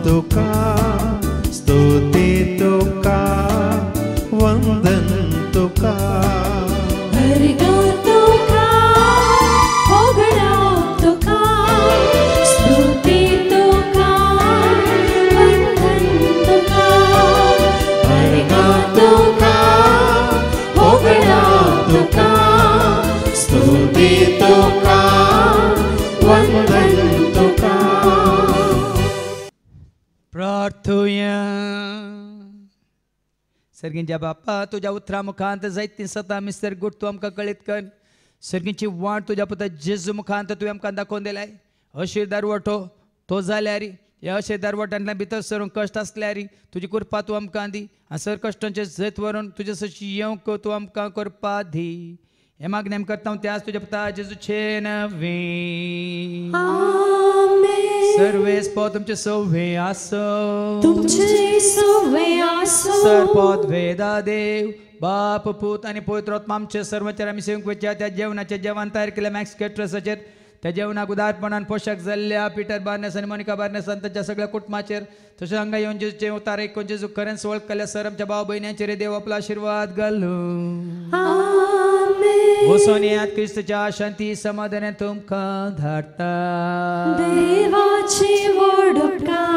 S5: तुका स्तुती तुका वंदन तुका
S2: प्रार्थूया. सर्गींच्या बाप्पा तुझ्या उतरा मुखांत जायती सता मिस्तर गुट तू आमकां कळीत कर. सर्गींची वाट तुझ्या पुता जेजू मुखांत तुवें आमकां दाखोवन दिलाय. अशी दरवटो तो जाल्यार ह्या अशे दरवटांतल्यान भितर सरून कश्ट आसल्यार तुजी कृपा तूं आमकां दी. हांगासर कश्टांचे जैत व्हरून तुजे सशी येवंक तूं आमकां करपा दी. हे मागणें करता हांव त्याच तुज्या पुता जेजूचे नवी. सर्वेस पद तुमचे सव्वे आसो.
S4: तुमचे सव्वे आसो.
S2: सरपद वेदा देव बाप पूत आनी पवित्र आत्मा आमचे सर्वचार आमी सेवंक वेच्या त्या जेवणाचे जेवण तयार केल्या मॅक्स कॅट्रसाचेर त्या जेवणाक उदारपणान पोशाक जाल्ल्या पिटर बार्नेस आनी मोनिका बार्नेस आनी ताच्या सगळ्या कुटुंबाचेर तशें हांगा येवन जेजूचे उतार आयकून जेजू खरेंच वळख केल्या सर आमच्या भाव भयण्यांचेर देव आपलो आशिर्वाद घालूं. वचून येयात क्रिस्तच्या शांती समाधानान तुमकां धाडटा.
S4: देवाची वडका